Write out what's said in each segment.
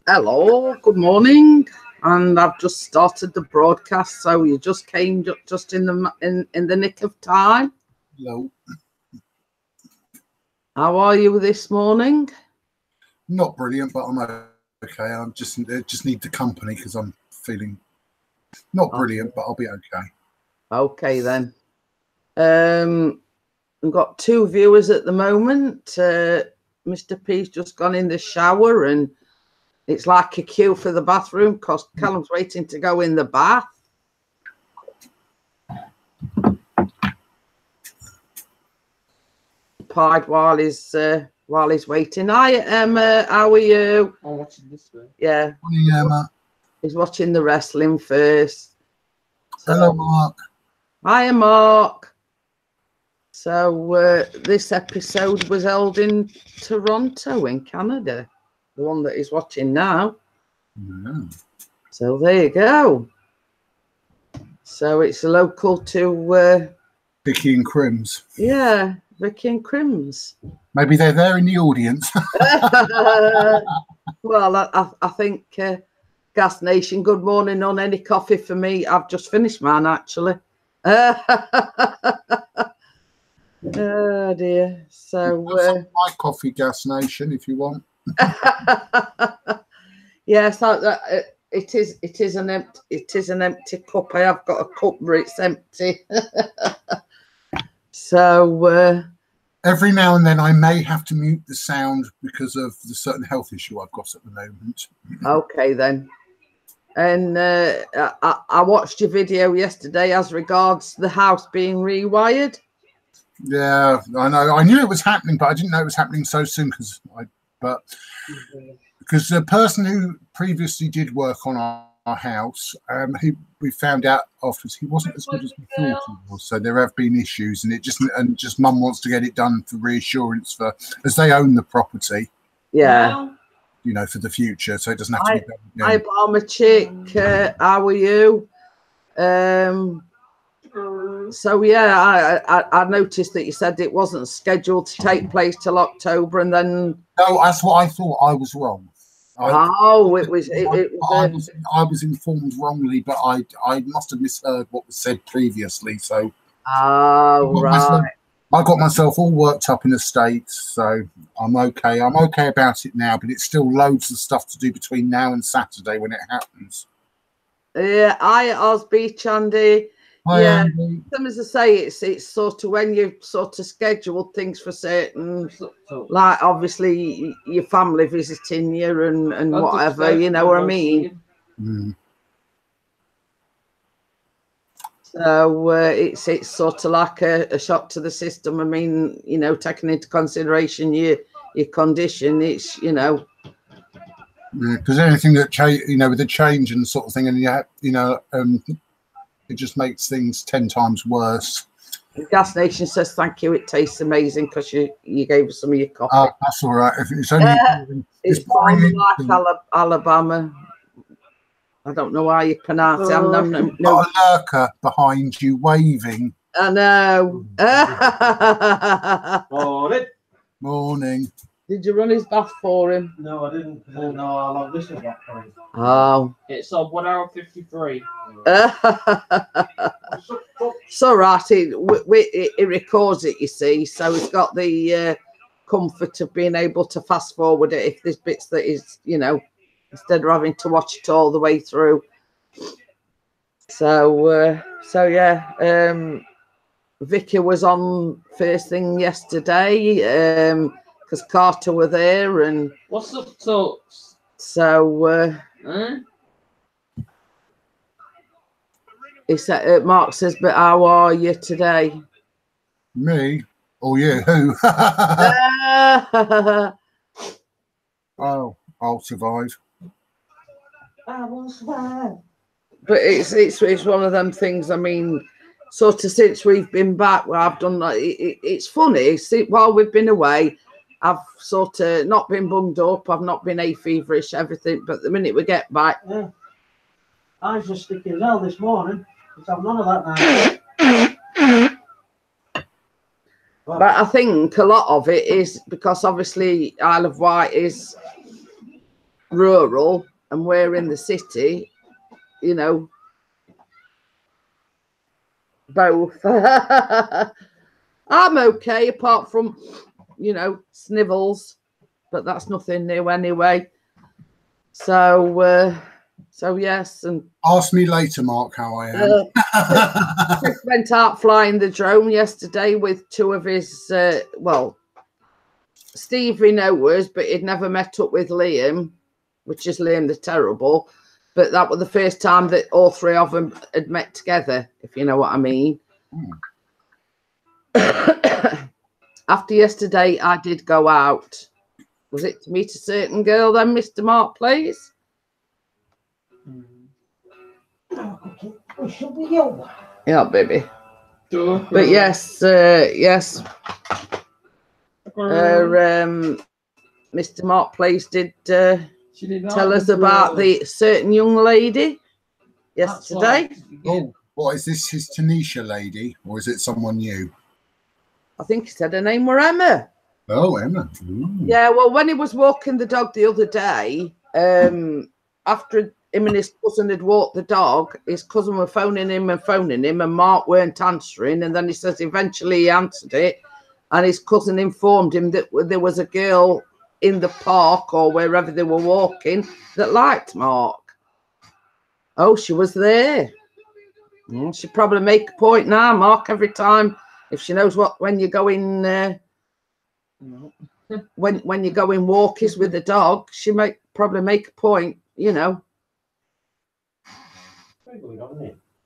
Hello, good morning, and I've just started the broadcast, so you just came just in the nick of time. Hello. How are you this morning? Not brilliant, but I'm okay. I just need the company because I'm feeling not brilliant, but I'll be okay. Okay then. We've got 2 viewers at the moment. Mr. P's just gone in the shower, and it's like a queue for the bathroom because Callum's waiting to go in the bath. Pied while he's waiting. Hi Emma, how are you? I'm watching this one. Yeah. Morning, Emma. He's watching the wrestling first. So, hello, Mark. Hi, Mark. So this episode was held in Toronto in Canada, the one that he's watching now. Mm. So there you go. So it's local to Vicky and Crims. yeah, Vicky and Crims. Maybe they're there in the audience. Well, I think Gas Nation, good morning. On any coffee for me? I've just finished mine actually. Oh dear. So my coffee, Gas Nation, if you want. Yes, it is an empty cup. I have got a cup, but it's empty. So every now and then I may have to mute the sound because of the certain health issue I've got at the moment. Okay then. And I watched your video yesterday as regards the house being rewired. Yeah, I know. I knew it was happening, but I didn't know it was happening so soon because the person who previously did work on our house, we found out afterwards he wasn't as good as we thought he was. So there have been issues, and just Mum wants to get it done for reassurance as they own the property. Yeah. You know, for the future, so it doesn't have to be done again. Hi, Balmer Chick. How are you? So yeah, I noticed that you said it wasn't scheduled to take place till October, and then no, that's what I thought. I was wrong. I was informed wrongly, but I must have misheard what was said previously. So right. I got myself all worked up in the States, so I'm okay. I'm okay about it now, but it's still loads of stuff to do between now and Saturday when it happens. Yeah, Oz Beach, Andy. Hi, yeah, Andy. As I say, it's sort of when you sort of schedule things for certain, like obviously your family visiting you and whatever, you know what I mean. Mm. So it's sort of like a shock to the system. I mean, you know, taking into consideration your condition, it's, you know. Yeah, because anything that with the change and sort of thing, and it just makes things 10 times worse. Gas Nation says thank you. It tastes amazing because you gave us some of your coffee. Oh, that's all right. It's only it's like Alabama. I don't know how you pronounce it. No. Got a lurker behind you waving. I know. Morning. Did you run his bath for him? No, I didn't. I didn't know how long this was back for him. Oh. It's on 1 hour 53. So right, it records it, you see, so it's got the comfort of being able to fast forward it if there's bits that is, you know, instead of having to watch it all the way through. So yeah, Vicky was on first thing yesterday because Carter were there, and what's up, talks? So he said, Mark says, but how are you today? Me? Oh yeah, who? Oh, I'll survive. I will survive. But it's one of them things. I mean, sort of since we've been back, where I've done like it's funny. See, while we've been away, I've sort of not been bunged up. I've not been hay feverish, everything. But the minute we get back, yeah, I was just thinking as well this morning because I'm none of that now. But I think a lot of it is because obviously Isle of Wight is rural and we're in the city, you know, both. I'm okay apart from, you know, snivels, but that's nothing new anyway. So yes, and ask me later, Mark, how I am. Chris went out flying the drone yesterday with two of his well, Steve we know was, but he'd never met up with Liam, which is Liam the Terrible. But that was the first time that all three of them had met together, if you know what I mean. After yesterday, I did go out. Was it to meet a certain girl then, Mr. Mark, please? Yeah, baby. But yes, yes. Mr. Mark Place did tell us about the certain young lady yesterday. Oh, what is this? His Tanisha lady, or is it someone new? I think he said her name were Emma. Oh, Emma. Ooh. Yeah, well, when he was walking the dog the other day, after him and his cousin had walked the dog, his cousin were phoning him, and Mark weren't answering. And then he says eventually he answered it, and his cousin informed him that there was a girl in the park or wherever they were walking that liked Mark. Oh, she was there. She'd probably make a point now, Mark, every time if she knows when you're going when you're going walkies with the dog, she might probably make a point, you know.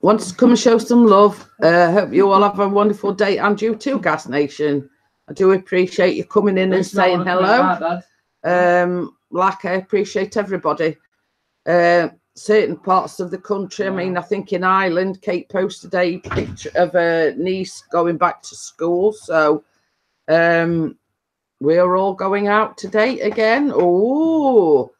Wants to come and show some love. Hope you all have a wonderful day, and you too, Gas Nation. I do appreciate you coming in and saying hello. Like I appreciate everybody. Certain parts of the country, I mean, I think in Ireland, Kate posted a picture of her niece going back to school. So we're all going out today again. Oh,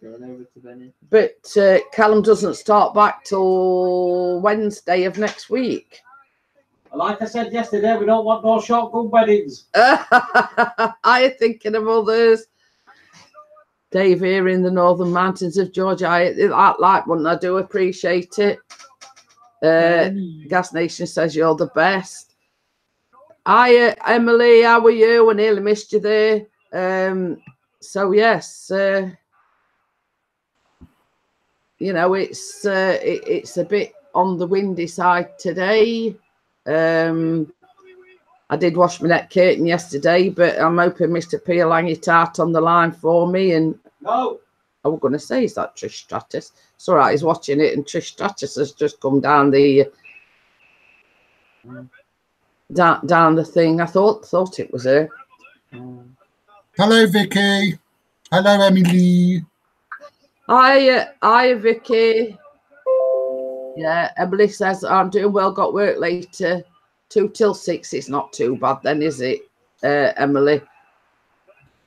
but Callum doesn't start back till Wednesday of next week. Like I said yesterday, we don't want no shotgun weddings. I'm thinking of others. Dave here in the northern mountains of Georgia. I like one. I do appreciate it. Gas Nation says you're the best. Hi, Emily. How are you? I nearly missed you there. So yes, you know, it's a bit on the windy side today. I did wash my neck curtain yesterday, but I'm hoping Mr. P will hang it out on the line for me. And no, I was going to say, is that Trish Stratus? It's all right, he's watching it, and Trish Stratus has just come down the down the thing. I thought it was her. Hello, Vicky. Hello, Emily. Hi, Vicky. Yeah, Emily says I'm doing well. Got work later. 2 till 6. It's not too bad then, is it, Emily?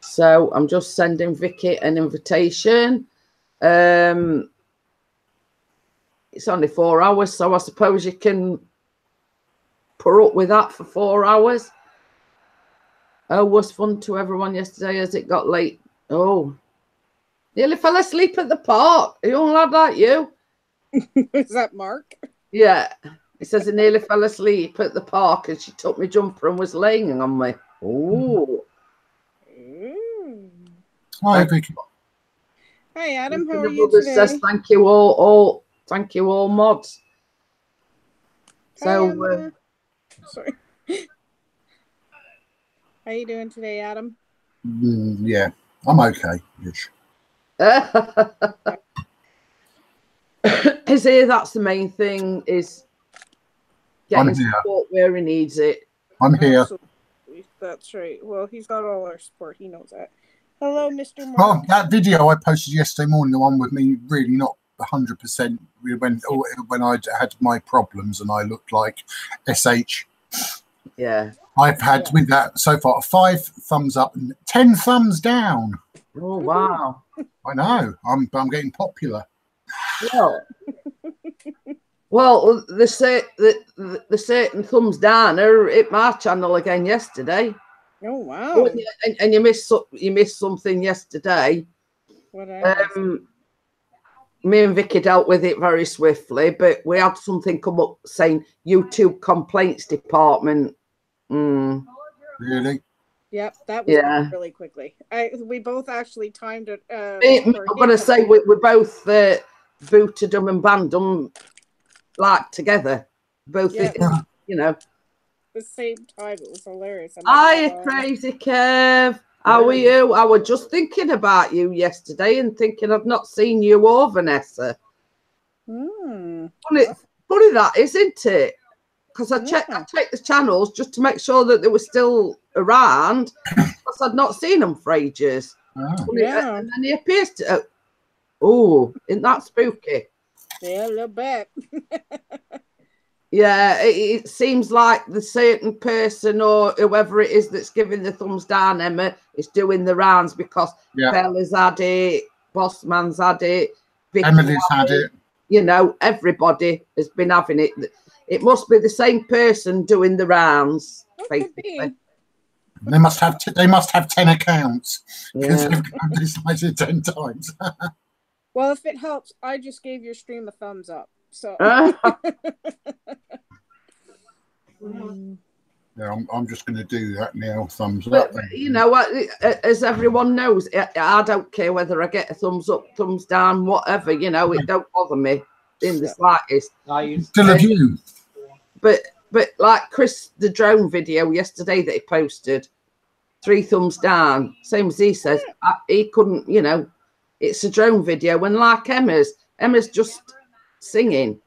So I'm just sending Vicky an invitation. It's only 4 hours, so I suppose you can put up with that for 4 hours. Oh, was fun to everyone yesterday as it got late. Oh, nearly fell asleep at the park. A young lad like you. Is that Mark? Yeah. He says he nearly fell asleep at the park and she took my jumper and was laying on me. Oh. Hi, Vicky. Hi, Adam. How are you today? Says thank you all thank you all mods. So sorry. How you doing today, Adam? Yeah, I'm okay-ish. Is here, that's the main thing, is getting support where he needs it. I'm here. Absolutely. That's right. Well, he's got all our support. He knows that. Hello, Mr. Mark. Oh, that video I posted yesterday morning, the one with me really not 100%, when I had my problems and I looked like SH. Yeah. I've had with that so far 5 thumbs up and 10 thumbs down. Oh, wow. I know. I'm getting popular. Well, the certain thumbs down are at my channel again yesterday. Oh wow! Oh, and you missed something yesterday. What I Me and Vicky dealt with it very swiftly, but we had something come up saying YouTube complaints department. Really? Yep, that was really quickly. We both actually timed it. I'm going to say we both booted them and banned them like together. Both, you know. The same time. It was hilarious. Hi, Crazy Kev. How are you? I was just thinking about you yesterday and thinking I've not seen you or Vanessa. Funny that, isn't it? Because I checked the channels just to make sure that they were still around because I'd not seen them for ages. Oh. Yeah. And then he appears to. Oh, isn't that spooky? Yeah, a little bit. Yeah, it seems like the certain person or whoever it is that's giving the thumbs down, Emma, is doing the rounds because Bella's had it, Bossman's had it, Emily's had it. You know, everybody has been having it. It must be the same person doing the rounds. Basically. They must have 10 accounts because they've decided 10 times. Well, if it helps, I just gave your stream a thumbs up. So yeah, I'm just going to do that now. Thumbs up. But, you know what? As everyone knows, I don't care whether I get a thumbs up, thumbs down, whatever. You know, it don't bother me in the slightest. Still a view. But like Chris, the drone video yesterday that he posted, 3 thumbs down. Same as he says, he couldn't. You know, it's a drone video, and like Emma's just singing.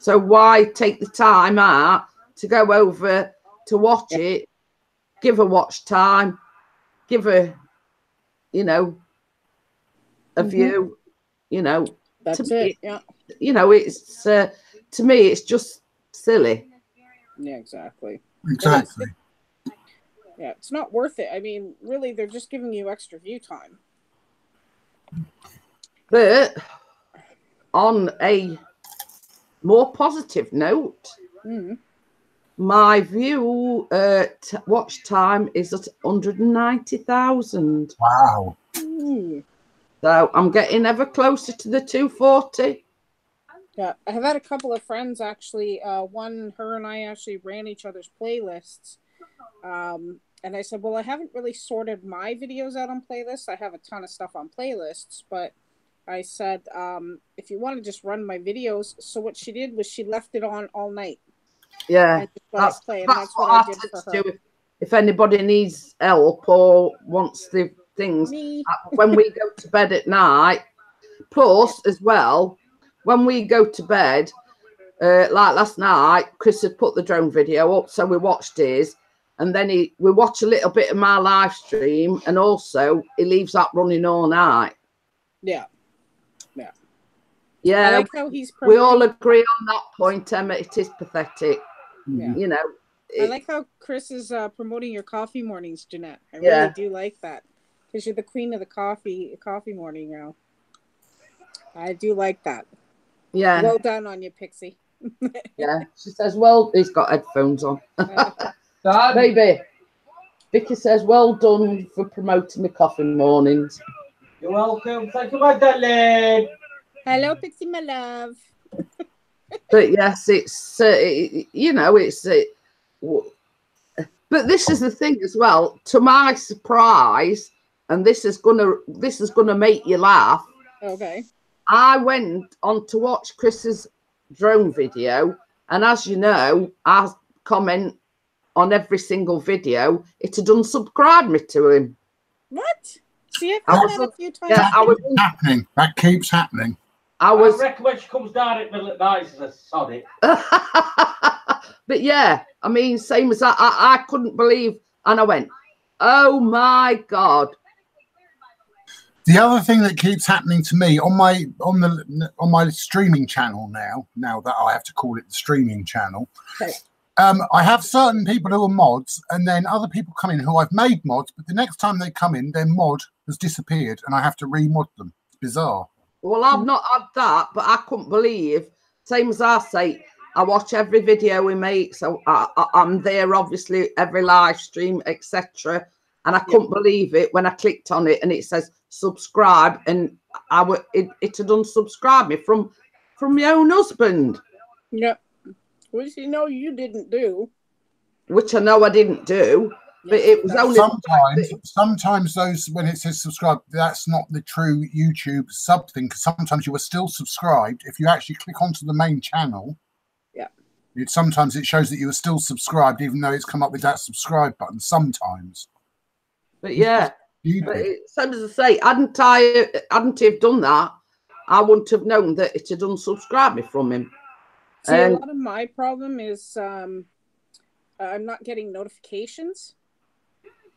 So why take the time out to go over to watch it, give her watch time, give her, you know, a view, you know. That's it. Yeah. You know, it's to me, it's just silly. Yeah, exactly. Exactly. Yeah, it's not worth it. I mean, really, they're just giving you extra view time. But on a more positive note, my view watch time is at 190,000. Wow. So I'm getting ever closer to the 240. Yeah, I have had a couple of friends actually. Her and I actually ran each other's playlists. And I said, well, I haven't really sorted my videos out on playlists. I have a ton of stuff on playlists, but I said, if you want to just run my videos. So what she did was she left it on all night. Yeah, that's what I did for her. If anybody needs help or wants the things, when we go to bed at night, plus as well, when we go to bed, like last night, Chris had put the drone video up, so we watched his, and then we watch a little bit of my live stream, and also he leaves that running all night. Yeah. Yeah, I like how we all agree on that point, Emma. It is pathetic. Yeah. You know. I like how Chris is promoting your coffee mornings, Jeanette. I really do like that. Because you're the queen of the coffee morning now. I do like that. Yeah. Well done on you, Pixie. Yeah. She says, well, he's got headphones on. Baby. Vicky says, well done for promoting the coffee mornings. You're welcome. Thank you, my darling. Hello, Pixie, my love. But yes, it's you know, it's but this is the thing as well. To my surprise, and this is gonna make you laugh. Okay. I went on to watch Chris's drone video, and as you know, I comment on every single video. It had unsubscribed me to him. What? See, I've done that a few times. Yeah, That keeps happening. I reckon when she comes down at middle at night, she's a sod it. But yeah, I mean, same as that. I couldn't believe, and I went, oh my God. The other thing that keeps happening to me on my streaming channel now that I have to call it the streaming channel, okay. I have certain people who are mods, and then other people come in who I've made mods, but the next time they come in, their mod has disappeared, and I have to re-mod them. It's bizarre. Well, I've not had that, but I couldn't believe, same as I say, I watch every video we make, so I'm there, obviously, every live stream, etc. And I couldn't believe it when I clicked on it and it says subscribe, and it had unsubscribed me from my own husband. Yep. Which you didn't do. Which I know I didn't do. But it was only sometimes those, when it says subscribe, that's not the true YouTube sub thing, because sometimes you are still subscribed. If you actually click onto the main channel, sometimes it shows that you are still subscribed, even though it's come up with that subscribe button sometimes. But yeah, same as I say, hadn't have done that, I wouldn't have known that it had unsubscribed me from him. See, a lot of my problem is I'm not getting notifications.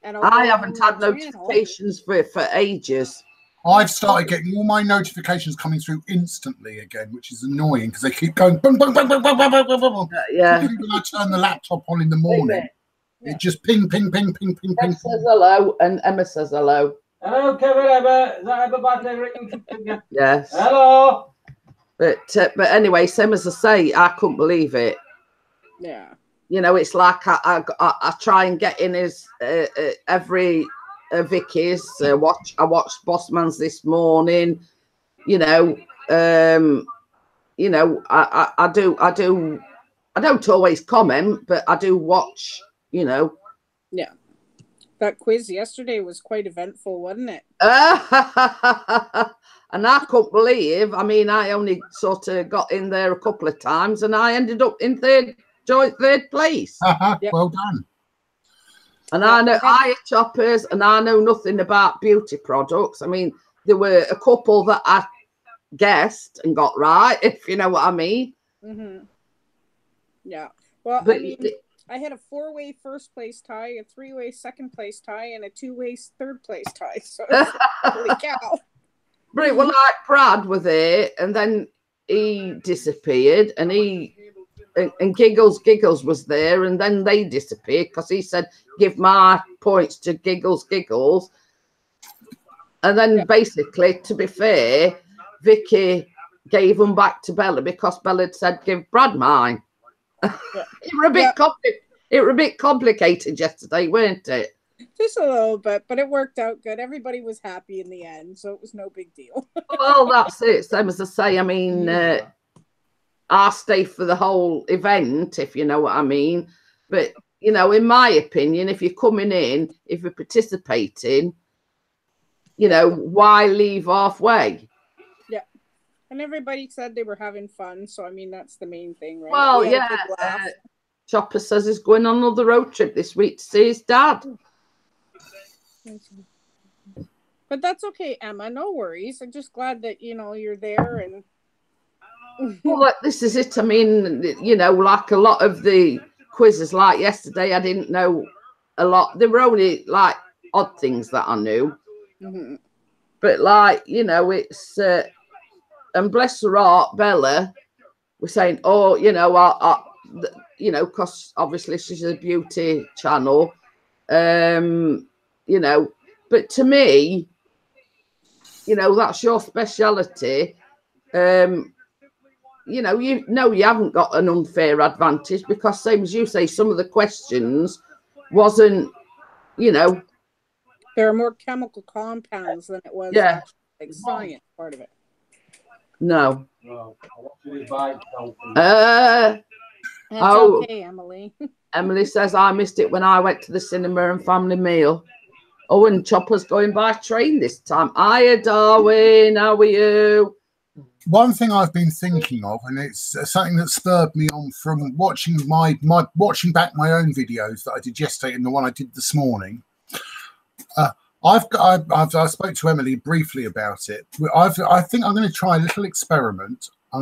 And I haven't had notifications for ages. I've started getting all my notifications coming through instantly again, which is annoying because they keep going bang, bang, bang, bang, bang, bang, bang, bang. Yeah. When I turn the laptop on in the morning, it just ping, ping, ping, ping, ping, ping. Says hello, and Emma says hello. Hello, Kevin. Is that Emma back there? Yes. Hello. But anyway, same as I say, I couldn't believe it. Yeah. You know, it's like I try and get in his every Vicky's. I watched Bossman's this morning. You know, I don't always comment, but I do watch. You know. Yeah. That quiz yesterday was quite eventful, wasn't it? And I couldn't believe. I mean, I only sort of got in there a couple of times, and I ended up in joint third place. Well done. And I know eye choppers, and I know nothing about beauty products. I mean, there were a couple that I guessed and got right, if you know what I mean. Mm-hmm. Yeah. Well, but I mean, I had a 4-way first place tie, a 3-way second place tie, and a 2-way third place tie. So holy cow. But it was like Brad was there, and then he disappeared, and Giggles was there, and then they disappeared because he said, give my points to Giggles. And then basically, to be fair, Vicky gave them back to Bella because Bella had said, give Brad mine. Yeah. It were a bit complicated yesterday, weren't it? Just a little bit, but it worked out good. Everybody was happy in the end, so it was no big deal. Well, that's it. Same as I say, I mean, I'll stay for the whole event, if you know what I mean. But, you know, in my opinion, if you're coming in, if you're participating, you know, why leave halfway? Yeah. And everybody said they were having fun. So, I mean, that's the main thing, right? Well, yeah. Chopper says he's going on another road trip this week to see his dad. But that's okay, Emma. No worries. I'm just glad that, you know, you're there. And well, this is it. I mean, you know, like a lot of the quizzes, like yesterday, I didn't know a lot. There were only like odd things that I knew. Mm-hmm. But like, you know, it's and bless her heart, Bella was saying, oh, you know, you know, because obviously she's a beauty channel, you know, but to me, you know, that's your speciality. You know, you haven't got an unfair advantage because, same as you say, some of the questions wasn't, you know, there are more chemical compounds than it was actually, like science part of it. No. That's okay, Emily. Emily says, I missed it when I went to the cinema and family meal. Oh, and Chopper's going by train this time. Hiya, Darwin. How are you? One thing I've been thinking of, and it's something that spurred me on from watching watching back my own videos that I did yesterday and the one I did this morning. I spoke to Emily briefly about it. I think I'm going to try a little experiment. I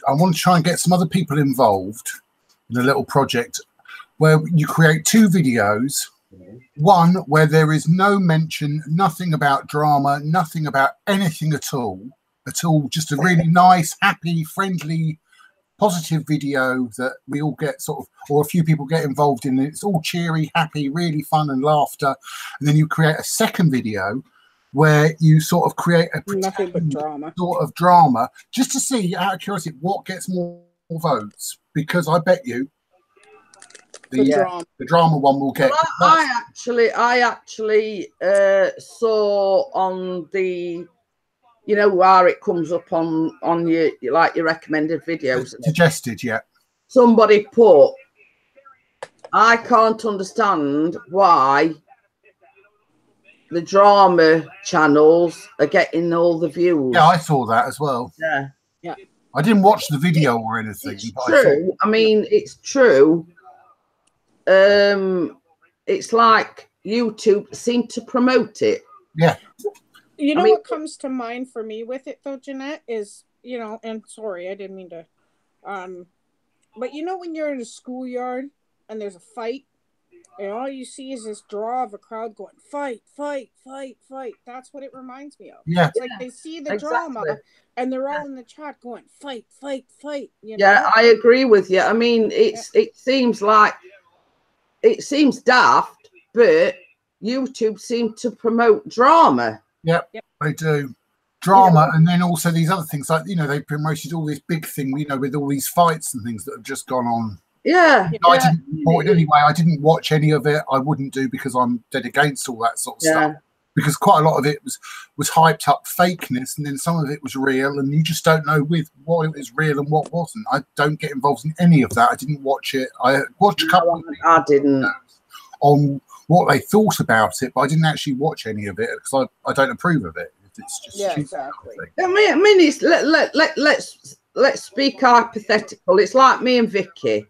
want to try and get some other people involved in a little project where you create 2 videos. One where there is no mention, nothing about drama, nothing about anything at all. Just a really nice, happy, friendly, positive video that we all get sort of, or a few people get involved in. It's all cheery, happy, really fun and laughter. And then you create a second video where you sort of create a nothing but drama, sort of drama, just to see, out of curiosity, what gets more votes. Because I bet you The drama one will get. Well, I actually saw on the, you know, where it comes up on your like your recommended videos. Suggested, yeah. Somebody put, I can't understand why the drama channels are getting all the views. Yeah, I saw that as well. Yeah. Yeah. I didn't watch the video or anything. It's true. I mean, it's true. It's like YouTube seem to promote it. Yeah. You know what comes to mind for me with it though, Jeanette, is, you know, and sorry, I didn't mean to, but you know when you're in a schoolyard and there's a fight, and all you see is this draw of a crowd going, fight, fight, fight, fight. That's what it reminds me of. Yeah. It's like they see the drama and they're all in the chat going, fight, fight, fight. You know? Yeah, I agree with you. I mean, it seems like, it seems daft, but YouTube seem to promote drama. Yep. They do. Drama, and then also these other things, like, you know, they promoted all this big thing, you know, with all these fights and things that have just gone on. Yeah. I didn't report it anyway. I didn't watch any of it. I wouldn't do, because I'm dead against all that sort of stuff. Because quite a lot of it was hyped up fakeness, and then some of it was real, and you just don't know with what was real and what wasn't. I don't get involved in any of that. I didn't watch it. I watched a couple of I didn't. On what they thought about it, but I didn't actually watch any of it because I don't approve of it. It's just exactly. I mean, it's let's speak hypothetical. It's like me and Vicky.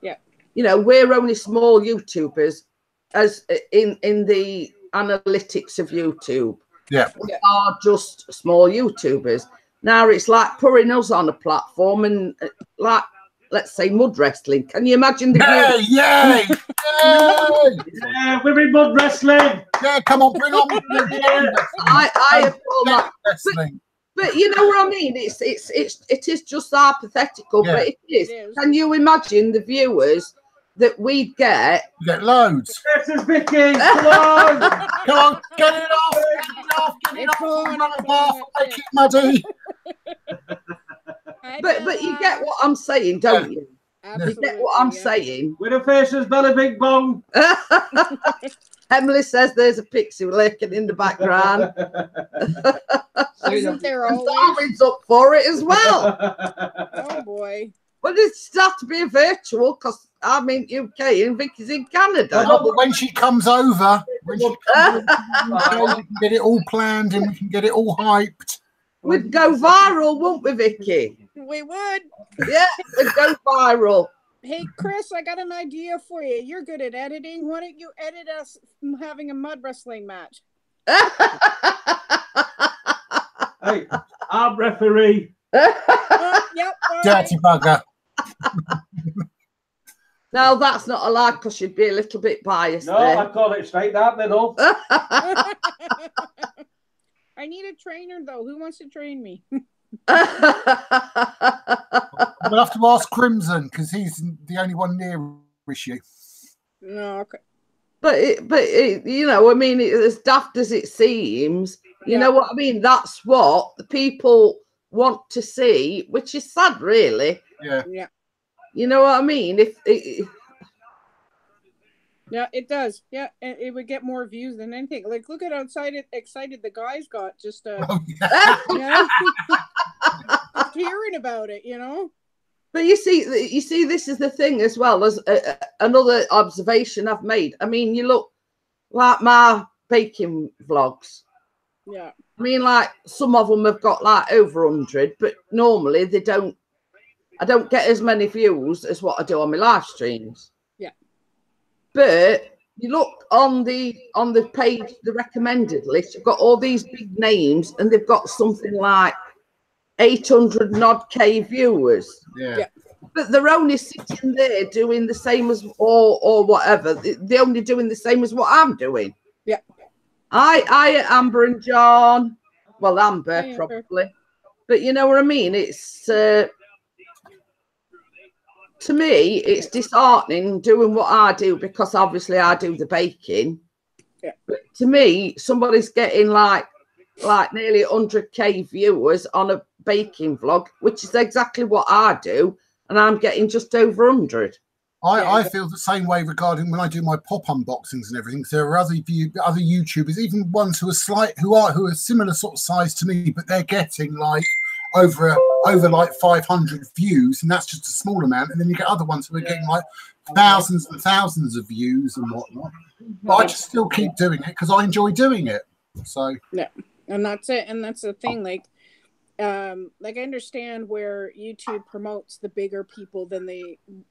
Yeah. You know, we're only small YouTubers, as in the analytics of YouTube. Yeah. We are just small YouTubers. Now it's like putting us on a platform and like, let's say, mud wrestling. Can you imagine the yeah, women mud wrestling. Yeah, come on, bring on. I call that wrestling. But you know what I mean? It is just hypothetical, but it is. Can you imagine the viewers that we get? You get loads. This is Vicky. Come on. Come on, get it off. Get it off. Make it muddy. But you get what I'm saying, don't you? Absolutely, you get what I'm saying. With a faces, belly, big bong. Emily says there's a pixie lurking in the background. Isn't there always? Darwin's up for it as well. Oh boy. But it's has to be a virtual, because I'm in UK and Vicky's in Canada. No, but when she comes over, we can get it all planned and we can get it all hyped. We'd go viral, wouldn't we, Vicky? We would. Yeah, we'd go viral. Hey, Chris, I got an idea for you. You're good at editing. Why don't you edit us having a mud wrestling match? Hey, I'm referee. Yep. Dirty bugger. No, that's not a lie, because you'd be a little bit biased. No, there. I call it straight down middle. I need a trainer, though. Who wants to train me? We'll have to ask Crimson, because he's the only one near-ish you. No, okay. But you know, I mean, as daft as it seems, you know what I mean? That's what the people want to see, which is sad, really. Yeah. You know what I mean? Yeah, it does. Yeah, it would get more views than anything. Like, look at how excited the guys got just just hearing about it, you know. But you see, this is the thing as well as another observation I've made. I mean, you look like my baking vlogs. Yeah. I mean, like some of them have got like over 100, but normally they don't. I don't get as many views as what I do on my live streams. Yeah. But you look on the page, the recommended list, you've got all these big names, and they've got something like 800 and odd K viewers. Yeah. But they're only sitting there doing the same as or whatever. They're only doing the same as what I'm doing. Yeah. I Amber and John. Well, Amber probably. But you know what I mean? It's to me, it's disheartening doing what I do, because obviously I do the baking. Yeah. But to me, somebody's getting like nearly 100K viewers on a baking vlog, which is exactly what I do, and I'm getting just over 100. I feel the same way regarding when I do my pop unboxings and everything. There are other YouTubers, even ones who are similar sort of size to me, but they're getting like over like 500 views, and that's just a small amount. And then you get other ones who are getting like thousands and thousands of views and whatnot. But I just still keep doing it because I enjoy doing it. So yeah, and that's it. And that's the thing, like I understand where YouTube promotes the bigger people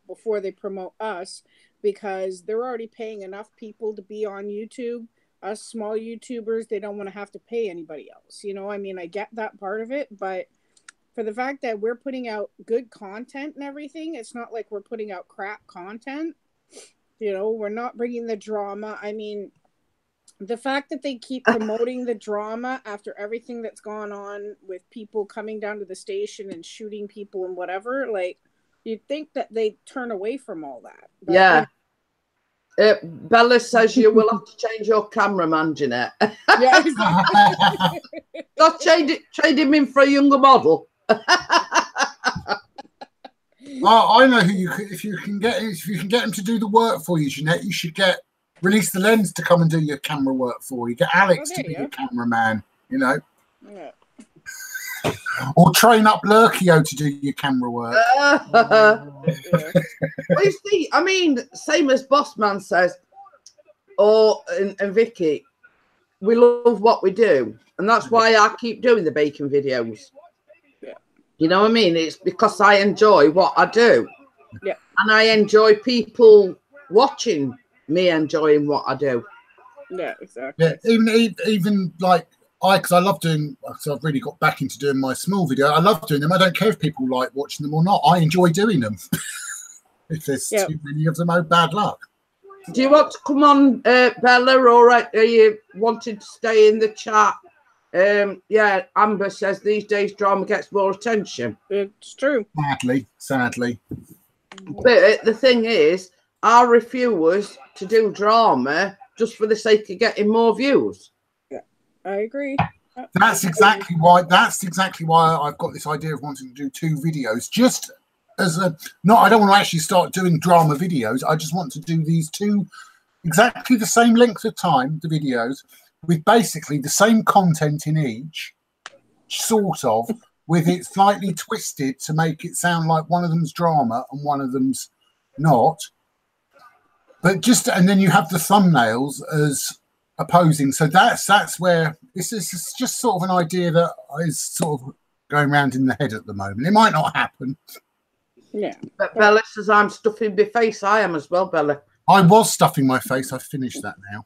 before they promote us, because they're already paying enough people to be on YouTube. Us small YouTubers, they don't want to have to pay anybody else. You know, I mean, I get that part of it, but for the fact that we're putting out good content and everything, it's not like we're putting out crap content. You know, we're not bringing the drama. I mean, the fact that they keep promoting the drama after everything that's gone on with people coming down to the station and shooting people and whatever, like, you'd think that they'd turn away from all that. But, yeah. Bella says you will have to change your cameraman, Jeanette. Yeah, exactly. Not trade him in for a younger model. I know who you could, if you can get him to do the work for you, Jeanette. You should release the lens to come and do your camera work for you. Get Alex to be your cameraman, you know. Yeah. Or train up Lurkio to do your camera work. Well, you see, I mean, same as Bossman says, and Vicky, we love what we do, and that's why I keep doing the baking videos. Yeah. You know what I mean? It's because I enjoy what I do. Yeah. And I enjoy people watching me enjoying what I do. Yeah, exactly. Yeah, even like because I love doing, so I've really got back into doing my small video. I love doing them. I don't care if people like watching them or not. I enjoy doing them. If there's too many of them, oh, bad luck. Do you want to come on, Bella, or are you wanting to stay in the chat? Yeah, Amber says these days drama gets more attention. It's true. Sadly. But the thing is, I refuse to do drama just for the sake of getting more views. Yeah, I agree. That's exactly why I've got this idea of wanting to do 2 videos. Just as I don't want to actually start doing drama videos. I just want to do these 2 exactly the same length of time, the videos, with basically the same content in each, sort of, with it slightly twisted to make it sound like one of them's drama and one of them's not. But and then you have the thumbnails as opposing. So that's where this is just sort of an idea that is sort of going around in the head at the moment. It might not happen. Yeah. But Bella says I'm stuffing my face. I am as well, Bella. I was stuffing my face. I've finished that now.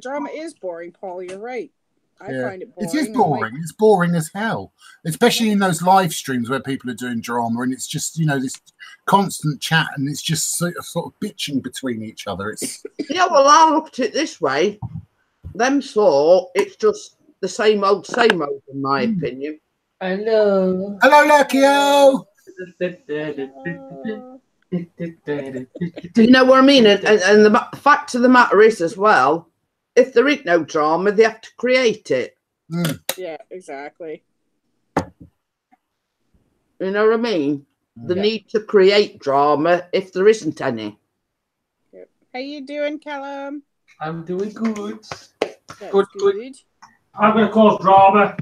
Drama is boring, Paul. You're right. I find it boring. It is boring. It's boring as hell, especially in those live streams where people are doing drama and it's just, you know, this constant chat and it's just sort of bitching between each other. It's yeah. Well, I looked at it this way. It's just the same old, in my opinion. Hello, Lurkio. Do you know what I mean? And the fact of the matter is as well, if there ain't no drama, they have to create it. Yeah, exactly. You know what I mean? The need to create drama if there isn't any. Yep. How you doing, Callum? I'm doing good. Good. I'm going to cause drama.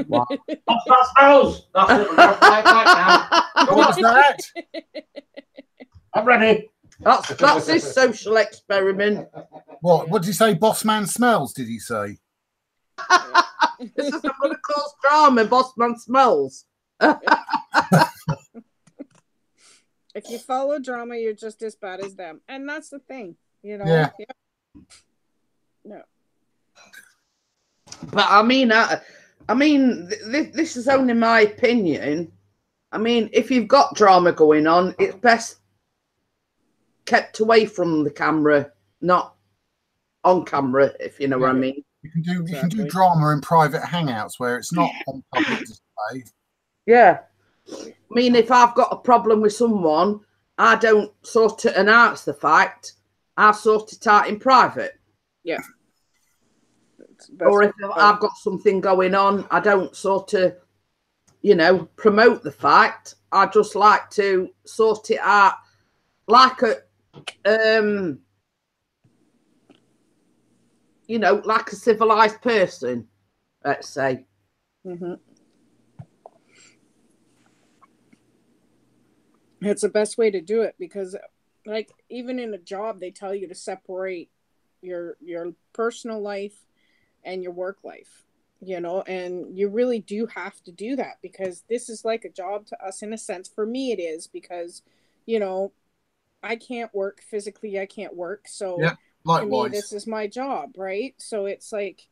What? That smells. That's it. We're going to now. What was that? I'm ready. That's his social experiment. What did he say? Boss man smells, did he say? This is going to cause drama. Boss man smells. If you follow drama, you're just as bad as them, and that's the thing, you know. Yeah. No. But I mean, this is only my opinion. I mean, if you've got drama going on, it's best kept away from the camera, not on camera, if you know what I mean. You can do drama in private hangouts where it's not on public display. Yeah. I mean, if I've got a problem with someone, I don't sort of announce the fact. I sort it out in private. Yeah. Or if I've got something going on, I don't sort of, you know, promote the fact. I just like to sort it out like a, you know, like a civilized person, let's say. Mm-hmm. It's the best way to do it because, like, even in a job, they tell you to separate your personal life and your work life, you know, and you really do have to do that because this is like a job to us in a sense. For me, it is because, you know, I can't work physically. I can't work. So Yeah, likewise. to me, this is my job, right? So it's like,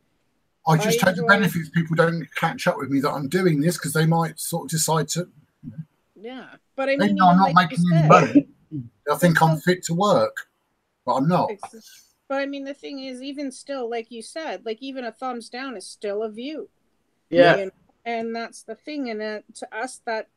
I just take the benefits. People don't catch up with me that I'm doing this because they might sort of decide to. Yeah, but I mean, I'm not like making any money. I think I'm still, fit to work, but I'm not. But I mean, the thing is, even still, like you said, like even a thumbs down is still a view. Yeah. You know? And that's the thing. And to us, that,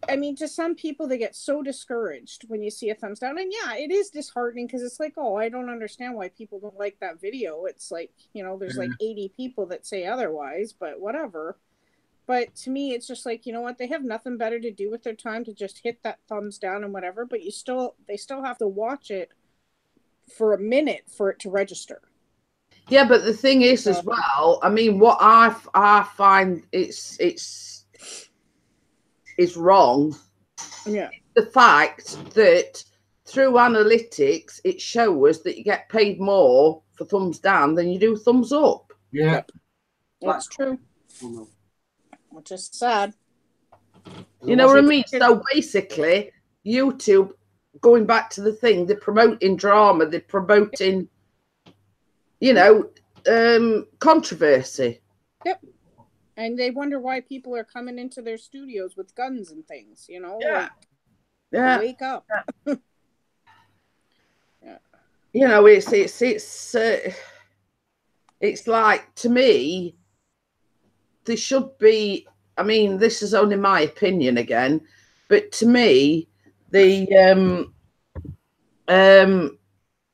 I mean, to some people, they get so discouraged when you see a thumbs down. And yeah, it is disheartening because it's like, oh, I don't understand why people don't like that video. It's like, you know, there's like 80 people that say otherwise, but whatever. But to me, it's just like, you know what? They have nothing better to do with their time to just hit that thumbs down and whatever. But they still have to watch it for a minute for it to register. Yeah, but the thing is, as well, I mean, what I find it's wrong. Yeah. The fact that through analytics, it shows that you get paid more for thumbs down than you do thumbs up. Yeah. Yep. That's true. Which is sad. You know what I mean? So basically, YouTube, going back to the thing, they're promoting drama, they're promoting, you know, controversy. Yep. And they wonder why people are coming into their studios with guns and things, you know? Yeah. Like, yeah. Wake up. Yeah. You know, it's like, to me, there should be, I mean, this is only my opinion again, but to me, the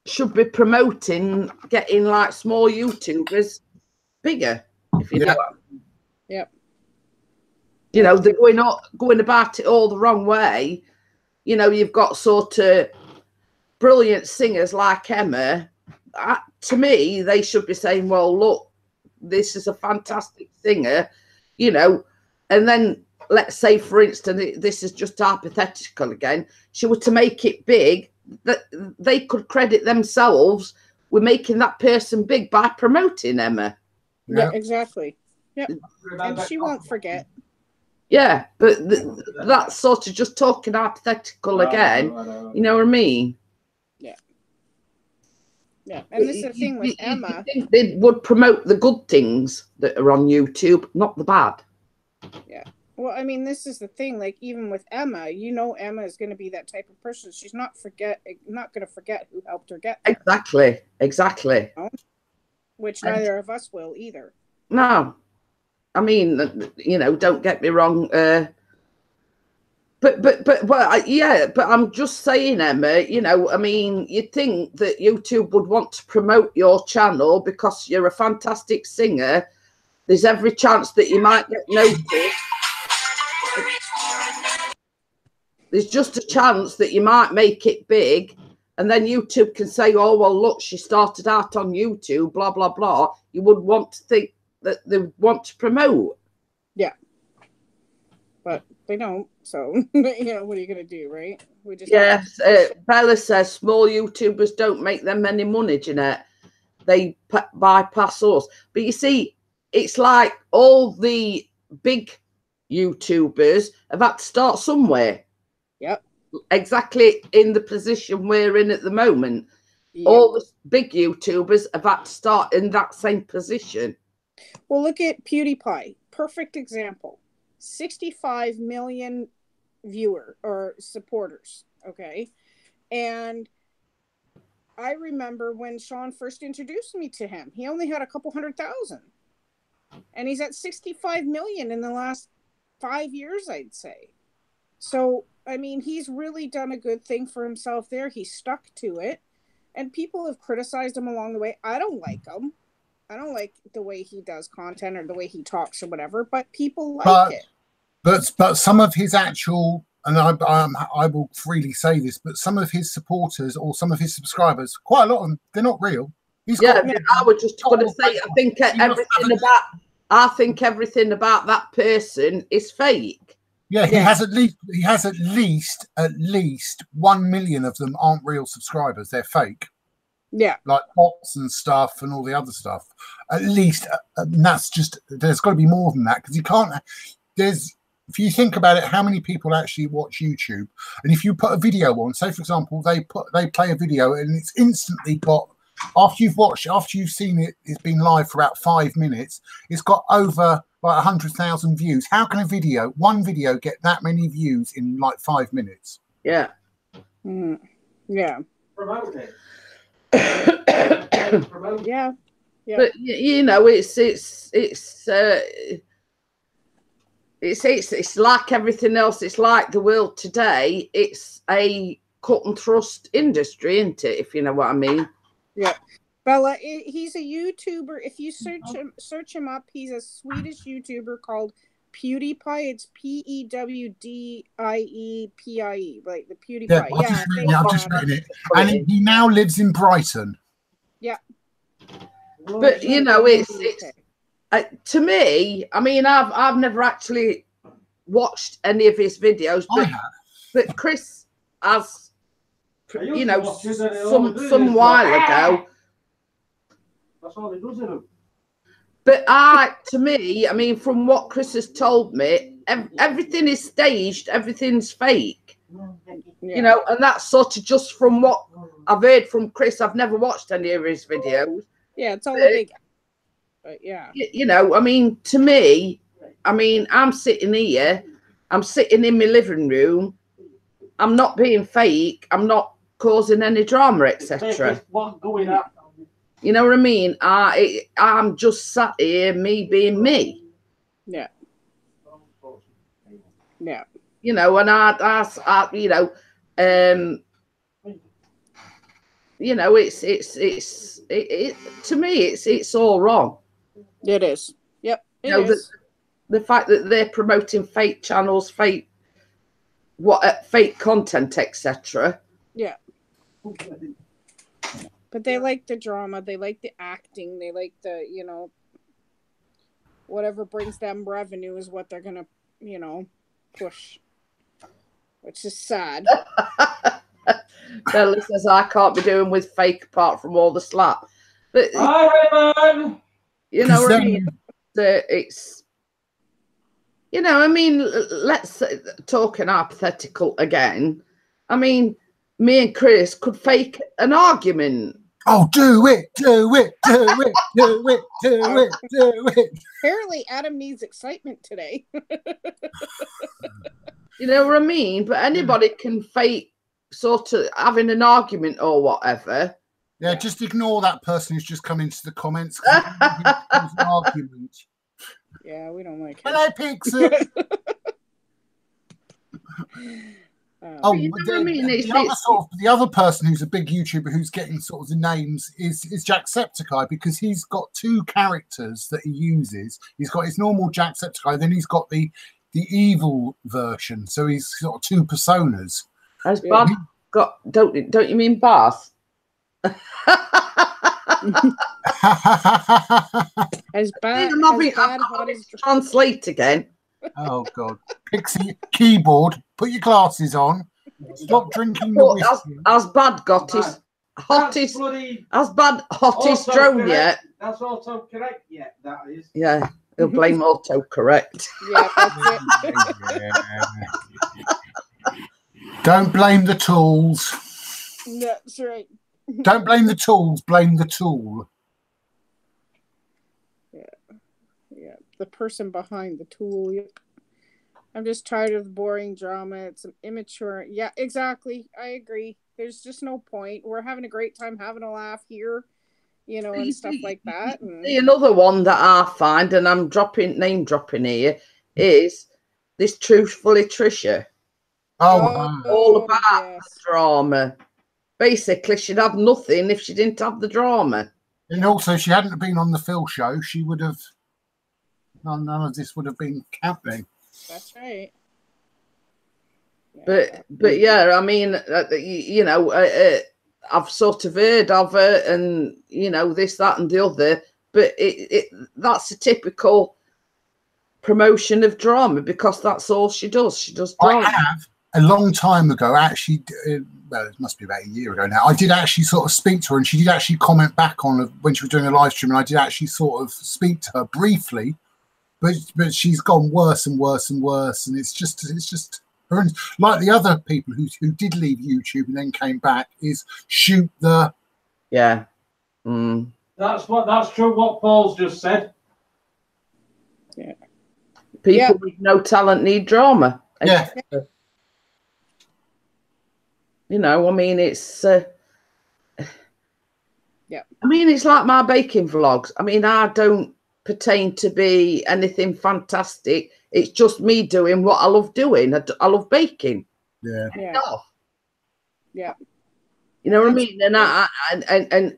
should be promoting getting like small YouTubers bigger, if you know what I mean. Yep. You know, they're going about it all the wrong way. You know, you've got sort of brilliant singers like Emma. To me, they should be saying, well, look, this is a fantastic singer, you know, and then let's say, for instance, this is just hypothetical again, she were to make it big, that they could credit themselves with making that person big by promoting Emma. Yeah, exactly. Yep. And she won't forget. Yeah, but that's sort of just talking hypothetical again. You know what I mean? Yeah. Yeah, and this is the thing with Emma. You think they would promote the good things that are on YouTube, not the bad. Yeah. Well, I mean, this is the thing. Like, even with Emma, you know, Emma is going to be that type of person. She's not going to forget who helped her get there. Exactly. You know? Which neither of us will either. No, I mean, you know, don't get me wrong. But yeah, but I'm just saying, Emma, you know, I mean, you'd think that YouTube would want to promote your channel because you're a fantastic singer. There's every chance that you might get noticed. There's just a chance that you might make it big. And then YouTube can say, oh, well, look, she started out on YouTube, blah, blah, blah. You would want to think that they want to promote. Yeah. But they don't. So, you know, what are you going to do, right? We just Yes. Bella says small YouTubers don't make them any money, Jeanette. They bypass us. But you see, it's like all the big YouTubers have had to start somewhere. Yep. Exactly in the position we're in at the moment. Yep. All the big YouTubers have had to start in that same position. Well, look at PewDiePie. Perfect example. 65 million viewer or supporters. Okay. And I remember when Sean first introduced me to him, he only had a couple 100,000. And he's at 65 million in the last 5 years, I'd say. So, I mean, he's really done a good thing for himself there. He stuck to it. And people have criticized him along the way. I don't like him. I don't like the way he does content or the way he talks or whatever, but people like it. But some of his actual, and I will freely say this, but some of his supporters or some of his subscribers, quite a lot of them, they're not real. I was just going to say, I think everything about that person is fake. Yeah, he has at least 1 million of them aren't real subscribers. They're fake. Yeah, like bots and stuff and all the other stuff. At least, and that's just, there's got to be more than that, because you can't. If you think about it, how many people actually watch YouTube? And if you put a video on, say for example, they play a video and it's instantly got, after you've seen it, it's been live for about 5 minutes, it's got over like 100,000 views. How can one video get that many views in like 5 minutes? Yeah. Yeah. Promote it. Yeah. But you know, it's like everything else. It's like the world today. It's a cut and thrust industry, isn't it? If you know what I mean. Yeah. Bella, he's a YouTuber. If you search him up, he's a Swedish YouTuber called PewDiePie. It's PewDiePie, like the PewDiePie. I've just written it. And he now lives in Brighton. Yeah. But you know, it's to me. I mean, I've never actually watched any of his videos, but Chris has, you know, some while ago. That's all he does in them. But to me, I mean, from what Chris has told me, everything is staged, everything's fake. Yeah. You know, and that's sort of just from what I've heard from Chris. I've never watched any of his videos. Yeah, it's all a big. But yeah. You know, I mean, to me, I mean, I'm sitting here, I'm sitting in my living room, I'm not being fake, I'm not causing any drama, etc. You know what I mean? I'm just sat here, me being me. Yeah. Yeah. You know, and I you know, it's to me, it's all wrong. It is. Yep. You know, the fact that they're promoting fake channels, fake content, etc. Yeah. But they like the drama, they like the acting, they like the, you know, whatever brings them revenue is what they're gonna, you know, push. Which is sad. Bella says I can't be doing with fake apart from all the slap. But you know what I mean? It's, you know, I mean, let's talking hypothetical again. I mean, me and Chris could fake an argument. Oh, do it. Apparently Adam needs excitement today. You know what I mean? But anybody can fake sort of having an argument or whatever. Yeah, just ignore that person who's just come into the comments. An argument. Yeah, we don't like it. Hello, Pixel. You know what I mean? The other person who's a big YouTuber who's getting sort of the names is Jacksepticeye, because he's got 2 characters that he uses. He's got his normal Jacksepticeye, then he's got the evil version. So he's got 2 personas. Has Bad got? Don't you mean Bath? As bad. Translate again. Oh God, Pixie keyboard. Put your glasses on. Stop drinking the whiskey. Has Bad got his hottest? Has Bad hottest drone yet? That's autocorrect yet. That is. Yeah, he'll blame autocorrect. Yeah, that's it. Don't blame the tools. That's right. Don't blame the tools. Blame the tool. Yeah, the person behind the tool. Yep. I'm just tired of the boring drama. It's immature. Yeah, exactly. I agree. There's just no point. We're having a great time having a laugh here, you know, and stuff like that. And another one that I find, and I'm name dropping here, is this Truthfully Trisha. All about the drama. Basically, she'd have nothing if she didn't have the drama. And also, she hadn't been on the Phil show, she would have, none of this would have been happening. That's right. But yeah, I mean, you know, I've sort of heard of her, and you know, this, that, and the other. But that's a typical promotion of drama, because that's all she does. She does drama. I have a long time ago, actually. Well, it must be about a year ago now. I did actually sort of speak to her, and she did actually comment back on when she was doing a live stream, and I did actually sort of speak to her briefly. But she's gone worse and worse and worse, and it's just horrendous. Like the other people who did leave YouTube and then came back, is shoot the That's true what Paul's just said. Yeah. People with no talent need drama. Yeah. You know, I mean, it's yeah. I mean, it's like my baking vlogs. I mean, I don't pertain to be anything fantastic. It's just me doing what I love doing. I love baking. Yeah. Yeah. You know what I mean?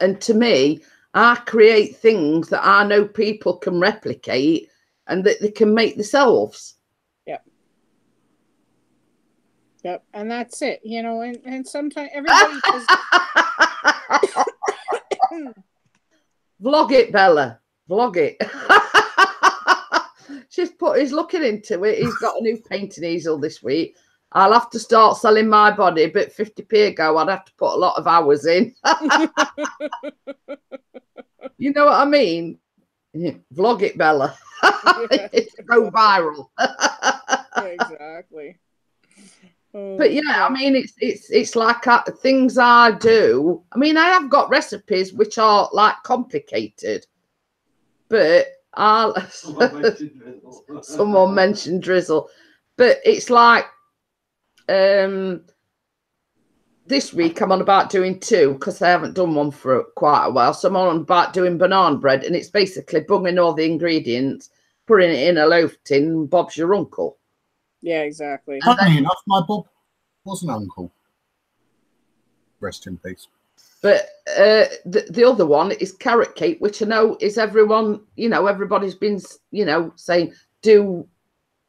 And to me, I create things that I know people can replicate and that they can make themselves. Yep. And that's it, you know, and sometimes everybody does. Vlog it, Bella. Vlog it. He's looking into it. He's got a new painting easel this week. I'll have to start selling my body, but 50p ago, I'd have to put a lot of hours in. You know what I mean? Vlog it, Bella. It's go viral. Exactly. But yeah, I mean, it's like things I do. I mean, I have got recipes which are like complicated, but someone mentioned drizzle, but it's like this week I'm on about doing 2 because I haven't done one for quite a while. So I'm on about doing banana bread, and it's basically bunging all the ingredients, putting it in a loaf tin, and Bob's your uncle. Yeah, exactly. Funny enough, my Bob was an uncle. Rest in peace. But the other one is carrot cake, which I know is everyone, you know, everybody's been, you know, saying, do,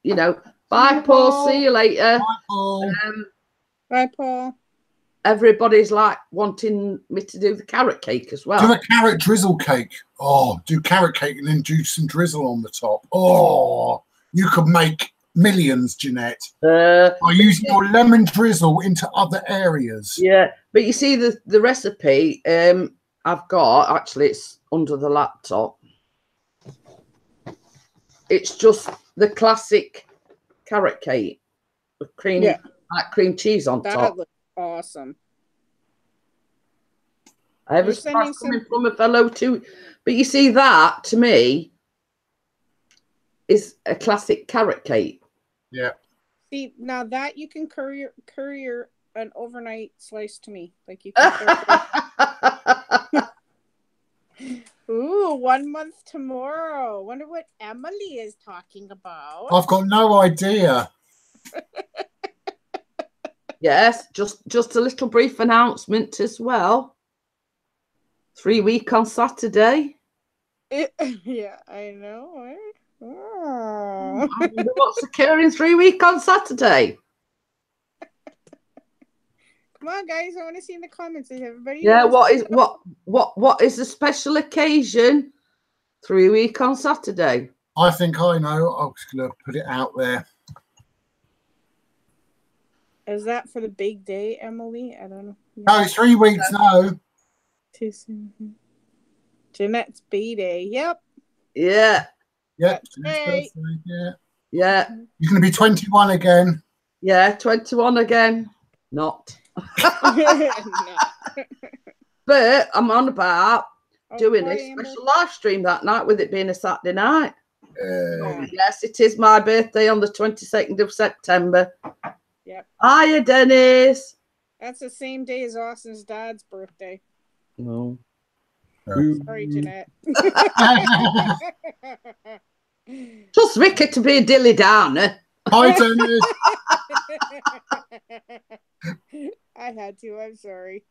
you know, bye, Paul, see you later. Bye, Paul. Bye, Paul. Everybody's like wanting me to do the carrot cake as well. Do a carrot drizzle cake. Oh, do carrot cake and then do some drizzle on the top. Oh, you could make millions, Jeanette, by using your lemon drizzle into other areas. Yeah, but you see the recipe I've got, actually it's under the laptop. It's just the classic carrot cake with cream, like cream cheese on top. That looks awesome. I have a surprise coming from a fellow too. But you see, that to me is a classic carrot cake. Yeah. See, now that you can courier an overnight slice to me, like you can. Ooh, 1 month tomorrow. Wonder what Emily is talking about. I've got no idea. Yes, just a little brief announcement as well. 3 week on Saturday. Yeah, I know. Right? Oh. I wonder what's occurring 3 week on Saturday. Come on, guys! I want to see in the comments. Everybody. Yeah, what is the special occasion? 3 week on Saturday. I think I know. I'm just gonna put it out there. Is that for the big day, Emily? I don't know. No, 3 weeks. No. Too soon. Jeanette's B-Day. Yep. Yeah. Yeah. Right. Yeah. Yeah. You're going to be 21 again. Yeah, 21 again. Not. No. But I'm on about doing a Amber. special live stream that night, with it being a Saturday night. Yeah. Yes, it is my birthday on the 22nd of September. Yep. Hiya, Dennis. That's the same day as Austin's dad's birthday. No. Sorry, Jeanette. Just Ricky to be a dilly downer. Hi, Dennis. I had to. I'm sorry.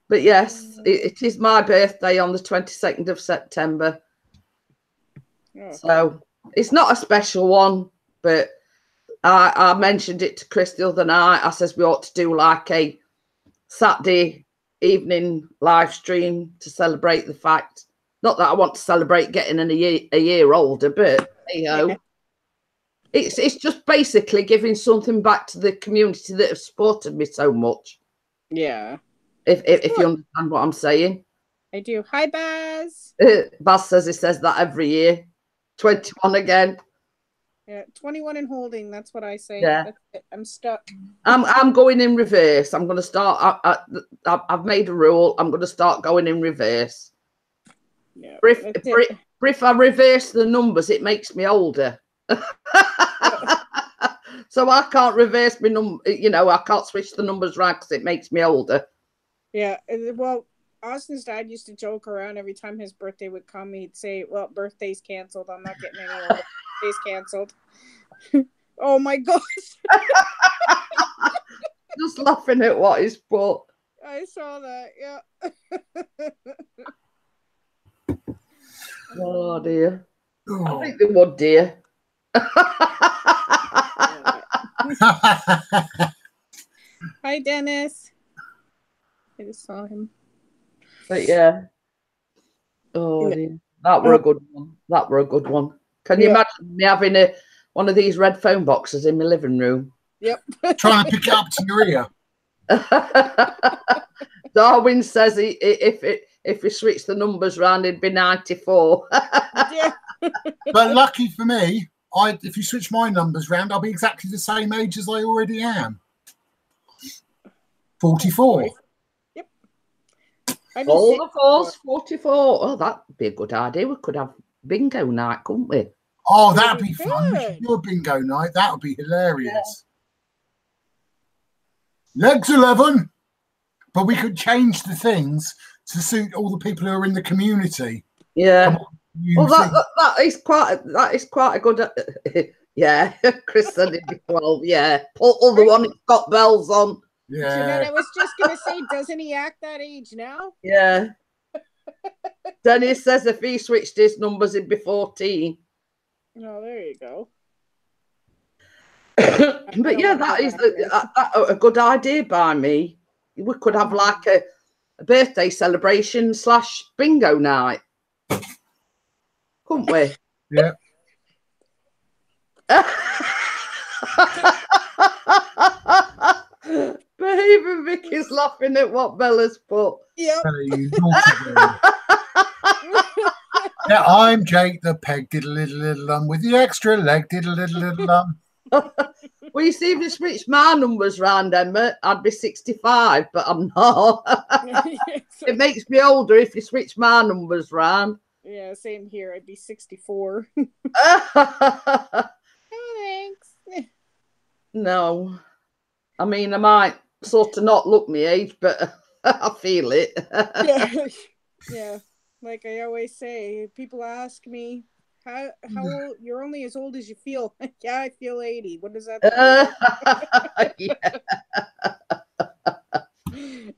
But yes, it is my birthday on the 22nd of September. Oh. So It's not a special one, but I mentioned it to Chris the other night. I says we ought to do like a Saturday evening live stream to celebrate the fact. Not that I want to celebrate getting a year older, but you know, it's just basically giving something back to the community that have supported me so much. Yeah. If you understand what I'm saying. I do. Hi, Baz. Baz says he says that every year. 21 again. Yeah, 21 and holding. That's what I say. Yeah. That's it. I'm stuck. I'm going in reverse. I'm going to start. I've made a rule. I'm going to start going in reverse. Yeah. If I reverse the numbers, it makes me older. So I can't reverse my number. You know, I can't switch the numbers right because it makes me older. Yeah. Well, Austin's dad used to joke around every time his birthday would come. He'd say, "Well, birthday's canceled. I'm not getting any older. Birthday's canceled." Oh my gosh! Just laughing at what he's put. I saw that. Yeah. Oh dear. I think they would, dear. Hi, Dennis. I just saw him. But yeah. Oh dear. That were a good one. That were a good one. Can you imagine me having one of these red phone boxes in my living room? Yep. Trying to pick it up to your ear. Darwin says if we switch the numbers round, it'd be 94. Yeah. But lucky for me, if you switch my numbers round, I'll be exactly the same age as I already am. 44. Yep. All the fours, 44. Oh, that'd be a good idea. We could have bingo night, couldn't we? Oh, that'd be fun. We should do a bingo night. That would be hilarious. Yeah. Legs 11. But we could change the things to suit all the people who are in the community. Yeah. Well, that is quite a good. Yeah, Chris said it'd be 12. Yeah, put all the one it's got bells on. Yeah. You know, I was just gonna say, doesn't he act that age now? Yeah. Dennis says if he switched his numbers, it'd be 14. Oh, there you go. But yeah, that is a good idea by me. We could have like a birthday celebration / bingo night, couldn't we? Yeah. But even Vicky's laughing at what Bella's put. Yep. Yeah, I'm Jake the peg diddle with the extra leg diddle. Well, you see, if you switch my numbers round, Emma, I'd be 65, but I'm not. It makes me older if you switch my numbers round. Yeah, same here. I'd be 64. Thanks. No. I mean, I might sort of not look my age, but I feel it. Yeah. Like I always say, people ask me, how old? You're only as old as you feel. Yeah, I feel 80. What does that mean?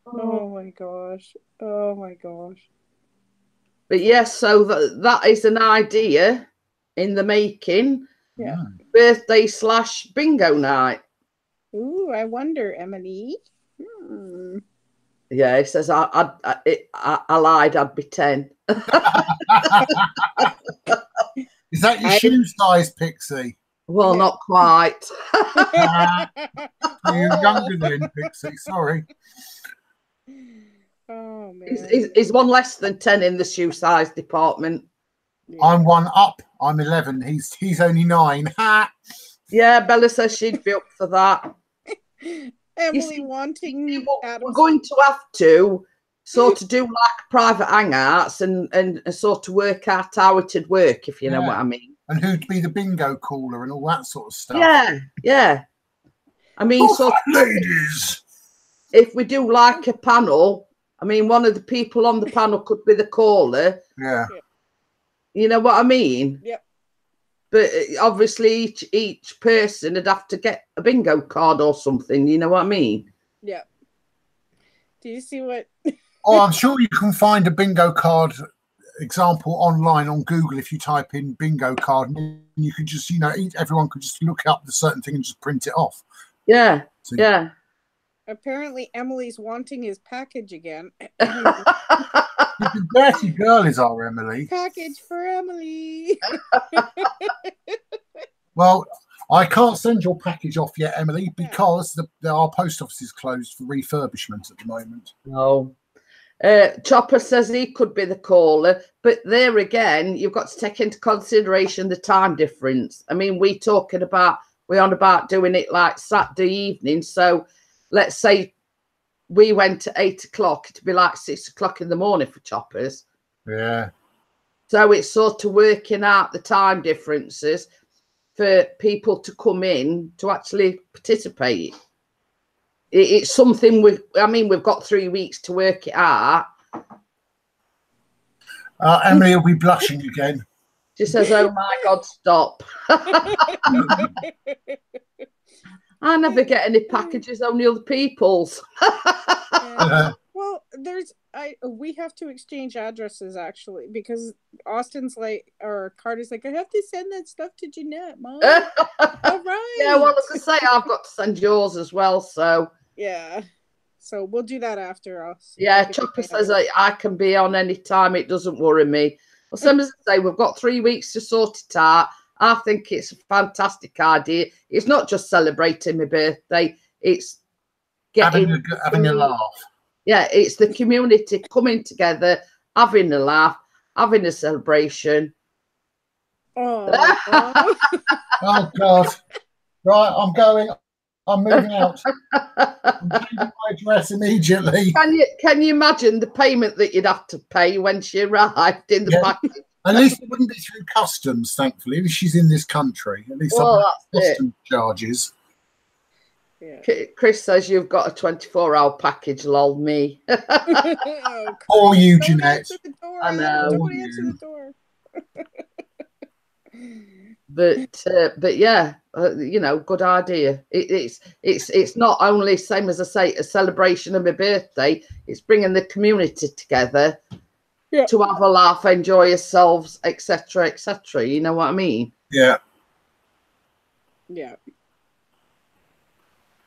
Oh my gosh. Oh my gosh. But yes, so that is an idea in the making. Yeah. Birthday / bingo night. Ooh, I wonder, Emily. Yeah, he says I lied. I'd be 10. Is that your shoe size, Pixie? Well, not quite. You're younger than Pixie. Sorry. Oh man, he's one less than 10 in the shoe size department. Yeah. I'm one up. I'm 11. He's only 9. Ha! Yeah, Bella says she'd be up for that. Emily wanting we're going to have to sort of do like private hangouts and sort of work out how it'd work, if you know what I mean. And who'd be the bingo caller and all that sort of stuff. Yeah. I mean, ladies. If we do like a panel, I mean, one of the people on the panel could be the caller. Yeah. You know what I mean? Yep. But obviously each person would have to get a bingo card or something. You know what I mean? Yeah. Do you see what? Oh, I'm sure you can find a bingo card example online on Google. If you type in bingo card, and you could just, you know, everyone could just look up the certain thing and just print it off. Yeah, So, yeah. Apparently, Emily's wanting his package again. She's a dirty girl, is our Emily. Package for Emily. Well, I can't send your package off yet, Emily, because our post office is closed for refurbishment at the moment. No. Chopper says he could be the caller, but there again, you've got to take into consideration the time difference. I mean, we're on about doing it like Saturday evening. So let's say we went at 8 o'clock, it'd be like 6 o'clock in the morning for Choppers. Yeah. So it's sort of working out the time differences for people to come in to actually participate. It's something we've got 3 weeks to work it out. Emily will be blushing again. She says, oh my God, stop. I never get any packages, only other people's. Well, we have to exchange addresses actually, because Austin's like, or Carter's like, I have to send that stuff to Jeanette, Mom. All right. Yeah, well, as I say, I've got to send yours as well, so. Yeah. So we'll do that after us. Yeah, Chopper says I can be on any time. It doesn't worry me. Well, same as I say, we've got 3 weeks to sort it out. I think it's a fantastic idea. It's not just celebrating my birthday. It's having a laugh. Yeah, it's the community coming together, having a laugh, having a celebration. Oh, oh God. Right, I'm moving out. I'm changing my address immediately. Can you imagine the payment that you'd have to pay when she arrived in the package? At least it wouldn't be through customs, thankfully. At least she's in this country. At least customs charges. Yeah. Chris says you've got a 24-hour package, lol, me. Or you, Jeanette. I know. Nobody answer the door. But yeah, you know, good idea. It's not only, same as I say, a celebration of my birthday. It's bringing the community together to have a laugh, enjoy yourselves, etc., etc. You know what I mean? Yeah. Yeah.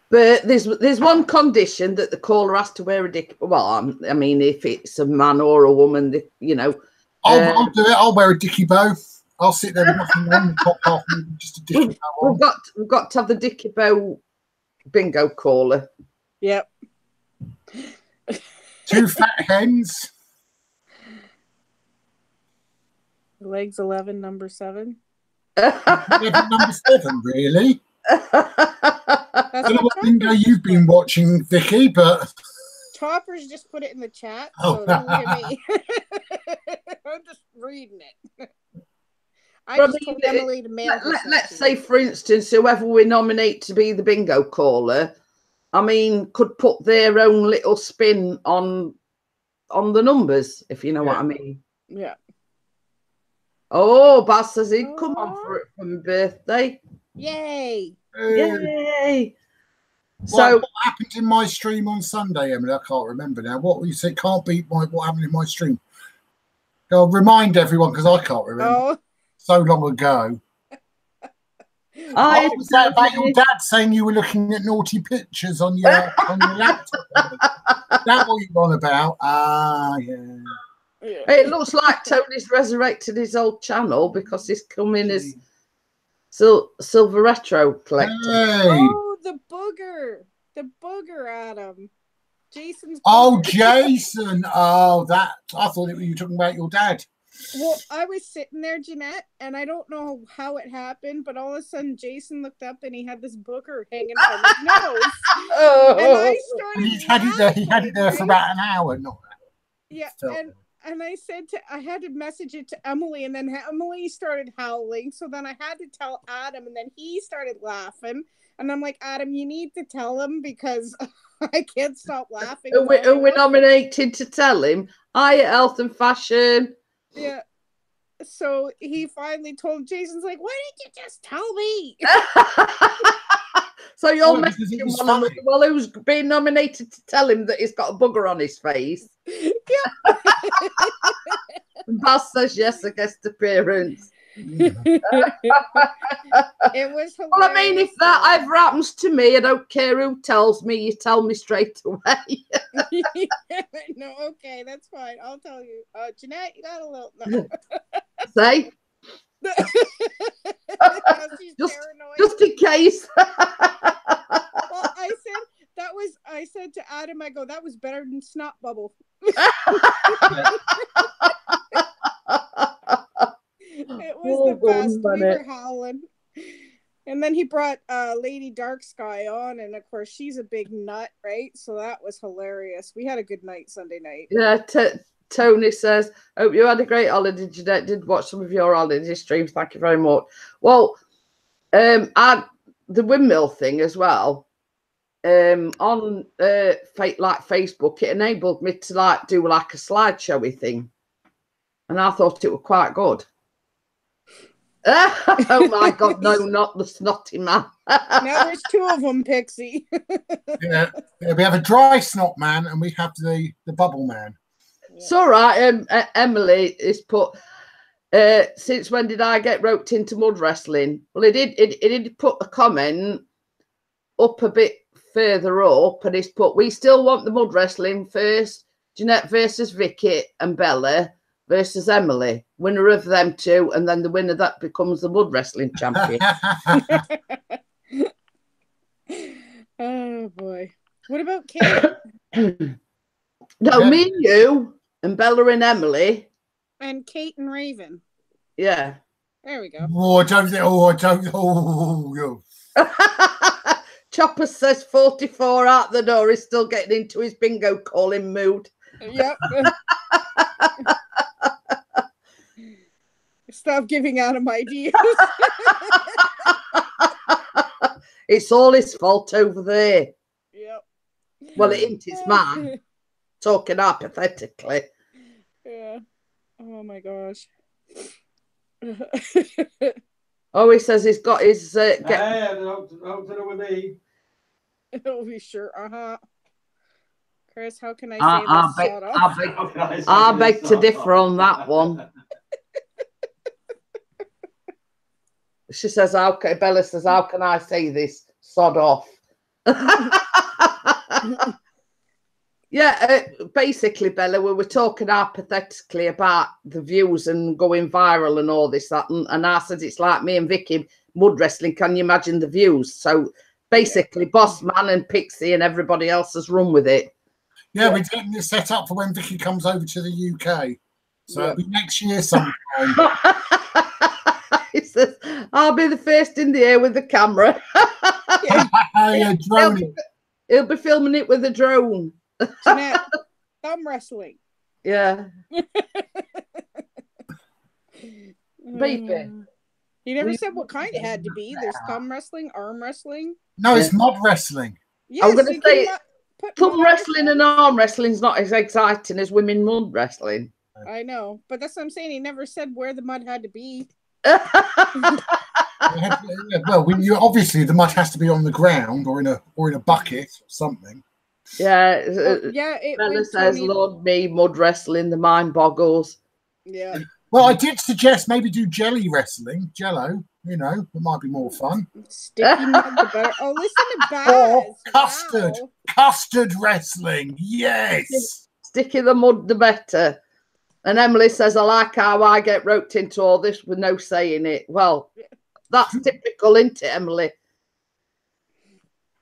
But there's one condition that the caller has to wear a dick. Well, I mean, if it's a man or a woman, you know. I'll do it. I'll wear a dicky bow. I'll sit there with nothing on, top half, just a dicky bow on. We've got to have the dicky bow bingo caller. Yep. 2 fat hens. Legs 11, number 7. Number 7, really? I don't know what bingo you've been watching, Vicky, but Chopper's just put it in the chat, so don't look at me. I'm just reading it. I just told Emily to mail. Let's say, for instance, whoever we nominate to be the bingo caller, I mean, could put their own little spin on the numbers, if you know what I mean. Yeah. Oh, Baz says he'd come on for it for my birthday. Yay! Yay! So, what happened in my stream on Sunday, Emily? I can't remember now. What you said can't beat what happened in my stream. I'll remind everyone because I can't remember. Oh. So long ago. Was that about your dad saying you were looking at naughty pictures on your laptop? That what you're on about? Yeah. It looks like Tony's resurrected his old channel because he's coming as Silver Retro Collector. Hey. Oh, the booger, Adam. Jason's booger. Oh, Jason. Oh, that. I thought you were talking about your dad. Well, I was sitting there, Jeanette, and I don't know how it happened, but all of a sudden Jason looked up and he had this booger hanging from his nose. And I started he had it there for about an hour. And I said I had to message it to Emily, and then Emily started howling. So then I had to tell Adam, and then he started laughing. And I'm like, Adam, you need to tell him because I can't stop laughing. We're nominated to tell him. Hiya, Health and Fashion. Yeah. So he finally told Jason's like, why didn't you just tell me? So you're No, because it messaging was one another. funny. Well, who's been nominated to tell him that he's got a bugger on his face? Yeah. And Baz says yes, a guest appearance. It was hilarious. Well, I mean, if that ever happens to me, I don't care who tells me. You tell me straight away. No, okay, that's fine. I'll tell you. Jeanette, you got a little. No. Say, She's just, paranoid. just in case. Well, I said to Adam, I go, that was better than Snot Bubble. It was the best. We were howling. And then he brought Lady Dark Sky on, and of course she's a big nut, right? So that was hilarious. We had a good night Sunday night. Yeah, Tony says, hope you had a great holiday, Jeanette. Did watch some of your holiday streams. Thank you very much. Well, the windmill thing as well. On like Facebook, it enabled me to like do like a slideshowy thing, and I thought it was quite good. Oh my God, no, not the snotty man. Now there's two of them, Pixie. Yeah, we have a dry snot man and we have the bubble man. It's all right. Emily is put, since when did I get roped into mud wrestling? Well, it did put a comment up a bit further up, and it's put, we still want the mud wrestling first. Jeanette versus Vicky and Bella versus Emily, winner of them two, and then the winner that becomes the mud wrestling champion. Oh boy. What about Kate? No, me and you and Bella and Emily. And Kate and Raven. Yeah. There we go. Chopper says 44 out the door. He's still getting into his bingo calling mood. Yep. Stop giving Adam ideas. It's all his fault over there. Yep. Well, it ain't his man. Talking hypothetically. Yeah. Oh my gosh. Oh, he says he's got his. Hey, don't do it with me. Oh, be sure. Chris, how can I say this? I beg to differ on that one. She says, "Okay." Bella says, "How can I say this? Sod off." Yeah, basically, Bella, we were talking hypothetically about the views and going viral and all this, that, and I said it's like me and Vicky mud wrestling. Can you imagine the views? So basically, Boss Man and Pixie and everybody else has run with it. Yeah, we're getting this set up for when Vicky comes over to the UK. So it'll be next year sometime. He says, I'll be the first in the air with the camera. Yeah, drone. He'll be filming it with a drone. Jeanette, thumb wrestling. Yeah. Baby. He never said what kind it had to be. There's thumb wrestling, arm wrestling. No, it's mud wrestling. Yes, I'm going to say thumb wrestling and arm wrestling is not as exciting as women mud wrestling. I know, but that's what I'm saying. He never said where the mud had to be. Well, obviously the mud has to be on the ground or in a bucket or something. Yeah. Bella says, Lord me, mud wrestling, the mind boggles. Yeah. Well, I did suggest maybe do jelly wrestling, Jello. You know, it might be more fun. Sticky mud, the better. Oh, listen to Baz. Or custard, wow. custard wrestling. Yes. Sticky the mud, the better. And Emily says, I like how I get roped into all this with no say in it. Well, that's typical, isn't it, Emily?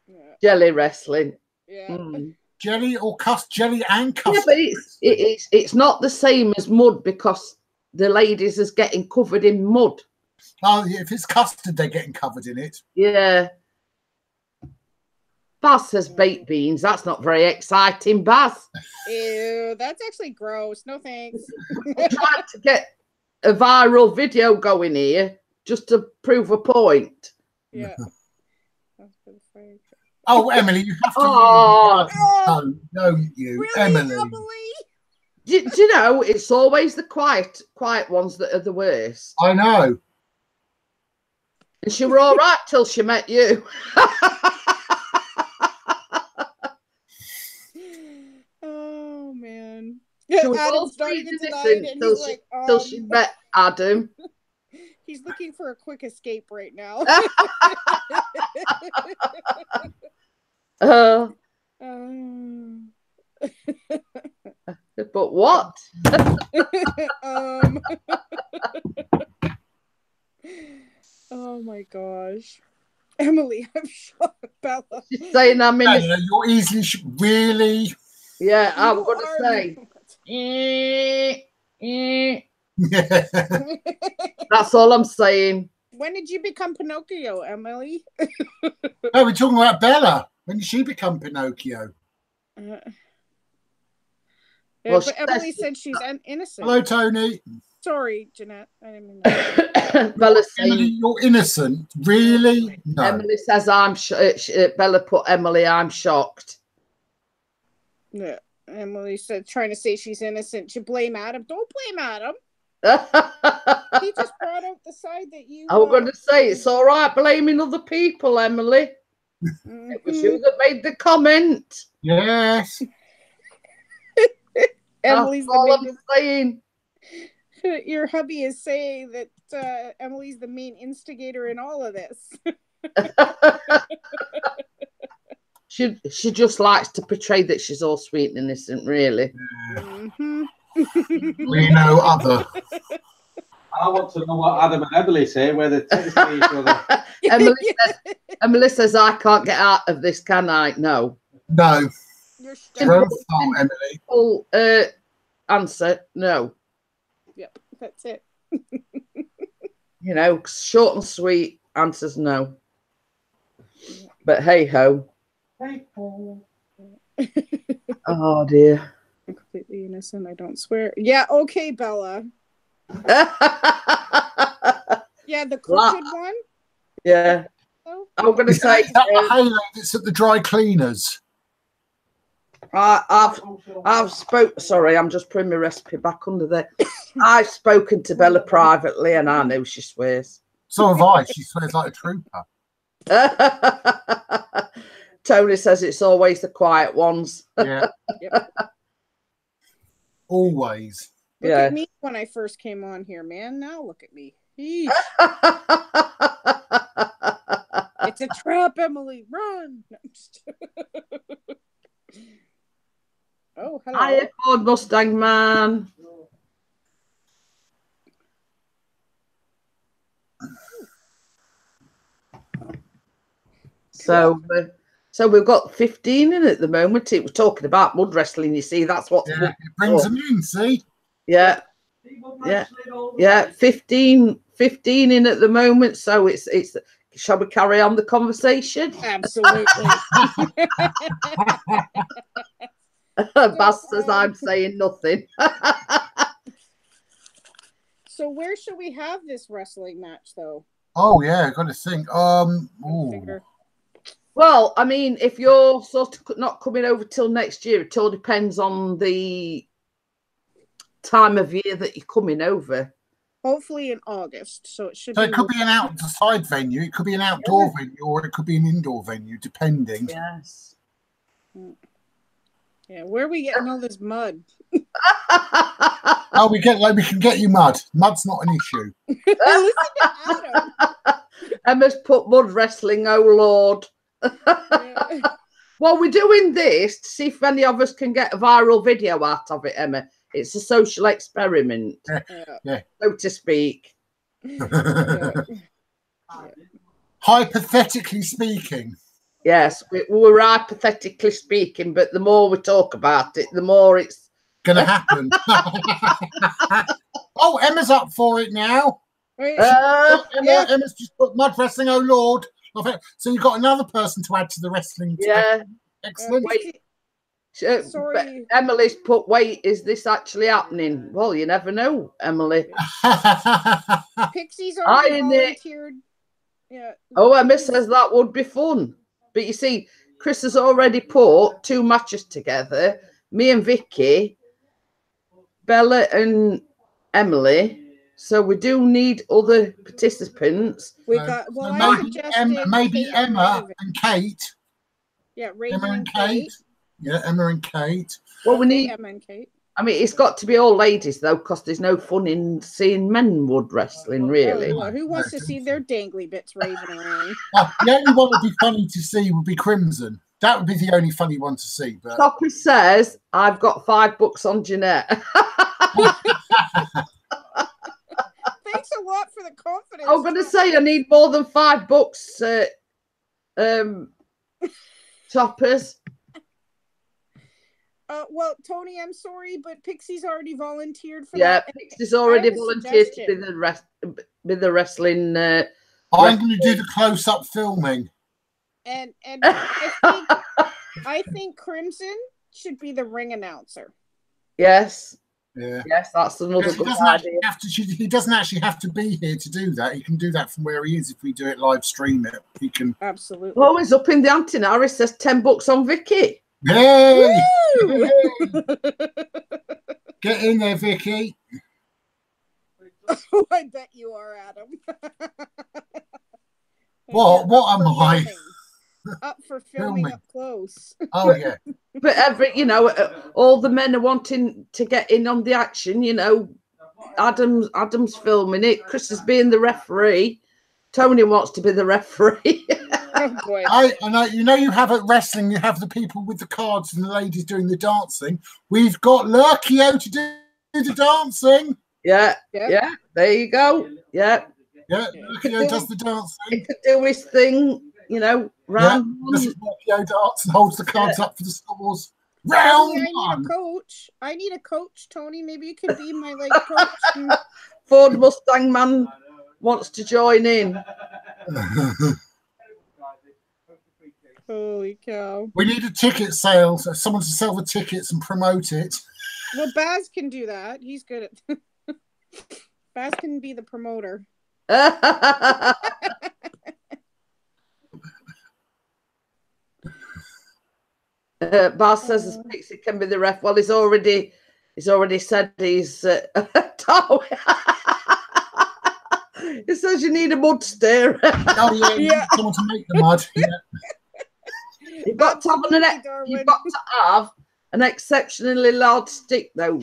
Yeah. Jelly wrestling. Yeah. Mm. Jelly or jelly and custard. Yeah, but it's not the same as mud because the ladies is getting covered in mud. Oh, yeah, if it's custard, they're getting covered in it. Yeah. Baz says baked beans. That's not very exciting, Baz. Ew, that's actually gross. No thanks. I'm trying to get a viral video going here just to prove a point. Yeah. Oh, Emily, you have to. Oh, don't you, really, Emily? Do you know, it's always the quiet ones that are the worst. I know. And she were all right till she met you. She was all Adam's not sweet even and denying innocent it. till He's like, till she met Adam. He's looking for a quick escape right now. But what? Oh my gosh. Emily, I'm shocked. Bella. She's saying I'm in. You're easily really. Yeah, I'm going to say. That's all I'm saying. When did you become Pinocchio, Emily? No, we're talking about Bella. When did she become Pinocchio? Well, but Emily said she's innocent. Hello, Tony. Sorry, Jeanette. I didn't mean that. Emily, you're innocent. Really? No. Emily says I'm Bella put Emily, I'm shocked. Yeah. Emily said trying to say she's innocent. You blame Adam. Don't blame Adam. He just brought out the side that you I'm going to say it's all right blaming other people, Emily. It was you that made the comment. Yes. Emily's That's all I'm saying. Your hubby is saying that Emily's the main instigator in all of this. She just likes to portray that she's all sweet and innocent, really. We know other. I want to know what Adam and Emily say, where they text each other. Emily says, I can't get out of this, can I? No. No. You're Emily. Full answer, no. Yep, that's it. You know, short and sweet answers no. But hey ho. Hey ho. Oh dear. I'm completely innocent. I don't swear. Yeah, okay, Bella. Yeah, the crooked one. Yeah. I'm going to say the halo that's at the dry cleaners. I've sorry, I'm just putting my recipe back under there. I've spoken to Bella privately and I know she swears. So have I. She swears like a trooper. Tony says it's always the quiet ones. Yeah. Yep. Always. Look at me when I first came on here, man. Now look at me. It's a trap, Emily. Run. Oh, hello. Hiya, Ford Mustang man. So we've got 15 in at the moment. It was talking about mud wrestling. You see, that's what it brings them in. See, yeah. 15 in at the moment. So it's. Shall we carry on the conversation? Absolutely. Bass says I'm saying nothing. So where should we have this wrestling match, though? Oh yeah, got to think. Well, I mean, if you're sort of not coming over till next year, it all depends on the time of year that you're coming over. Hopefully in August, so it should. So it could be an outside venue, it could be an outdoor venue, or it could be an indoor venue, depending. Yes. Yeah, where are we getting all this mud? We can get you mud. Mud's not an issue. Listen to Adam. Emma's put mud wrestling. Oh Lord. Yeah. Well, we're doing this to see if any of us can get a viral video out of it, Emma. It's a social experiment, so to speak. Hypothetically speaking. Yes, we're hypothetically speaking, but the more we talk about it, the more it's going to happen. Oh, Emma's up for it now. Emma's just put mud wrestling, oh Lord. So you've got another person to add to the wrestling team. Yeah. Excellent. Sorry. Emily's put, wait, is this actually happening? Well, you never know, Emily. Pixie's already volunteered. Yeah. Oh, Emma says that would be fun. But you see, Chris has already put 2 matches together. Me and Vicky, Bella and Emily. So we do need other participants. We got maybe Emma and Kate. Yeah, Raymond and Kate. Yeah, Emma and Kate. Well, we need Emma and Kate. I mean, it's got to be all ladies though, because there's no fun in seeing men wood wrestling, really. Oh, who wants to see their dangly bits raving around? The only one that would be funny to see would be Crimson. That would be the only funny one to see. But Chopper says, "I've got 5 books on Jeanette." Thanks a lot for the confidence. I'm going to say I need more than 5 books, Choppers. Well, Tony, I'm sorry, but Pixie's already volunteered for that. Yeah, Pixie's already volunteered to be the wrestling. I'm going to do the close-up filming. And I think Crimson should be the ring announcer. Yes. Yeah. Yes, that's another good idea. He doesn't actually have to be here to do that. He can do that from where he is if we do it live stream it. He can. Absolutely. Oh, he's up in the ante now. He says 10 books on Vicky. Hey! Get in there, Vicky. Oh, I bet you are, Adam. What am I? Up for filming up close. Oh yeah. But all the men are wanting to get in on the action. You know, Adam's filming it. Chris is being the referee. Tony wants to be the referee. Oh, boy. I know. You know, you have at wrestling, you have the people with the cards and the ladies doing the dancing. We've got Lurkio to do the dancing. Yeah. There you go. Yeah. Lurkio does the dancing. He could do his thing. You know, round one. Lurkio darts and holds the cards up for the scores. Round Tony, I need a coach. I need a coach, Tony. Maybe you could be my coach. Ford Mustang man wants to join in. Holy cow. We need a ticket sale, so someone to sell the tickets and promote it. Well, Baz can do that. He's good at Baz can be the promoter. Baz says Pixie can be the ref. Well, he's already said he's He says you need a mud stirrer. Oh yeah, someone to make the mud. Yeah. You've got to have an exceptionally large stick, though.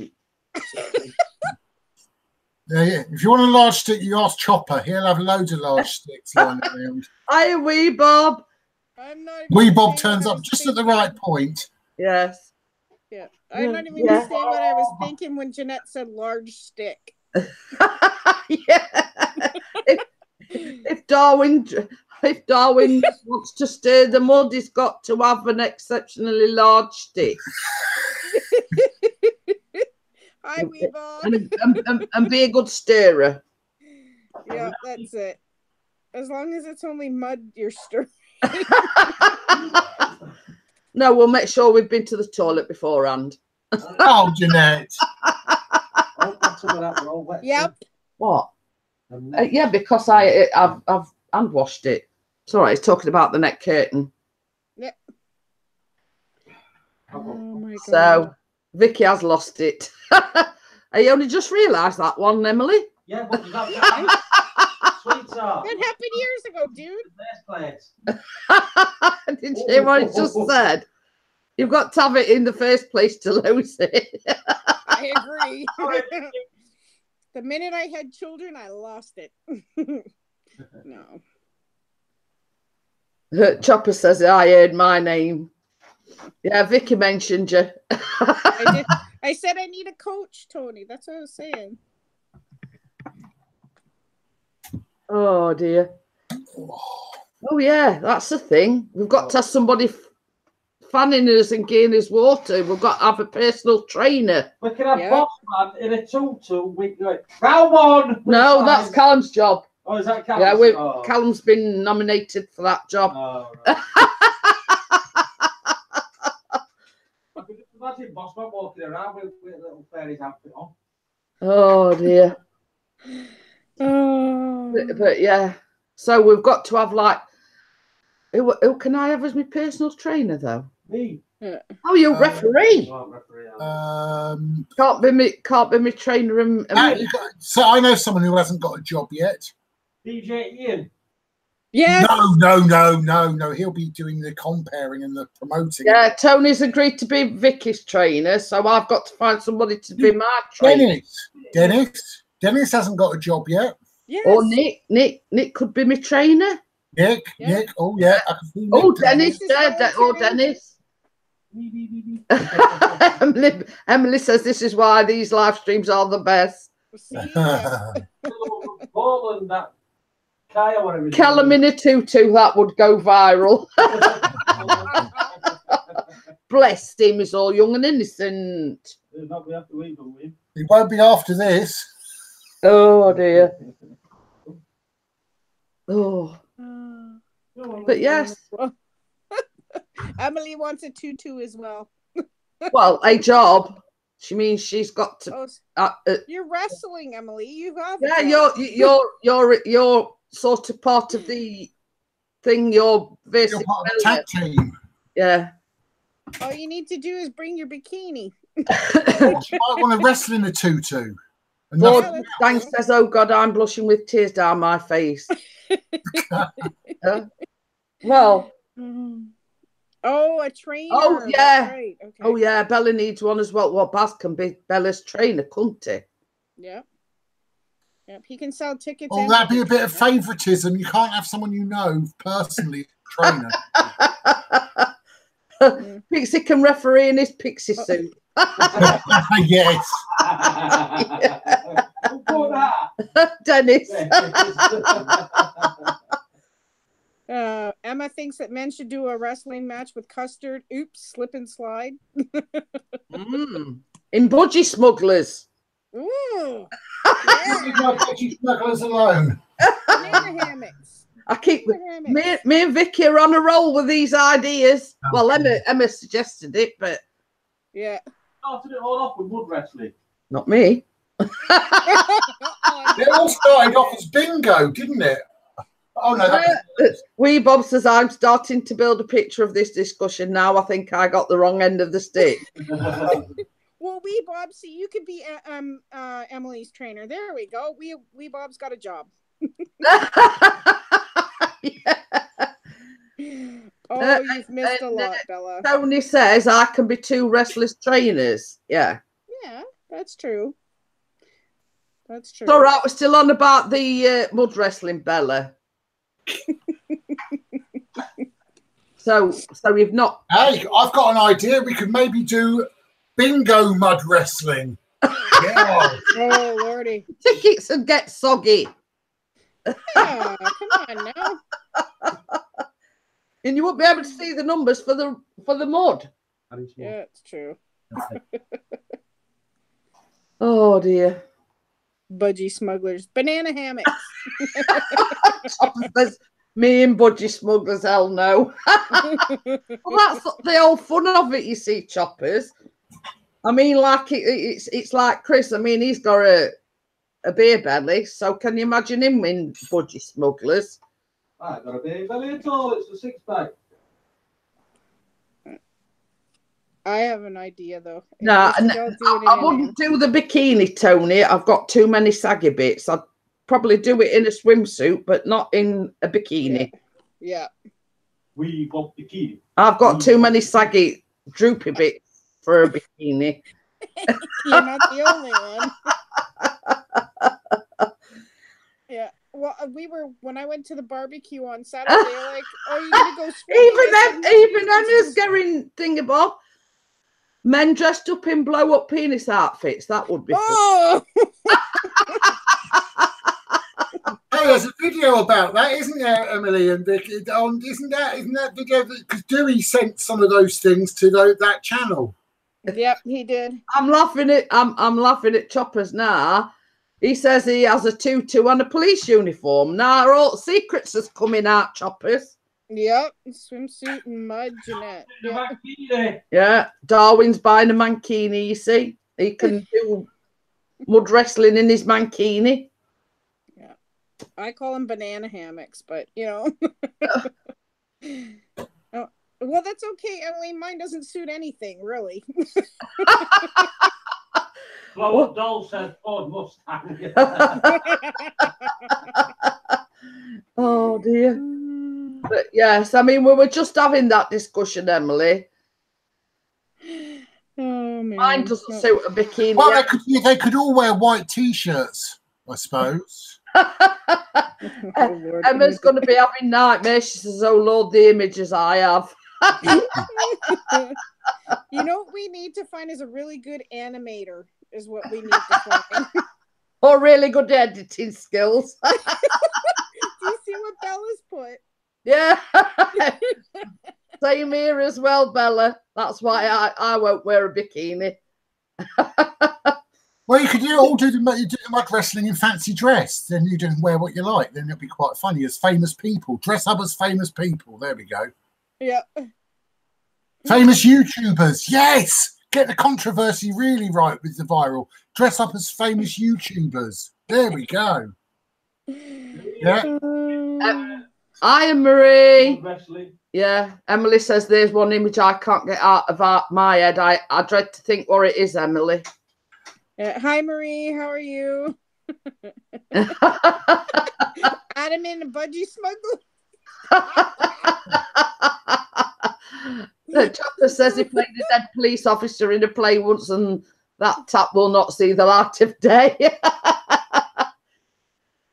Yeah. If you want a large stick, you ask Chopper. He'll have loads of large sticks lying around. Hiya, Wee Bob. Wee Bob turns up just at the right point. Yes. Yeah. I'm not even going to say what I was thinking when Jeanette said large stick. Yeah. If Darwin wants to stir the mud, he's got to have an exceptionally large stick. Hi, Wee Bob. And be a good stirrer. Yeah, that's it. As long as it's only mud you're stirring. No, we'll make sure we've been to the toilet beforehand. Oh, Jeanette. Yep. What? Yeah, because I've hand washed it. It's all right. He's talking about the neck curtain. Yep. Oh my God. So Vicky has lost it. I only just realised that one, Emily. Yeah, but that sweetheart. That happened years ago, dude. Did you hear what he just said? You've got to have it in the first place to lose it. I agree. The minute I had children, I lost it. No. Chopper says, I heard my name. Yeah, Vicky mentioned you. I said I need a coach, Tony. That's what I was saying. Oh, dear. Oh, yeah, that's the thing. We've got to have somebody fanning us and giving us water. We've got to have a personal trainer. We can have boss man in a tutu. We go, round one. No, that's Callum's job. Oh, is that Callum's? Yeah, Callum's been nominated for that job. Oh, right. I could just imagine boss man walking around with a little fairy's outfit on. Oh, dear. But yeah, so we've got to have who can I have as my personal trainer though? Me. Oh, you're referee. Can't be me trainer and so I know someone who hasn't got a job yet. DJ Ian. Yes. No. He'll be doing the comparing and the promoting. Yeah, Tony's agreed to be Vicky's trainer, so I've got to find somebody to be my trainer. Dennis hasn't got a job yet. Yes. Or Nick could be my trainer. Nick. Oh yeah. I can see Nick. Oh, Dennis. Dennis. Emily says this is why these live streams are the best. See, Portland, that Kai or whatever. Callum in a tutu, that would go viral. Bless him, he's all young and innocent. He won't be after this. Oh dear. Oh. But yes. Emily wants a tutu as well. Well, a job. She means she's got to. You're wrestling, Emily. You have. Yeah, you're sort of part of the thing. You're part of the tag team. Yeah. All you need to do is bring your bikini. You might want to wrestle in a tutu. Dank says, "Oh God, I'm blushing with tears down my face." Well. Oh, a trainer. Oh yeah. Right. Okay. Oh yeah. Bella needs one as well. Well, Baz can be Bella's trainer, couldn't he? Yeah. Yep. He can sell tickets. Oh, that'd be a bit of favouritism. You can't have someone you know personally trainer. Pixie can referee in his pixie suit. Yes. Dennis. Emma thinks that men should do a wrestling match with Custard. Oops, slip and slide. In Budgie Smugglers. Ooh. Budgie Smugglers alone. Banana hammocks. I keep me and Vicky are on a roll with these ideas. Well, Emma suggested it, but yeah. Started it all off with wood wrestling. Not me. It all started off as bingo, didn't it? Oh no. Wee Bob says I'm starting to build a picture of this discussion now. I think I got the wrong end of the stick. Well, Wee Bob, see, you could be Emily's trainer. There we go. Wee Bob's got a job. Yeah. Oh, you've missed a lot, Bella. Tony says I can be two wrestlers trainers. Yeah. Yeah, that's true. That's true. It's all right. We're still on about the mud wrestling, Bella. So you've not. Hey, I've got an idea. We could maybe do bingo mud wrestling. Yeah. Oh lordy. Tickets and get soggy. Yeah, come on now. And you won't be able to see the numbers for the mud. Yeah, it's true. Oh dear. Budgie Smugglers. Banana hammocks. Me and Budgie Smugglers, hell no. Well, that's the whole fun of it, you see, Choppers. I mean, like it's like Chris. I mean, he's got a beer belly, so can you imagine him in Budgie Smugglers? I've got a beer belly at all. It's a six-pack. I have an idea, though. No, I wouldn't do the bikini, Tony. I've got too many saggy bits. I'd probably do it in a swimsuit, but not in a bikini. Yeah. We want bikini. I've got too many saggy, droopy bits for a bikini. You're not the only one. Yeah. Well, when I went to the barbecue on Saturday, like, oh, you're gonna go swimming? Even Emma's going thingamabob. Men dressed up in blow-up penis outfits. That would be fun. Hey, there's a video about that, isn't there, Emily and Vicky? Isn't that video? Because Dewey sent some of those things to that channel. Yep, he did. I'm laughing at Choppers now. He says he has a tutu and a police uniform. Now all secrets is coming out, Choppers. Yep, swimsuit and mud, Jeanette. Yep. Yeah, Darwin's buying a mankini, you see. He can do mud wrestling in his mankini. Yeah. I call them banana hammocks, but, you know. Oh, well, that's okay, Emily. Mine doesn't suit anything, really. Well, what Doll says, Ford Mustang. Oh dear. But yes, I mean, we were just having that discussion, Emily. Oh man. Mine doesn't suit a bikini. Well, they could all wear white t-shirts, I suppose. Oh, Lord. Emma's going to be having nightmares. She says, "Oh Lord, the images I have." You know what we need to find is a really good animator. Is what we need to find. Or really good editing skills. Do you see what Bella's put? Yeah. Same here as well, Bella. That's why I won't wear a bikini. Well, you could all do the mud wrestling in fancy dress. Then you don't wear what you like. Then it'll be quite funny as famous people. Dress up as famous people. There we go. Yeah. Famous YouTubers. Yes. Get the controversy really right with the viral. Dress up as famous YouTubers. There we go. Yeah. Hi, Marie. Yeah, Emily says there's one image I can't get out of my head. I dread to think what it is, Emily. Hi, Marie. How are you? Adam in a budgie smuggler. Chopper says he played a dead police officer in a play once, and that tap will not see the light of day.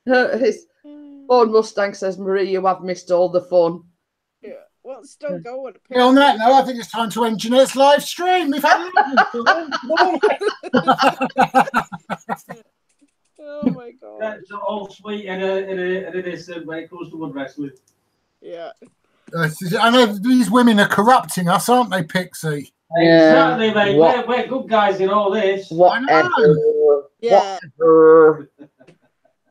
His Ford Mustang says, Marie, you have missed all the fun. Yeah, well, it's still going. Yeah, on that note, I think it's time to end Jeanette's live stream. We've had Oh my god. That's all sweet and it is when it comes to mud wrestling. Yeah. I know these women are corrupting us, aren't they, Pixie? Exactly, mate. We're good guys in all this. Whatever. Yeah. Whatever.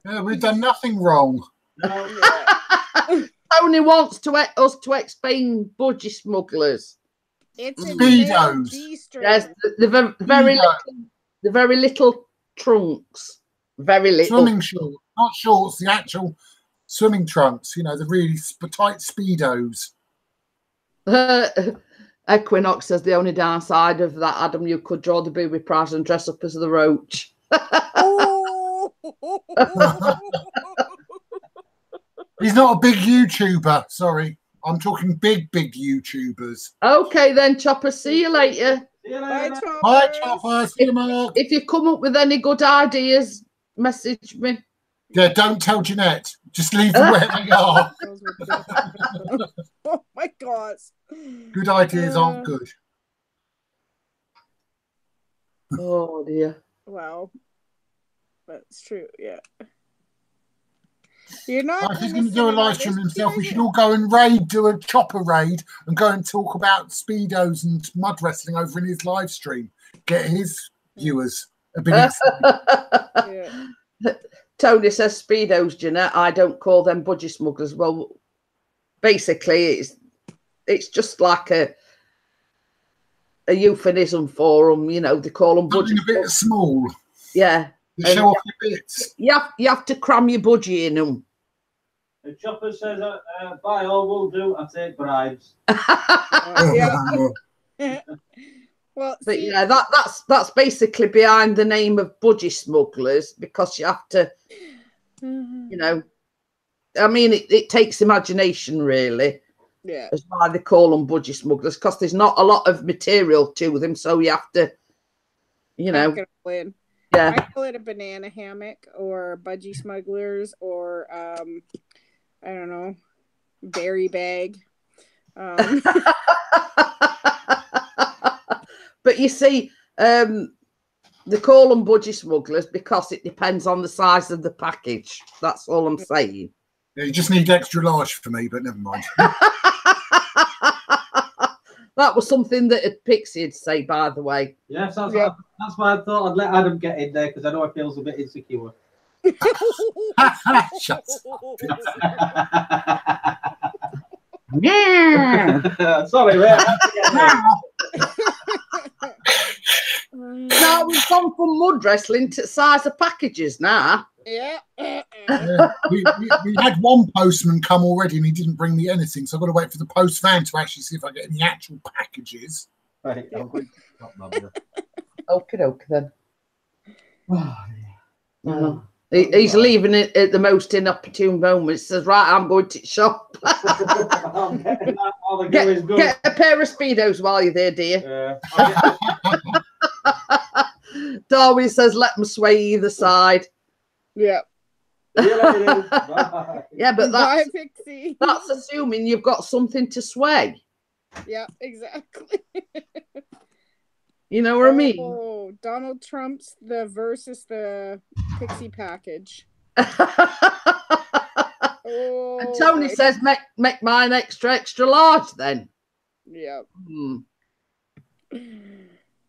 Yeah, we've done nothing wrong. No, Tony wants us to explain budgie smugglers. It's Speedos. Yes, the very little trunks. Very little. Swimming shorts, not shorts, the actual swimming trunks, you know, the really tight Speedos. Equinox says the only downside of that, Adam, you could draw the booby prize and dress up as the roach. Oh. He's not a big YouTuber, sorry. I'm talking big YouTubers. Okay then, Chopper, see you later. Bye, Chopper. Bye, Chopper. See you, Mark. If you come up with any good ideas, message me. Yeah, don't tell Jeanette. Just leave them where they are. Oh my god. Good ideas aren't good. Oh dear. Wow. That's true, yeah. You're not. If he's going to do a live stream himself, we should all go and do a Chopper raid and go and talk about Speedos and mud wrestling over in his live stream. Get his viewers a bit Yeah. Tony says Speedos, Jeanette. I don't call them budgie smugglers. Well, basically, it's just like a euphemism for them. You know, they call them budgie. a bit small. Yeah. They show off your bits. You have to cram your budgie in them. The Chopper says, buy all will do, I take bribes. Yeah. Well, but yeah, that's basically behind the name of budgie smugglers, because you have to, you know, I mean, it takes imagination, really. Yeah. That's why they call them budgie smugglers, because there's not a lot of material to them, so you have to, you know. Yeah. I call it a banana hammock or budgie smugglers or I don't know, berry bag. But you see, they call them budgie smugglers because it depends on the size of the package. That's all I'm saying. Yeah, you just need extra large for me, but never mind. That was something that Pixie would say, by the way. Yes, that's why I thought I'd let Adam get in there, because I know he feels a bit insecure. Shut Yeah. Sorry, mate. Now we've gone from mud wrestling to size of packages now. Yeah. we had one postman come already and he didn't bring me anything, so I've got to wait for the post van to actually see if I get any actual packages. Right, Okay, then. Oh, yeah. He's leaving it at the most inopportune moment. He says, right, I'm going to the shop. I'm getting that while the going good. Get a pair of Speedos while you're there, dear. Darwin says, let them sway either side. Yeah. See you later. Bye. Yeah, but Bye, Pixie. that's assuming you've got something to sway. Yeah, exactly. You know what I mean? Oh, Donald Trump's versus the Pixie package. Oh, and Tony says, make mine extra large then. Yeah.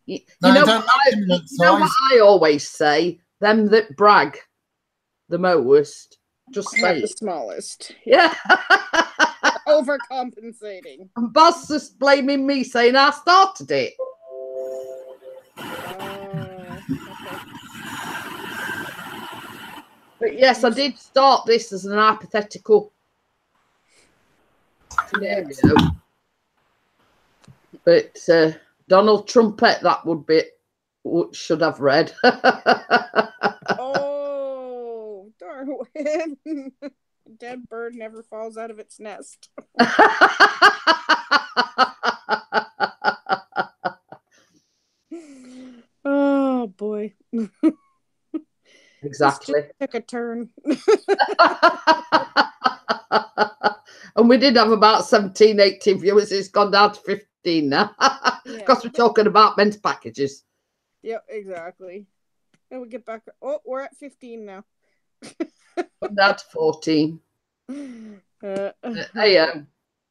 You know what I always say? Them that brag the most, just say the smallest. Yeah. Overcompensating. And Buzz is blaming me, saying I started it. Okay. But yes, I did start this as an hypothetical scenario. But Donald Trumpet, that should have read. Oh, Darwin. Dead bird never falls out of its nest. Oh boy. Exactly. Took a turn. And we did have about 17, 18 viewers. It's gone down to 15 now. Because we're talking about men's packages. Yep, exactly. And we get back. Oh, we're at 15 now. Gone down to 14. Hey,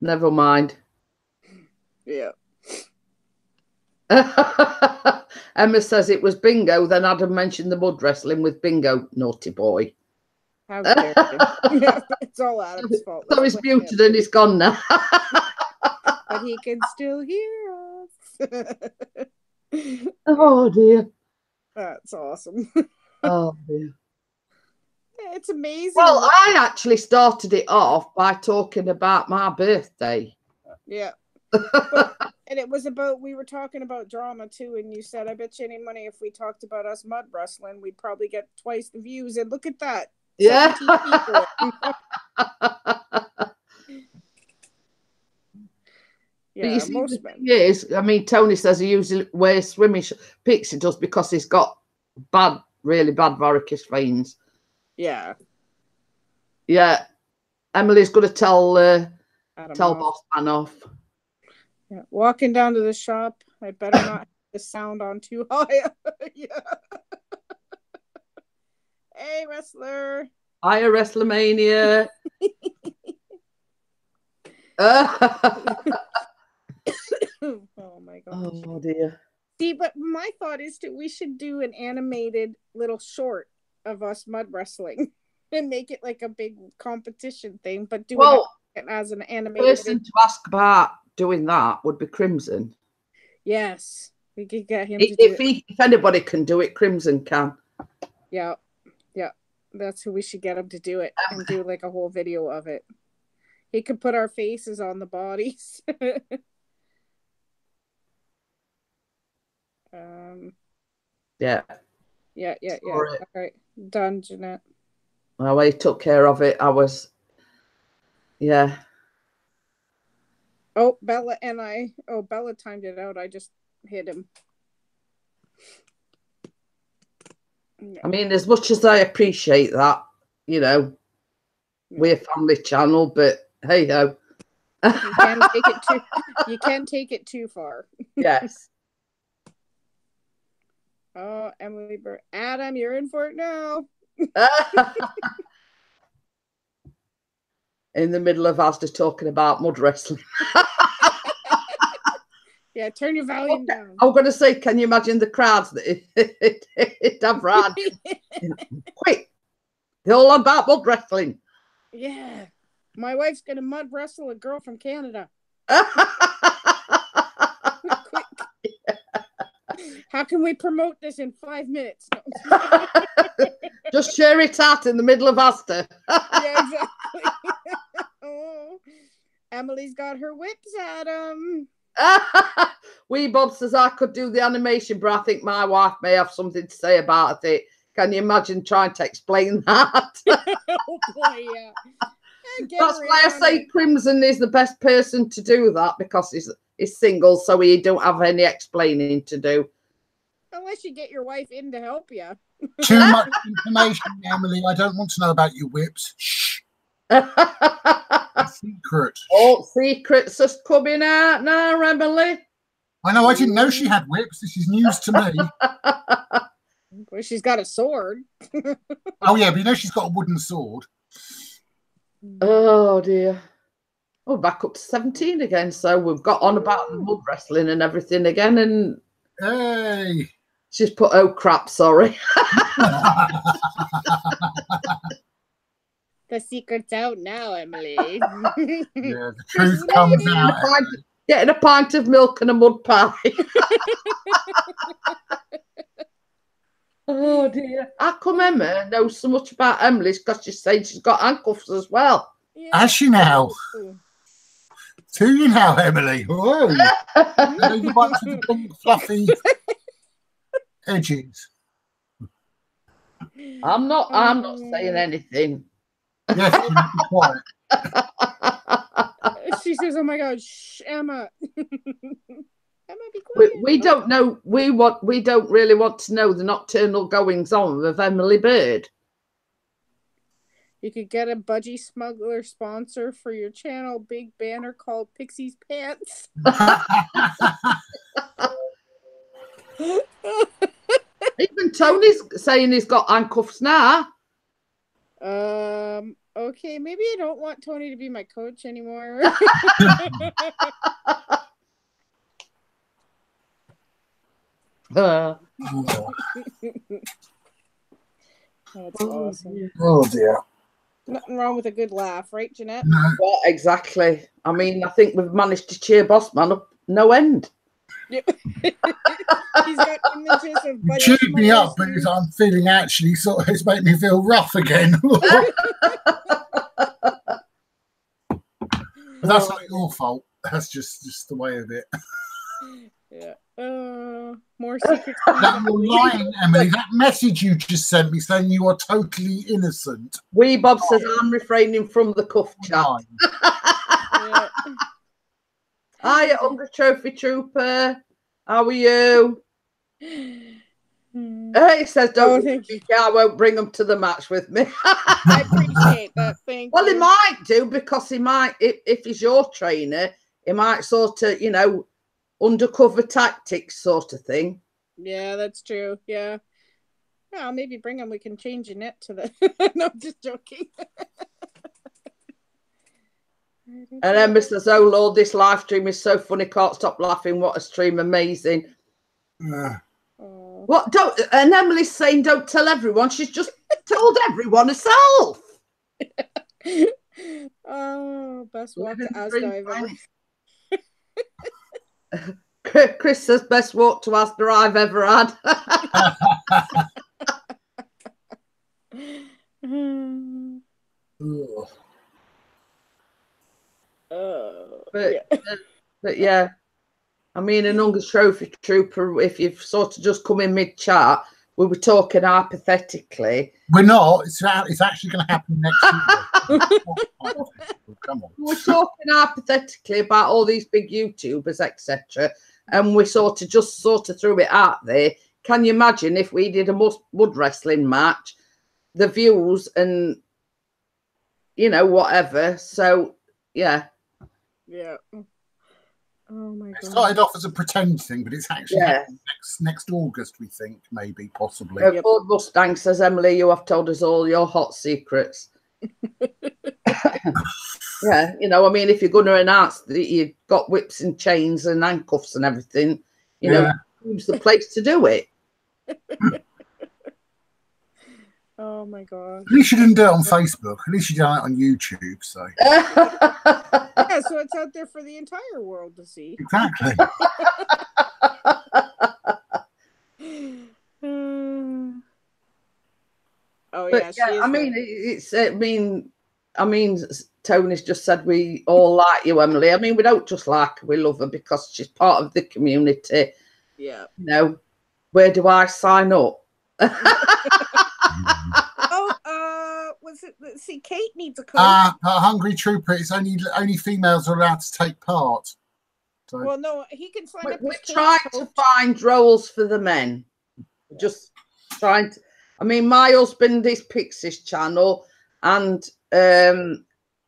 never mind. Yeah. Emma says it was bingo. Then Adam mentioned the mud wrestling with bingo. Naughty boy. How dare you? It's all Adam's fault. So he's muted and he's gone now. But he can still hear us. Oh dear. That's awesome. Oh dear. It's amazing. Well, I actually started it off by talking about my birthday. Yeah. And it was we were talking about drama too, and you said, I bet you any money if we talked about us mud wrestling, we'd probably get twice the views. And look at that. Yeah. Yeah, but you see, most the thing is, I mean, Tony says he usually wears swimming Pixie does because he's got really bad varicose veins. Yeah. Yeah. Emily's going to tell Boss Man off. Yeah. Walking down to the shop, I better not have the sound on too high. Yeah. Hey, wrestler. Hiya, WrestleMania. Oh my god. Oh dear. See, but my thought is we should do an animated little short of us mud wrestling and make it like a big competition thing, but do it as an animated. The person to ask about doing that would be Crimson. Yes, we could get him to do it. If anybody can do it, Crimson can. Yeah, that's who we should get him to do it and do like a whole video of it. He could put our faces on the bodies. Yeah. All right, done, Jeanette. Well, he took care of it. Yeah. Oh, Bella timed it out. I just hit him. I mean, as much as I appreciate that, we're a family channel, but hey ho. You can't take it too far. Yes. Oh, Emily Adam, you're in for it now. In the middle of us just talking about mud wrestling. Yeah, turn your volume down. I'm going to say, can you imagine the crowds that it have ran? Quick, they're all about mud wrestling. Yeah, my wife's going to mud wrestle a girl from Canada. Quick. How can we promote this in 5 minutes? No. Just share it out in the middle of Astor. Yeah, exactly. Oh, Emily's got her whips, Adam. Wee Bob says I could do the animation, but I think my wife may have something to say about it. Can you imagine trying to explain that? Oh boy, yeah. That's why I say Crimson is the best person to do that, because he's single, so he don't have any explaining to do. Unless you get your wife in to help you. Too much information, Emily. I don't want to know about your whips. Shh. Secret. Oh, secrets are coming out now, Emily. I know. I didn't know she had whips. This is news to me. Well, she's got a sword. Oh yeah, but you know she's got a wooden sword. Oh dear. Oh, back up to 17 again. So we've got on about the mud wrestling and everything again, and hey, she's put, oh crap, sorry. The secret's out now, Emily. Yeah, the truth comes out. Getting a pint of milk and a mud pie. Oh dear. How come Emma knows so much about Emily's? Because she's saying she's got handcuffs as well. Yeah. Has she now? To you now, Emily. Whoa. You want to the pink fluffy edges. I'm not saying anything. Yes, you need to be quiet. She says, "Oh my God, shh, Emma." Emma, be quiet. We don't know. We don't really want to know the nocturnal goings on of Emily Bird. You could get a budgie smuggler sponsor for your channel. Big banner called Pixie's Pants. Even Tony's saying he's got handcuffs now. Okay, maybe I don't want Tony to be my coach anymore. Oh, That's awesome. Oh dear. Nothing wrong with a good laugh, right, Jeanette? well, exactly. I mean, I think we've managed to cheer Bossman up no end. Yep. He's got images of You cheered me up because I'm feeling actually sort of, it's made me feel rough again. That's not your fault. That's just the way of it. Yeah. More secrets. That you're lying, Emily. That message you just sent me saying you are totally innocent. Wee Bob says I'm refraining from the cuff chat. Yeah. Hiya, Hungry Trophy Trooper. How are you? He says, don't think I won't bring him to the match with me. I appreciate that. Thank well, you. he might do, because he might, if he's your trainer, he might sort of, you know, undercover tactics sort of thing. Yeah, that's true. Yeah. Well, maybe bring him. We can change your net to the. No, I'm just joking. And Emma says, oh Lord, this live stream is so funny, can't stop laughing. What a stream, amazing. What don't, and Emily's saying don't tell everyone. She's just told everyone herself. Oh, best walk to Asda I've ever. Chris says best walk to Asda I've ever had. But yeah, I mean, an Hungry Trophy Trooper, if you've sort of just come in mid-chat, we were talking hypothetically. We're not. It's actually going to happen next year. Come on. We're talking hypothetically about all these big YouTubers, etc. And we sort of threw it out there. Can you imagine if we did a mud wrestling match, the views and, you know, whatever. So, yeah. Yeah. Oh my God. It started off as a pretend thing, but it's actually next August, we think, maybe, possibly. Ford Mustang says, Emily, you have told us all your hot secrets. Yeah, you know, I mean, if you're going to announce that you've got whips and chains and handcuffs and everything, you know, who's the place to do it? Oh my God. At least you didn't do it on Facebook. At least you done it on YouTube. So yeah, so it's out there for the entire world to see. Exactly. Oh but yeah, I mean, I mean, Tony's just said we all like you, Emily. I mean, we don't just like her; we love her because she's part of the community. Yeah. You know, where do I sign up? see, Kate needs a coach. A hungry trooper. It's only females are allowed to take part. So. Well, no, he can sign up. We're trying to find roles for the men. Just trying to. I mean, my husband is Pixie's channel, and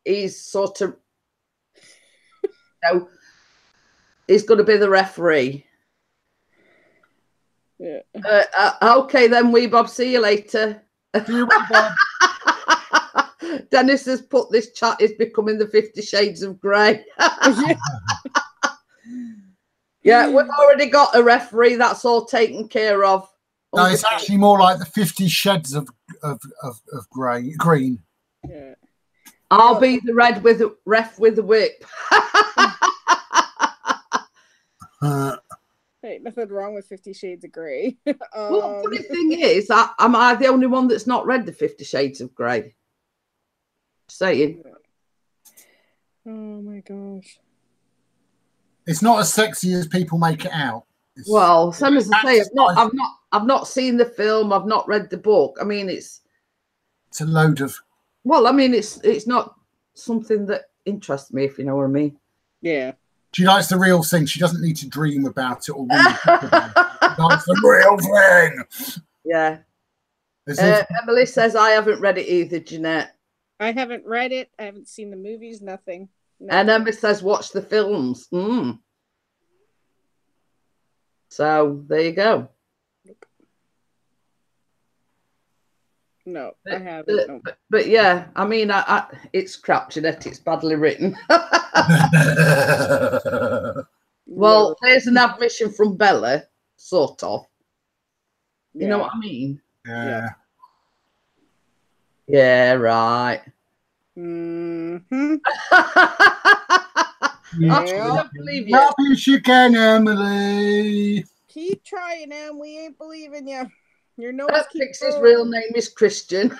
he's sort of, he's going to be the referee. Yeah. Okay, then, wee Bob. See you later. Dennis has put this chat is becoming the 50 Shades of Grey. Yeah, we've already got a referee. That's all taken care of. No, it's actually more like the 50 Shades of green. Yeah. I'll be the ref with the whip. Hey, nothing wrong with 50 Shades of Grey. Well, the funny thing is, am I the only one that's not read the 50 Shades of Grey? Saying. Oh my gosh. It's not as sexy as people make it out. Well, same as I say, I've not seen the film. I've not read the book. I mean, it's a load of. Well, I mean, it's not something that interests me, if you know what I mean. Yeah. She likes the real thing. She doesn't need to dream about it or read about it. She likes the real thing. Yeah. Emily says I haven't read it either, Jeanette. I haven't read it. I haven't seen the movies. Nothing. And Emily says watch the films. So there you go. No, I haven't. But yeah, I mean, it's crap, Jeanette. It's badly written. Well, there's an admission from Bella, sort of. You know what I mean? Yeah. Yeah, right. Mm-hmm. I don't believe you. Rubbish again, Emily. Keep trying, Em. We ain't believing you. Your nose keeps His real name is Christian.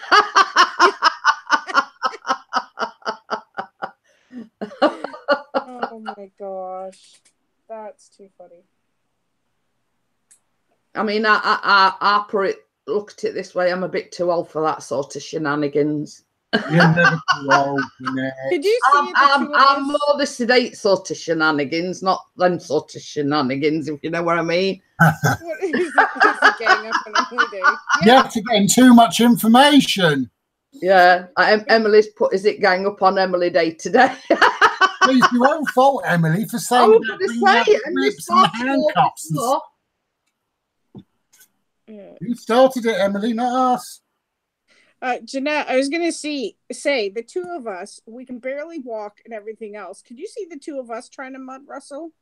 Oh my gosh, that's too funny. I mean, I look at it this way. I'm a bit too old for that sort of shenanigans. You're never too old, Jeanette. Did you see I'm more the sedate sort of shenanigans, not them sort of shenanigans, if you know what I mean. What is the gang up on Emily Day? Yet again, too much information. Yeah, Emily's put, is it gang up on Emily Day today? It's your own fault, Emily, for saying whips and handcuffs. You started it, Emily, not us. Jeanette, I was going to say the two of us, we can barely walk and everything else. Could you see the two of us trying to mud wrestle?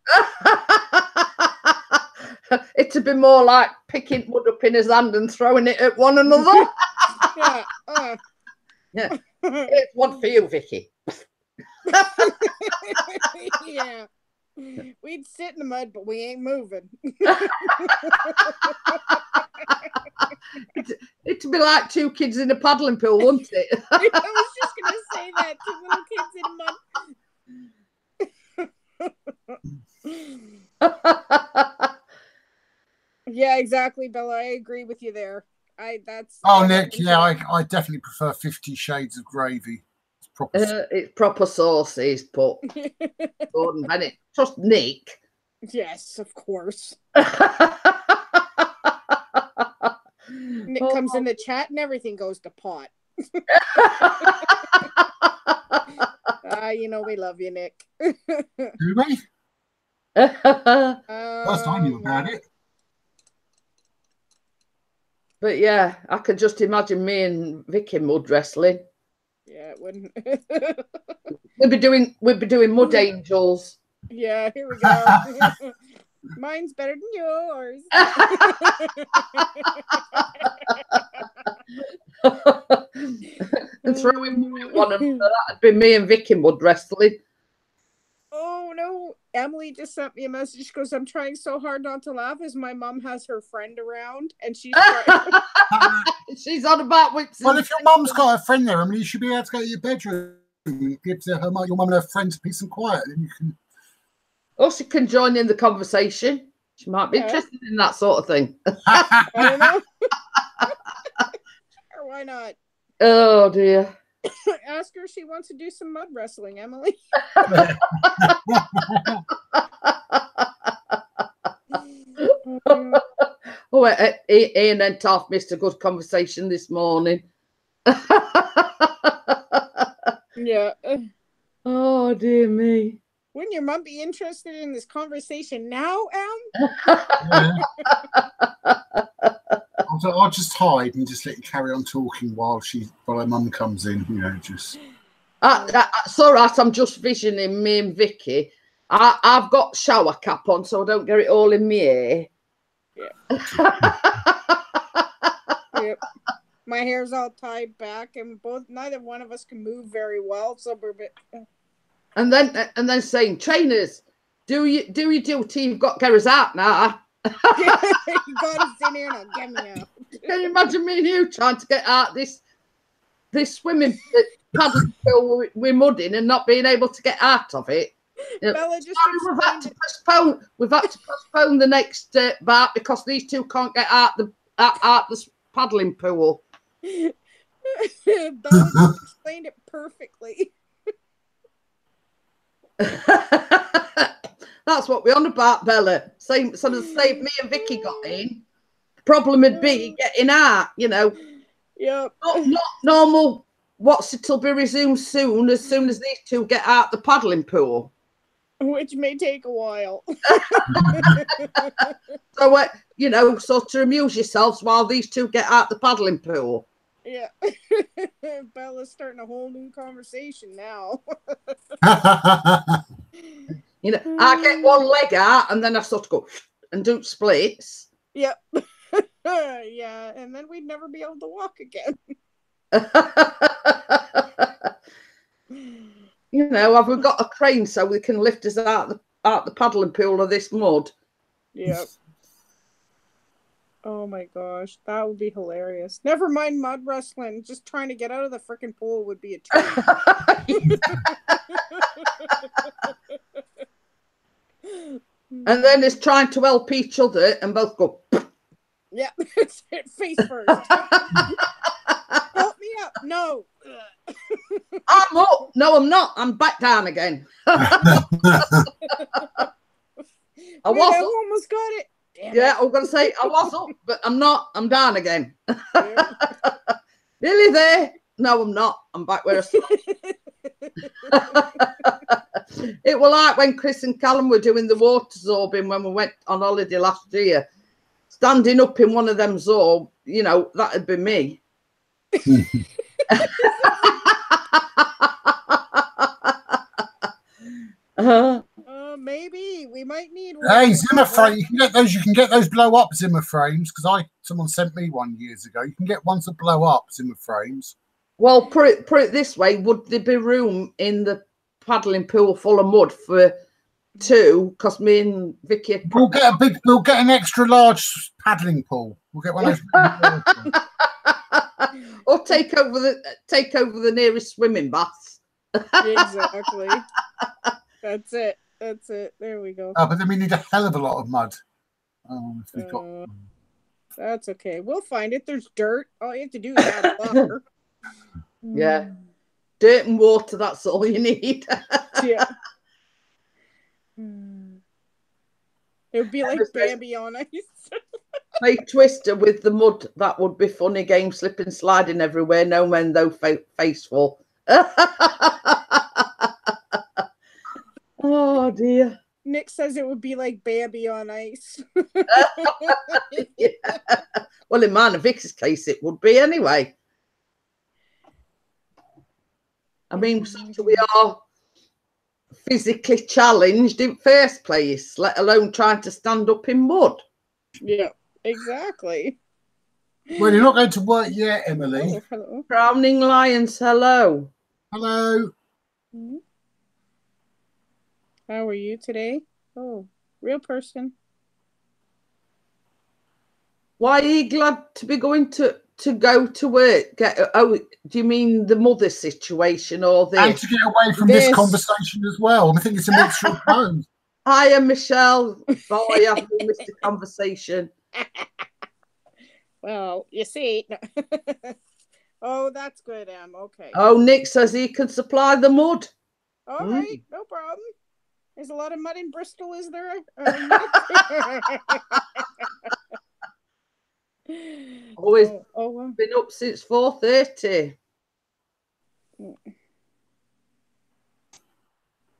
It'd be more like picking mud up in his hand and throwing it at one another. Yeah. Yeah. Here's one for you, Vicky. Yeah. We'd sit in the mud, but we ain't moving. It'd be like two kids in a paddling pool, wouldn't it? I was just going to say that. Two little kids in mud. Yeah, exactly, Bella. I agree with you there. Nick, yeah, I definitely prefer 50 Shades of Gravy. It's proper sauce, he's put. Gordon Bennett. Trust Nick. Yes, of course. Nick comes in the chat and everything goes to pot. We love you, Nick. Do we? First I knew about it. But yeah, I could just imagine me and Vicky mud wrestling. Yeah, it wouldn't. We'd be doing mud angels. Yeah, here we go. Mine's better than yours. And throwing mud at one another. That'd be me and Vicky mud wrestling. Oh no, Emily just sent me a message. She goes, I'm trying so hard not to laugh as my mom has her friend around and she's she's on about whips. Well, if your mum's got a friend there, Emily, you should be able to go to your bedroom and give to your mum and her friends peace and quiet. And you can. Or she can join in the conversation. She might be interested in that sort of thing. I don't know. Or why not? Oh dear. Ask her if she wants to do some mud wrestling, Emily. Oh, Ian and Taff missed a good conversation this morning. Yeah. Oh dear me. Wouldn't your mum be interested in this conversation now, Em? Yeah. I'll just hide and just let you carry on talking while her mum comes in. You know, just. It's all right. I'm just visioning me and Vicky. I've got shower cap on, so I don't get it all in my hair. Yeah. Yep. My hair's all tied back, and neither one of us can move very well, so we're a bit. And then saying, trainers, do your duty. You've got to get us out now. You got us in here and get me out. Can you imagine me and you trying to get out this swimming paddling pool we're mudding and not being able to get out of it? You know, Bella just we've had to postpone the next bath because these two can't get out the paddling pool. Bella just explained it perfectly. That's what we're on about, Bella. Same sort of save me and Vicky got in. Problem would be getting out, you know. Yep. Not normal. It'll be resumed soon as these two get out the paddling pool. Which may take a while. So, you know, sort of amuse yourselves while these two get out the paddling pool. Yeah. Bella's starting a whole new conversation now. You know, I get one leg out and then I sort of go and do splits. Yep. Yeah, and then we'd never be able to walk again. You know, have we got a crane so we can lift us out the paddling pool of this mud? Yep. Oh my gosh, that would be hilarious. Never mind mud wrestling. Just trying to get out of the freaking pool would be a treat. And then it's trying to help each other and both go. Yeah, face first. Help me up. No. I'm up. No, I'm not. I'm back down again. I almost got it. Damn yeah, it. I was going to say I was up, but I'm not. I'm down again. Really there? No, I'm not. I'm back where I started. It was like when Chris and Callum were doing the water zorbing when we went on holiday last year. Standing up in one of them zorb, you know, that'd be me. Maybe we might need one. Hey, Zimmer frame. You can get those blow up Zimmer frames because someone sent me one years ago. You can get ones that blow up Zimmer frames. Well, put it this way: would there be room in the paddling pool full of mud for two? Because me and Vicky, we'll get an extra large paddling pool. We'll get one of those. Or take over the nearest swimming baths. Exactly. That's it. There we go. Oh, but then we need a hell of a lot of mud. If we've got. That's okay. We'll find it. There's dirt. All you have to do is add water. Yeah. Dirt and water, that's all you need. Yeah. It would be like Bambi on ice. Play Twister with the mud. That would be funny game, slipping, sliding everywhere. No men, though, faceful. Oh, dear. Nick says it would be like Bambi on ice. Yeah. Well, in mine and Vicky's case, it would be anyway. I mean, we are physically challenged in first place, let alone trying to stand up in mud. Yeah, exactly. Well, you're not going to work yet, Emily. Oh, hello. Crowning Lions, hello. Hello. How are you today? Oh, real person. Why are you glad to be going to go to work? Do you mean the mother situation or this? And to get away from this conversation as well. I think it's a mixture of both. Hiya, Michelle. Boy, I've missed the conversation. Well, you see, Oh, that's good, Em. Okay. Oh, Nick says he can supply the mud. All right, no problem. There's a lot of mud in Bristol, is there? Always wow. been up since 4:30.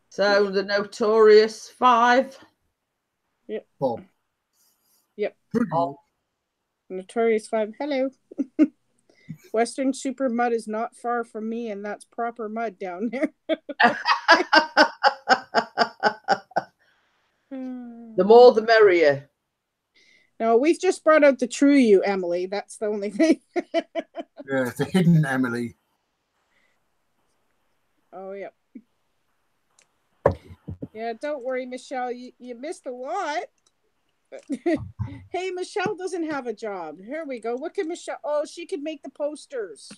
So the notorious 5. Yep. Bob. Yep. Oh. Notorious 5. Hello. Western Super Mud is not far from me, and that's proper mud down there. The more the merrier. No, we've just brought out the true you, Emily. That's the only thing. Yeah, the hidden Emily. Oh, yeah. Yeah, don't worry, Michelle. You missed a lot. Hey, Michelle doesn't have a job. Here we go. What can Michelle... Oh, she could make the posters.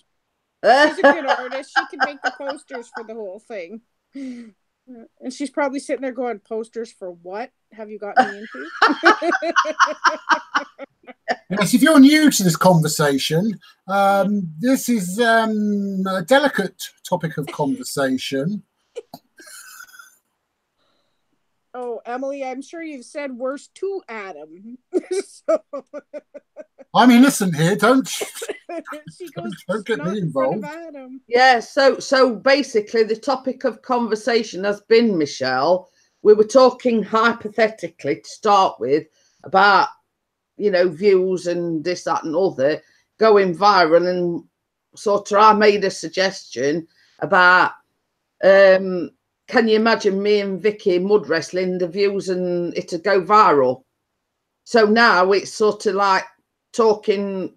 She's a good artist. She could make the posters for the whole thing. And she's probably sitting there going, posters for what have you gotten me into? Yes, if you're new to this conversation, this is a delicate topic of conversation. Oh, Emily, I'm sure you've said worse to Adam. So... I'm innocent here. Don't she goes, don't get me involved. Yeah, so basically the topic of conversation has been, Michelle, we were talking hypothetically to start with about, you know, views and this, that and other going viral, and sort of I made a suggestion about can you imagine me and Vicky mud wrestling, the views and it'd go viral. So now it's sort of like talking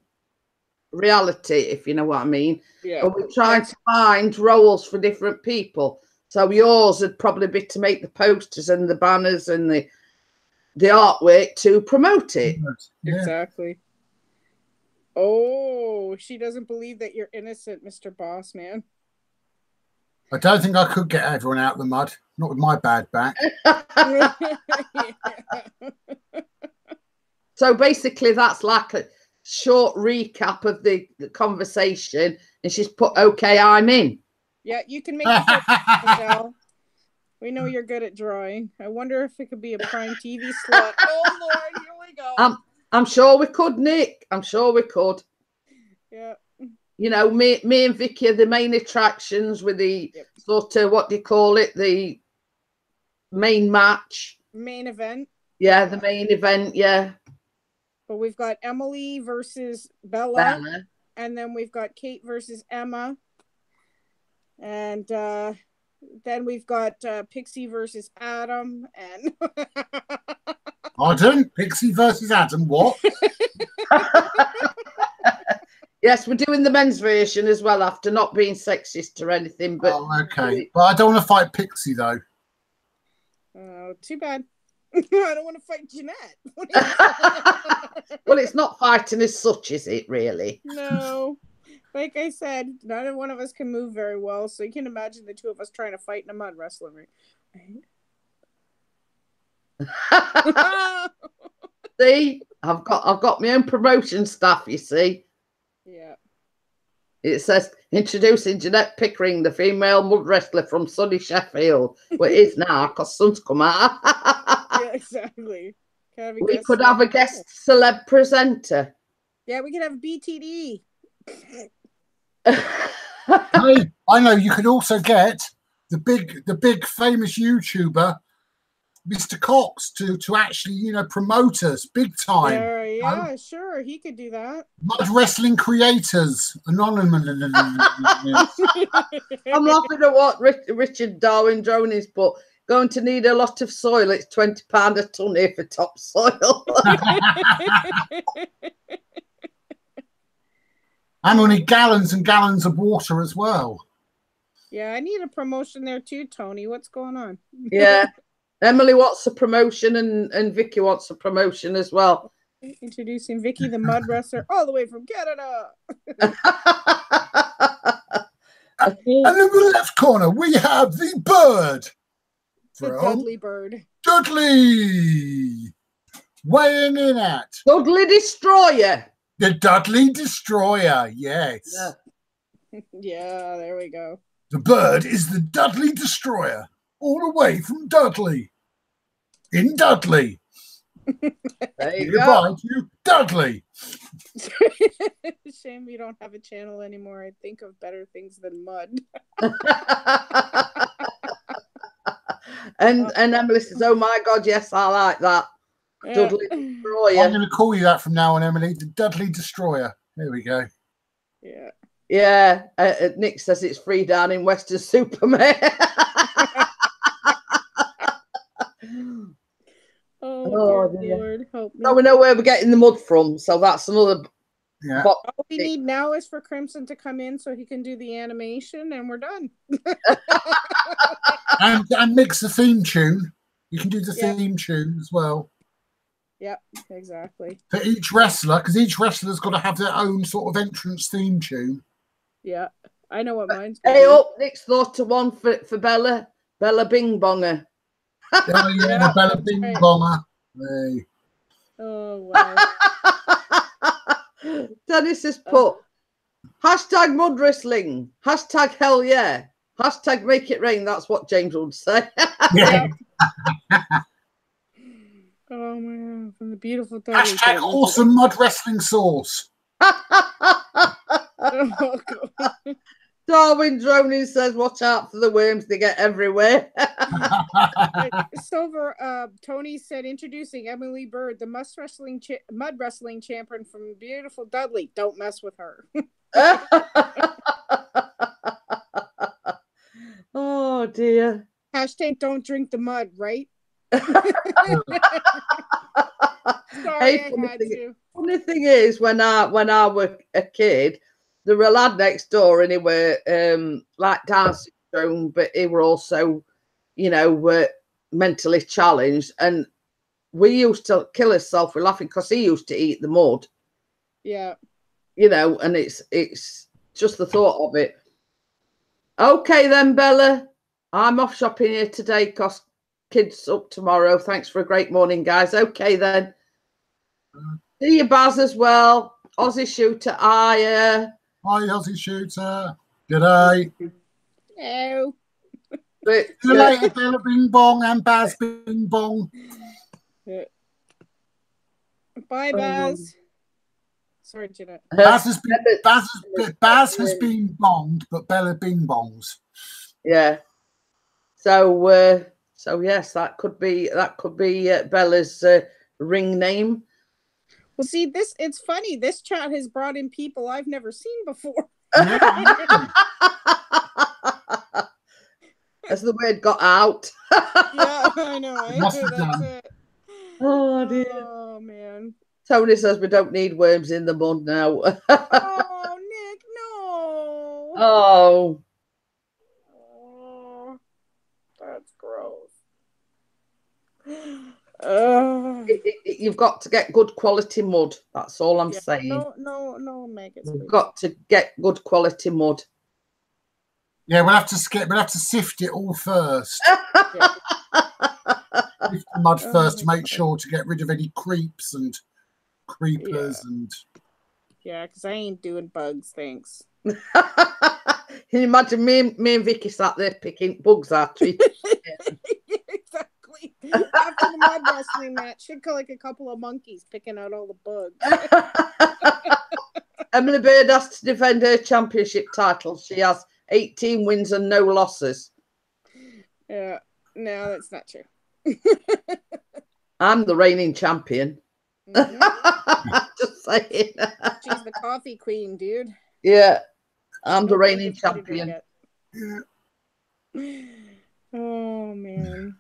reality, if you know what I mean. Yeah. But we're trying to find roles for different people. So yours would probably be to make the posters and the banners and the artwork to promote it. Yeah. Exactly. Oh, she doesn't believe that you're innocent, Mr. Boss Man. I don't think I could get everyone out of the mud. Not with my bad back. Yeah. So basically that's like a short recap of the conversation, and she's put, okay, I'm in. Yeah, you can make it, Michelle. We know you're good at drawing. I wonder if it could be a prime TV slot. Oh Lord, here we go. I'm sure we could, Nick. I'm sure we could. Yeah. You know, me and Vicky are the main attractions with the sort of, what do you call it, the main match. Main event. Yeah, the main event, yeah. But we've got Emily versus Bella. And then we've got Kate versus Emma. And then we've got Pixie versus Adam. And Pardon? Pixie versus Adam, what? Yes, we're doing the men's version as well, after not being sexist or anything. But okay. But I don't want to fight Pixie, though. Oh, too bad. I don't want to fight Jeanette. Well, it's not fighting as such, is it, really? No. Like I said, neither one of us can move very well, so you can imagine the two of us trying to fight in a mud wrestling ring. See, I've got my own promotion staff, you see. Yeah. It says, introducing Jeanette Pickering, the female mud wrestler from sunny Sheffield. Well, it is now, because sun's come out. Yeah, exactly. We could have a guest celeb presenter. Yeah, we could have BTD. Hey, I know you could also get the big famous YouTuber, Mr. Cox, to actually, you know, promote us big time. Yeah, sure, he could do that. Mud Wrestling Creators Anonymous. I'm laughing at what Richard Darwin Drone is, but going to need a lot of soil. It's £20 a tonne here for topsoil. And we'll need gallons and gallons of water as well. Yeah, I need a promotion there too, Tony. What's going on? Yeah. Emily wants a promotion and Vicky wants a promotion as well. Introducing Vicky, the mud wrestler, all the way from Canada. And in the left corner, we have the bird. The Dudley bird. Dudley. Weighing in at. Dudley Destroyer. The Dudley Destroyer, yes. Yeah. Yeah, there we go. The bird is the Dudley Destroyer, all the way from Dudley. In Dudley. There you Goodbye go. to you, Dudley. Shame we don't have a channel anymore. I think of better things than mud. and Emily says, "Oh my God, yes, I like that." Dudley Destroyer. I'm going to call you that from now on, Emily. The Dudley Destroyer. There we go. Yeah. Yeah. Nick says it's free down in Western Supermare. Oh, dear Lord, help me. So we know where we're getting the mud from. So that's another. Yeah. All we need now is for Crimson to come in so he can do the animation, and we're done. and mix the theme tune. You can do the theme tune as well. Yep, exactly. For each wrestler, because each wrestler's got to have their own sort of entrance theme tune. Yeah, I know what mine's. Hey, up, Nick's thought of one for Bella. Bella Bing Bonger. Oh, yeah, Bella Bing Bonger. Hey. Oh, wow. Dennis has put hashtag mud wrestling, hashtag hell yeah, hashtag make it rain. That's what James would say. Yeah. Oh man, from the beautiful Hashtag awesome mud wrestling sauce. Oh, God. Darwin Droning says, watch out for the worms, they get everywhere. Silver, Tony said, introducing Emily Bird, the mud wrestling champion from beautiful Dudley. Don't mess with her. Oh dear. Hashtag don't drink the mud, right? Hey, funny thing is, when I was a kid, there were a lad next door, and he were like Down syndrome, but he were also, were mentally challenged, and we used to kill ourselves with laughing because he used to eat the mud. Yeah. And it's just the thought of it. Okay then, Bella, I'm off shopping here today because kids up tomorrow. Thanks for a great morning, guys. Okay then. See you, Baz, as well. Aussie Shooter, Hi, Aussie Shooter. G'day. Hello. But, see you later, Bella Bing Bong and Baz Bing Bong. Bye, Baz. Sorry, Jeanette. Baz has been bonged, but Bella Bing Bongs. Yeah. So yes, that could be Bella's ring name. Well, see, it's funny. This chat has brought in people I've never seen before. As the word got out. Yeah, I know. That's it. Oh dear. Oh man. Tony says we don't need worms in the mud now. Oh, Nick, no. Oh. Oh, that's gross. You've got to get good quality mud. That's all I'm saying. No, maggots. You've got to get good quality mud. Yeah, we'll have to sift it all first. Sift the mud first to make sure to get rid of any creeps and creepers and. Yeah, because I ain't doing bugs, thanks. Can you imagine me and Vicky sat there picking bugs out? Exactly. After the mud wrestling match, she'd go like a couple of monkeys picking out all the bugs. Emily Bird has to defend her championship title. She has 18 wins and no losses. Yeah, no, that's not true. I'm the reigning champion. Mm-hmm. Just saying. She's the coffee queen, dude. Yeah, I'm the reigning champion. Yeah. Oh man.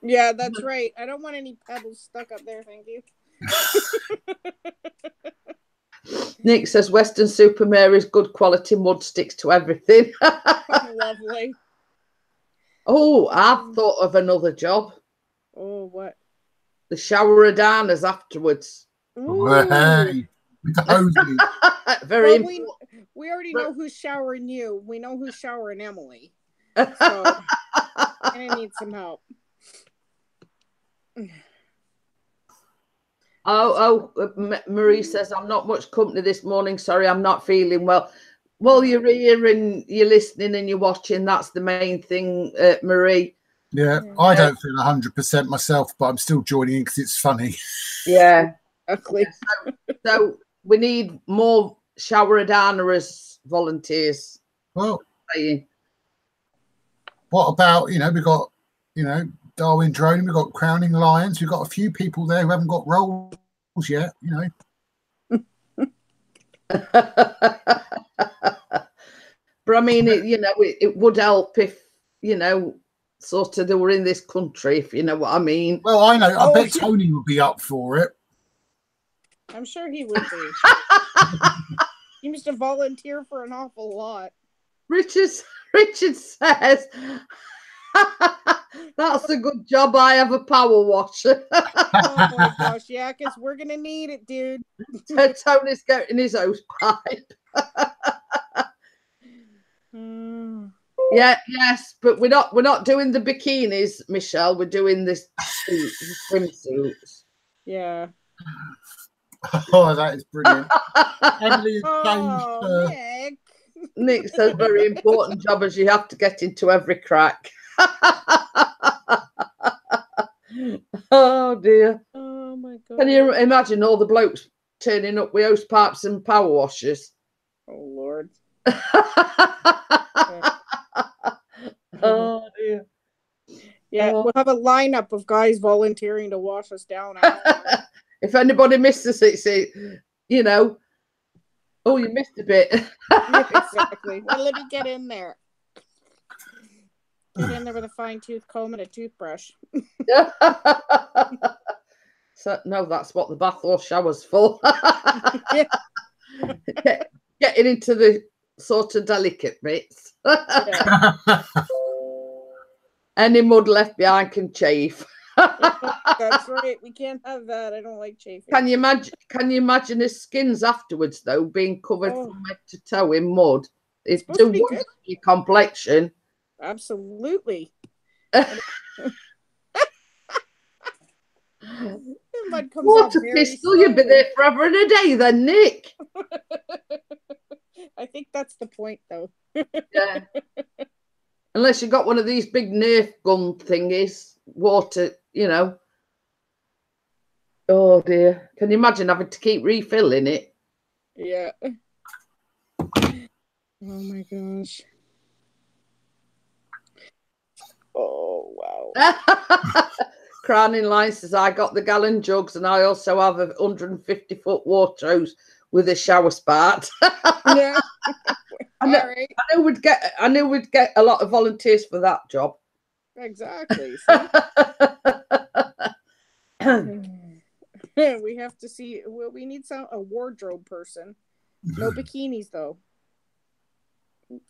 Yeah, that's right. I don't want any pebbles stuck up there, thank you. Nick says Western Supermary's good quality mud sticks to everything. Lovely. Oh, I've thought of another job. Oh, what? The shower Adanas afterwards. Hey, with the hoses. Very well, we already know who's showering you. We know who's showering Emily. So I need some help. Marie says, I'm not much company this morning. Sorry, I'm not feeling well. Well, you're here and you're listening and you're watching. That's the main thing, Marie. Yeah, I don't feel 100% myself, but I'm still joining in because it's funny. Yeah. Exactly. So we need more shower Adana as volunteers. Well, what about, we've got, Darwin Drone, we've got Crowning Lions, we've got a few people there who haven't got roles yet, But I mean, it would help if, sort of they were in this country, if you know what I mean. Well, I know. I bet Tony would be up for it. I'm sure he would be. He used to volunteer for an awful lot. Richard says, that's a good job. I have a power washer. Oh my gosh, yeah, because we're gonna need it, dude. Tony's getting his hose pipe. Yeah, yes, but we're not doing the bikinis, Michelle. We're doing this swimsuits. Yeah. Oh, that is brilliant. Emily changed. Nick says very important job as you have to get into every crack. Oh dear. Oh my god. Can you imagine all the blokes turning up with hose pipes and power washers? Oh Lord. Oh dear. Yeah, we'll have a lineup of guys volunteering to wash us down. If anybody misses it, oh, you missed a bit. Yeah, exactly. Well, let me get in there. Get in there with a fine-tooth comb and a toothbrush. So no, that's what the bath or shower's for. Getting into the sort of delicate bits. Yeah. Any mud left behind can chafe. That's right. We can't have that. I don't like chafing. Can you imagine his skins afterwards though, being covered from head to toe in mud? It's do wonders for your complexion. Absolutely. What a pistol! You'd be there forever and a day, then, Nick. I think that's the point, though. Yeah. Unless you got one of these big Nerf gun thingies, water, Oh dear! Can you imagine having to keep refilling it? Yeah. Oh my gosh. Oh wow. Crowning Line says, I got the gallon jugs and I also have a 150-foot water hose with a shower spout. Yeah. I knew we'd get a lot of volunteers for that job. Exactly. We have to see. Well, we need a wardrobe person. No bikinis though.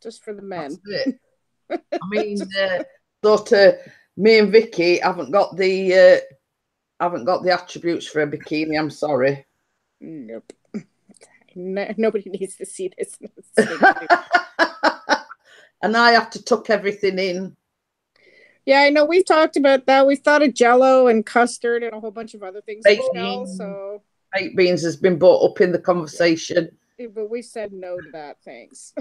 Just for the men. I mean, sort of. Me and Vicky haven't got the attributes for a bikini. I'm sorry. Nope. Nobody needs to see this. And I have to tuck everything in. Yeah, I know. We've talked about that. We've thought of Jello and custard and a whole bunch of other things. Baked beans has been brought up in the conversation. Yeah, but we said no to that. Thanks.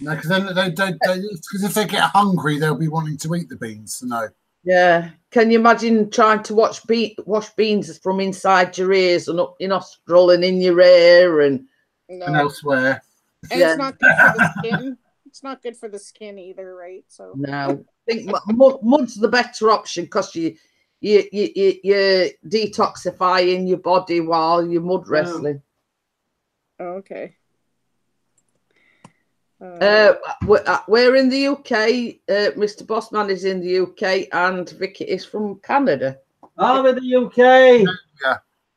No, because if they get hungry, they'll be wanting to eat the beans. So no. Yeah. Can you imagine trying to wash beans from inside your ears and up your nostril and in your ear and elsewhere? And it's not good for the skin. It's not good for the skin either, right? So no. I think mud's the better option because you're detoxifying your body while you're mud wrestling. Oh, okay. We're in the UK. Mr. Bossman is in the UK, and Vicky is from Canada. I'm in the UK.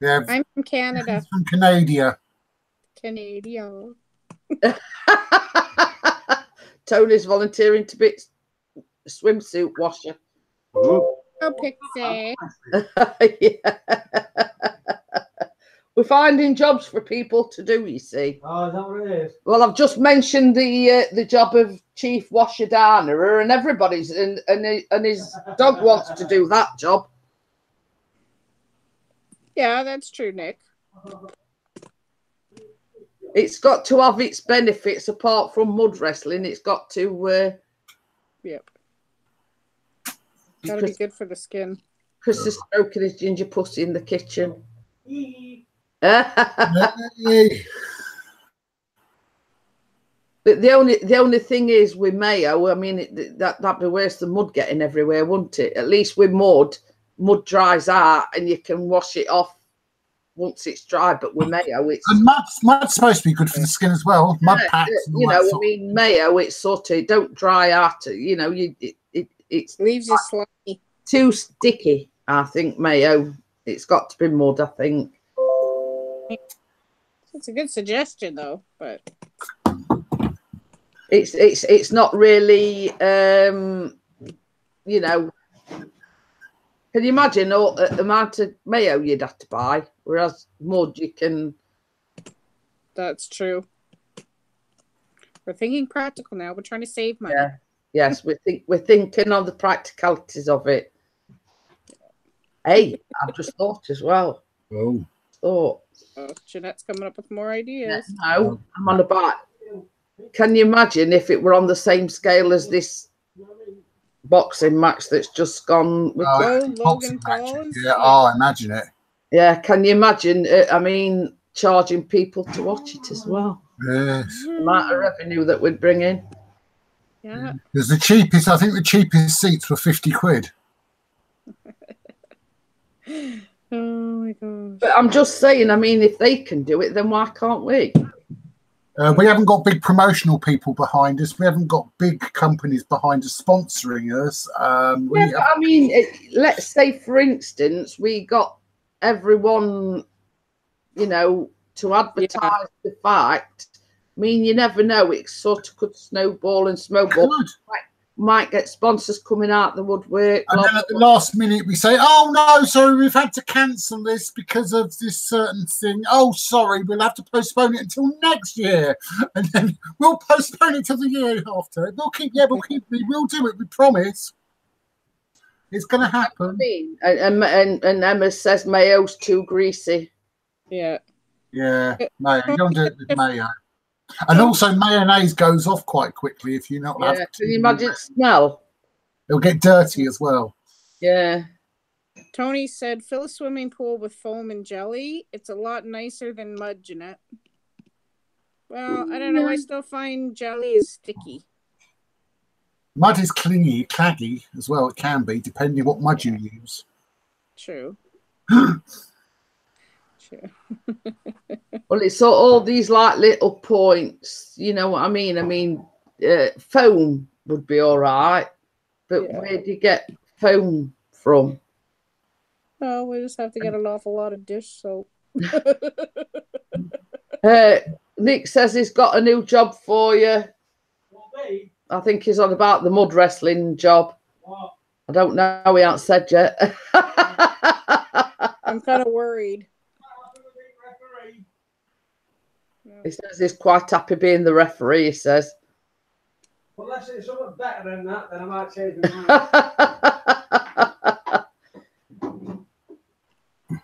Yeah. I'm from Canada. He's from Canada. Canada. Tony's volunteering to be a swimsuit washer. Oh, Pixie. Yeah. We're finding jobs for people to do, you see. Oh, is that what it is? Well, I've just mentioned the job of Chief Washer Darner, and everybody's and his dog wants to do that job. Yeah, that's true, Nick. It's got to have its benefits apart from mud wrestling. It's got to. Yep. Gotta be good for the skin. Chris is stroking his ginger pussy in the kitchen. But the only thing is with mayo, I mean, that'd be worse than mud getting everywhere, wouldn't it? At least with mud dries out and you can wash it off once it's dry. But with mayo, it's and mud's supposed to be good for the skin as well. Mud packs, you know. I mean, mayo, it's sort of don't dry out. You know, it leaves you slimy. Too sticky. I think mayo. It's got to be mud. I think. It's a good suggestion, though, but. It's not really, you know. Can you imagine all the amount of mayo you'd have to buy? Whereas mud, you can. That's true. We're thinking practical now. We're trying to save money. Yeah. Yes, we're thinking on the practicalities of it. Hey, I've just thought as well. Oh, Jeanette's coming up with more ideas. No, I'm on about. Can you imagine if it were on the same scale as this boxing match that's just gone with Logan Paul? Yeah, I imagine it. Yeah, can you imagine? I mean, charging people to watch it as well. Yes. The amount of revenue that we'd bring in. Yeah. Because I think the cheapest seats were 50 quid. Oh my gosh. But I'm just saying, I mean, if they can do it, then why can't we? We haven't got big promotional people behind us. We haven't got big companies behind us sponsoring us. I mean, let's say, for instance, we got everyone, you know, to advertise the fact. I mean, you never know. It sort of could snowball and snowball. Might get sponsors coming out the woodwork. And then at the last minute we say, oh no, sorry, we've had to cancel this because of this certain thing. Oh, sorry, we'll have to postpone it until next year. And then we'll postpone it till the year after. We'll do it, we promise. It's going to happen. And Emma says mayo's too greasy. Yeah. Yeah, mayo. You don't do it with mayo. And also mayonnaise goes off quite quickly if you're not. Yeah, can you imagine smell? It'll get dirty as well. Yeah. Tony said, fill a swimming pool with foam and jelly. It's a lot nicer than mud, Jeanette. Well, I don't know. I still find jelly is sticky. Mud is claggy as well. It can be, depending what mud you use. True. Well, it's all these like little points, you know what I mean? I mean, foam would be all right, but where do you get foam from? Oh, we just have to get an awful lot of dish soap. Nick says he's got a new job for you. I think he's on about the mud wrestling job. What? I don't know. He hasn't said yet. I'm kind of worried. He says he's quite happy being the referee, he says. Well, unless it's something better than that, then I might change my mind.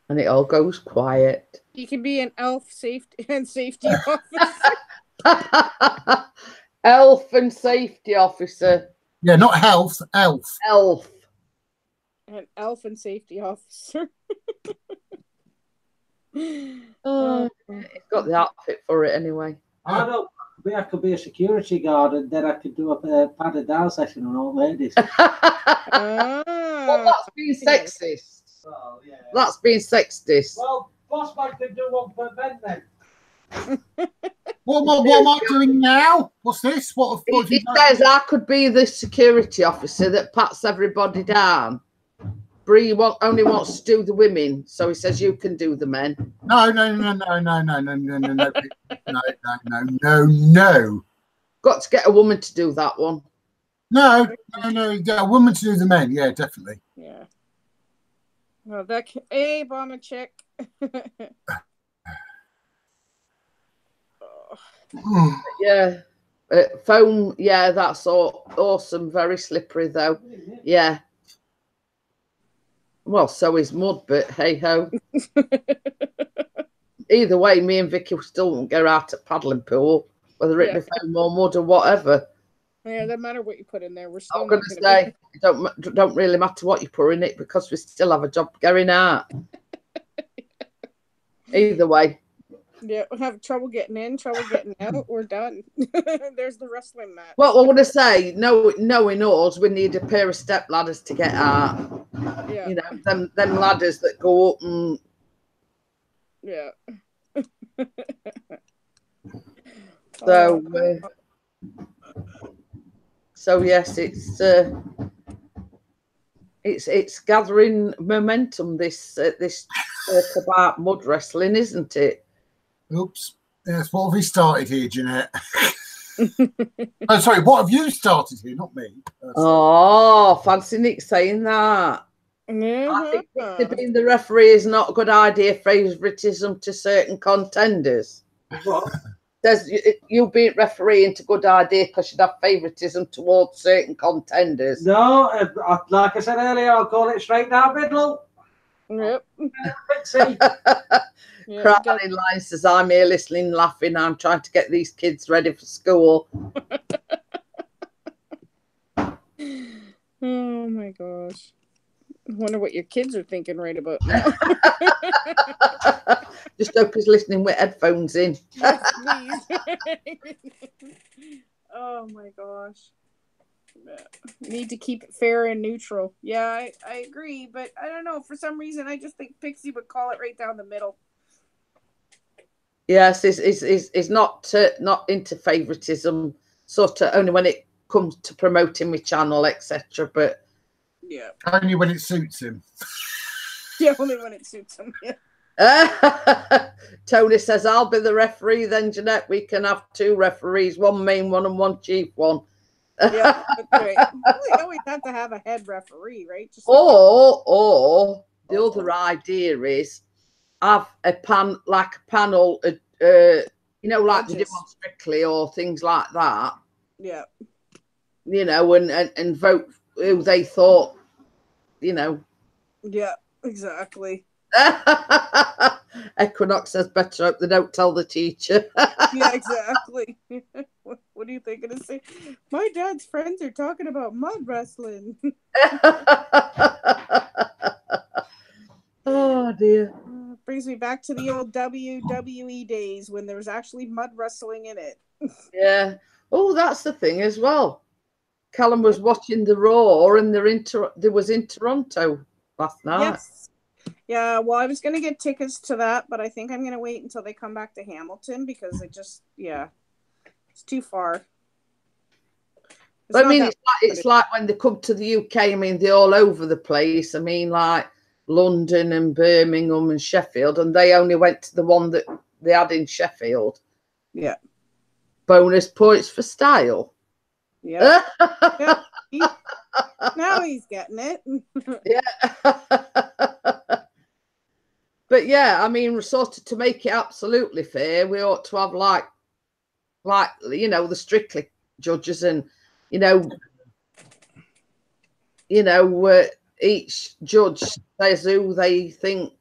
And it all goes quiet. You can be an elf safety officer. Elf and safety officer. Yeah, not health, elf. Elf. An elf and safety officer. He's got the outfit for it anyway. I don't. I could be a security guard and then I could do a padded down session on old ladies. Well, that's being sexist. Well, yeah. That's being sexist. Well, boss man could do one per men then. What am I doing now? What's this? What He says I could be the security officer that pats everybody down. Bree only wants to do the women, so he says you can do the men. No. Got to get a woman to do that one. No. A woman to do the men. Yeah, definitely. Yeah. Well, that hey, bomber chick. Yeah, foam. Yeah, that's all awesome. Very slippery though. Yeah. Well, so is Mud, but hey ho. Either way, me and Vicky still won't go out at paddling pool, whether it be foam or mud or whatever. Yeah, it doesn't matter what you put in there. We're still I'm going to say it don't really matter what you put in it because we still have a job going out. Either way. Yeah, we'll have trouble getting in, trouble getting out. We're done. There's the wrestling match. Well, I want to say, knowing us, we need a pair of step ladders to get out. Yeah. You know, them ladders that go up and. Yeah. So yes, it's gathering momentum. This talk about mud wrestling, isn't it? Oops. Yes. What have we started here, Jeanette? Oh, sorry. What have you started here? Not me. Oh, fancy Nick saying that. I think being the referee is not a good idea. Favouritism to certain contenders. What? Says you being referee into good idea because you'd have favouritism towards certain contenders. No, like I said earlier, I'll call it straight down middle. Yep. Crowd in line says, I'm here listening, laughing. I'm trying to get these kids ready for school. Oh my gosh. I wonder what your kids are thinking right about now. Just hope he's listening with headphones in. Yes, please. Oh my gosh. Need to keep it fair and neutral. Yeah, I agree, but I don't know. For some reason, I just think Pixie would call it right down the middle. Yes, is not into favouritism, sort of only when it comes to promoting my channel, etc. But yeah, only when it suits him. Yeah, only when it suits him. Yeah. Tony says, I'll be the referee then, Jeanette. We can have two referees, one main one and one chief one. Yeah, that's right. We always have to have a head referee, right? Just or the other idea is have a panel, you know, like they do on Strictly or things like that. Yeah. You know, and vote who they thought, you know. Yeah, exactly. Equinox says, better hope they don't tell the teacher. Yeah, exactly. What are you thinking of saying? My dad's friends are talking about mud wrestling. Oh dear. Brings me back to the old WWE days when there was actually mud wrestling in it. Yeah. Oh, that's the thing as well. Callum was watching the Raw, and they was in Toronto last night. Yes. Yeah, well, I was going to get tickets to that, but I think I'm going to wait until they come back to Hamilton because it's too far. But I mean, it's like when they come to the UK, I mean, they're all over the place. I mean, like London and Birmingham and Sheffield, and they only went to the one that they had in Sheffield. Yeah. Bonus points for style. Yeah. Yeah. Now he's getting it. Yeah. But yeah, I mean, sort of to make it absolutely fair, we ought to have like you know, the Strictly judges, and you know, each judge says who they think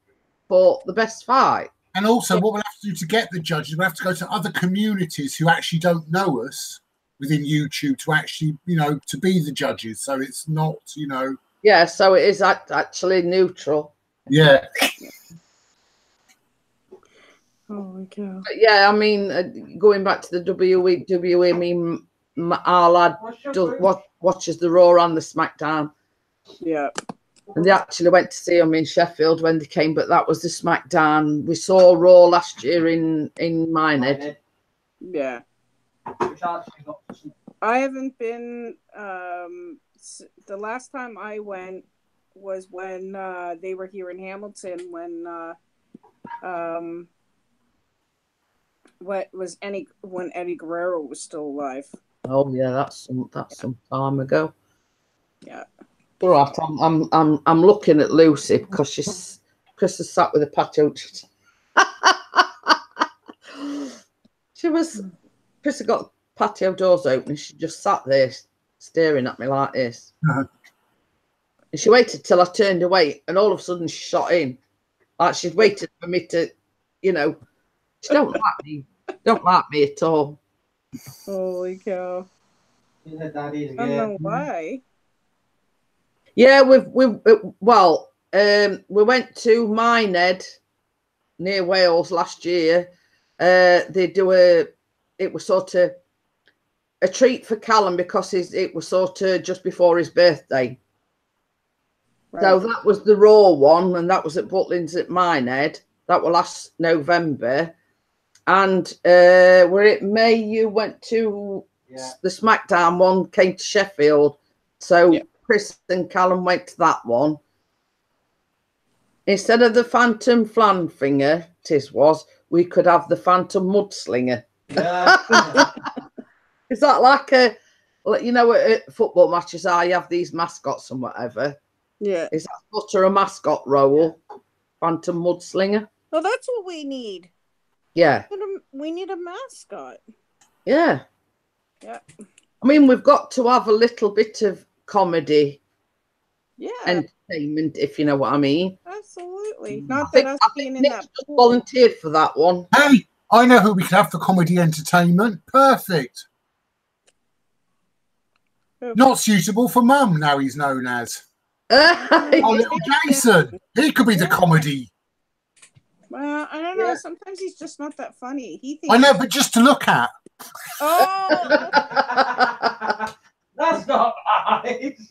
fought the best fight. And also, what we'll have to do to get the judges, we'll have to go to other communities who actually don't know us within YouTube to actually, you know, to be the judges. So it's not, you know. Yeah, so it is actually neutral. Yeah. Oh my god. But yeah, I mean, going back to the WWE, I mean, our lad watches the Raw and the SmackDown. Yeah. And they actually went to see them in Sheffield when they came, but that was the SmackDown. We saw Raw last year in Minehead. Yeah. I haven't been. The last time I went was when they were here in Hamilton when when Eddie Guerrero was still alive. Oh yeah, that's some time ago. Yeah. All right, I'm looking at Lucy because Chris is sat with a patio. Chris had got patio doors open. She just sat there staring at me like this. Uh-huh. And she waited till I turned away, and all of a sudden she shot in. Like she'd waited for me to, you know, she don't like me. Don't like me at all. Holy cow. Yeah, daddy's I don't know why. Yeah, we went to Minehead near Wales last year. They do it was sort of a treat for Callum because it was sort of just before his birthday. Right. So that was the Raw one, and that was at Butlins at Minehead. That was last November. And we're at May, you went to the SmackDown one, came to Sheffield. So Chris and Callum went to that one. Instead of the Phantom Flanfinger, we could have the Phantom Mudslinger. Yeah. Is that like a, you know, at football matches, you have these mascots and whatever. Yeah. Is that sort of a mascot role? Phantom Mudslinger? Well, that's what we need. Yeah. We need a mascot. Yeah. Yeah. I mean, we've got to have a little bit of comedy. Yeah. Entertainment, if you know what I mean. Absolutely. Not that us being in Nick's that just pool. volunteered for that one. Hey, I know who we could have for comedy entertainment. Perfect. Not suitable for Mum, now he's known as. Oh, little Jason. He could be the comedy. Well, I don't know. Sometimes he's just not that funny. He thinks I know, but just to look at. Oh! That's not nice.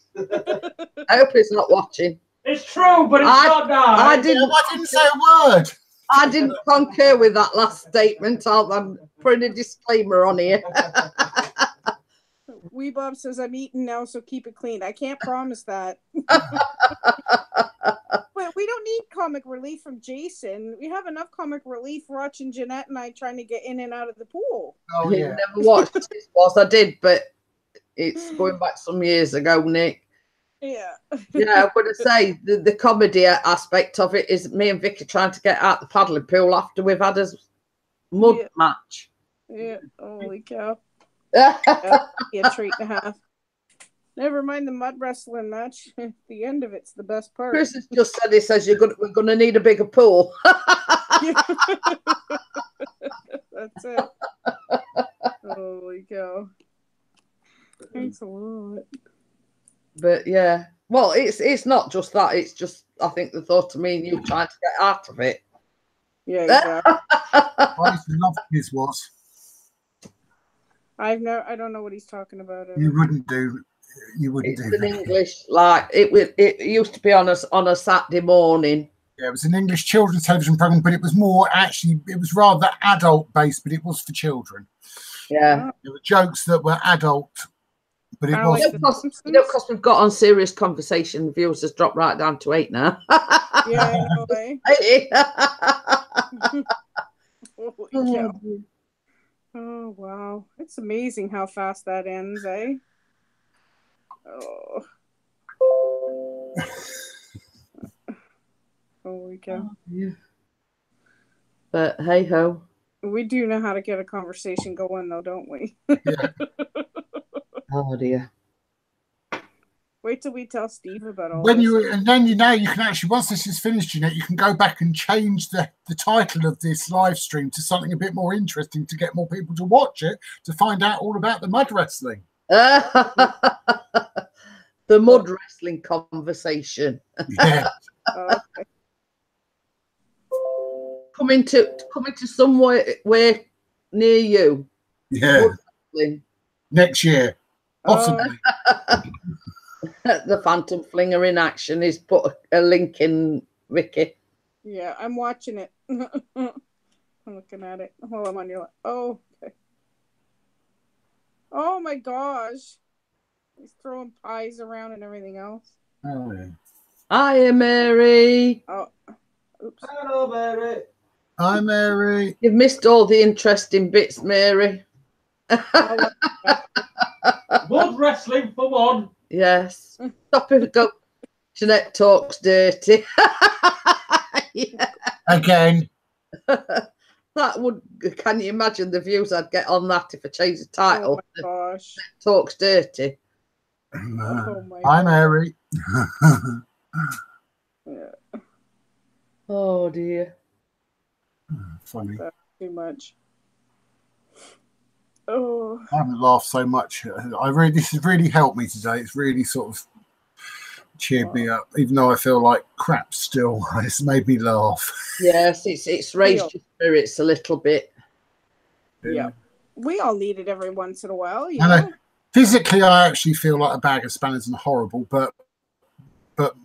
I hope he's not watching. It's true, but it's not nice. I didn't say a word. I didn't concur with that last statement. I'm putting a disclaimer on here. Wee Bob says, I'm eating now, so keep it clean. I can't promise that. But we don't need comic relief from Jason. We have enough comic relief watching Jeanette and I trying to get in and out of the pool. Oh, You yeah. never watched this was. I did, but it's going back some years ago, Nick. Yeah. Yeah, I'm going to say the comedy aspect of it is me and Vicky trying to get out the paddling pool after we've had a mud match. Yeah. Holy cow. Yeah, be a treat and a half. Never mind the mud wrestling match. The end of it's the best part. Chris has just said, he says we're going to need a bigger pool. That's it. Holy cow. Thanks a lot. But yeah, well, it's not just that. It's just, I think the thought of me and you trying to get out of it. Yeah, exactly. I used to love his was. I don't know what he's talking about. You wouldn't do. You wouldn't It's do. an English, like it used to be on a Saturday morning. Yeah, it was an English children's television program, but it was more actually. It was rather adult based, but it was for children. Yeah, there were jokes that were adult, but it was. Because we've got on serious conversation, viewers has dropped right down to 8 now. Yeah, no way. Holy cow. Oh, wow. It's amazing how fast that ends, eh? Oh. Holy cow. But hey ho. We do know how to get a conversation going, though, don't we? Yeah. Oh, dear. Wait till we tell Steve about all When this. you can actually, once this is finished, Jeanette, you can go back and change the title of this live stream to something a bit more interesting to get more people to watch it, to find out all about the mud wrestling. The mud wrestling conversation. Yeah. Okay. Coming to somewhere near you. Yeah. Next year, possibly. The Phantom Flinger in action. He's put a link in, Vicky. Yeah, I'm watching it. I'm looking at it. Hold on, your. Oh, okay. Oh my gosh. He's throwing pies around and everything else. Oh, yeah. Hiya, Mary. Oh, oops. Hello, Mary. Hi, Mary. You've missed all the interesting bits, Mary. Mud wrestling for one. Yes. Stop it. Go. Jeanette talks dirty. Yeah. Again. That would. Can you imagine the views I'd get on that if I changed the title? Oh my gosh. Talks dirty. Oh my Hi, God. Mary. Yeah, Oh dear. Funny. that's too much. Oh, I haven't laughed so much. This has really helped me today. It's really sort of cheered me up, even though I feel like crap still. It's made me laugh. Yes, it's raised your spirits a little bit. yeah. We all need it every once in a while, you I know. know. Physically, I actually feel like a bag of spanners and horrible, but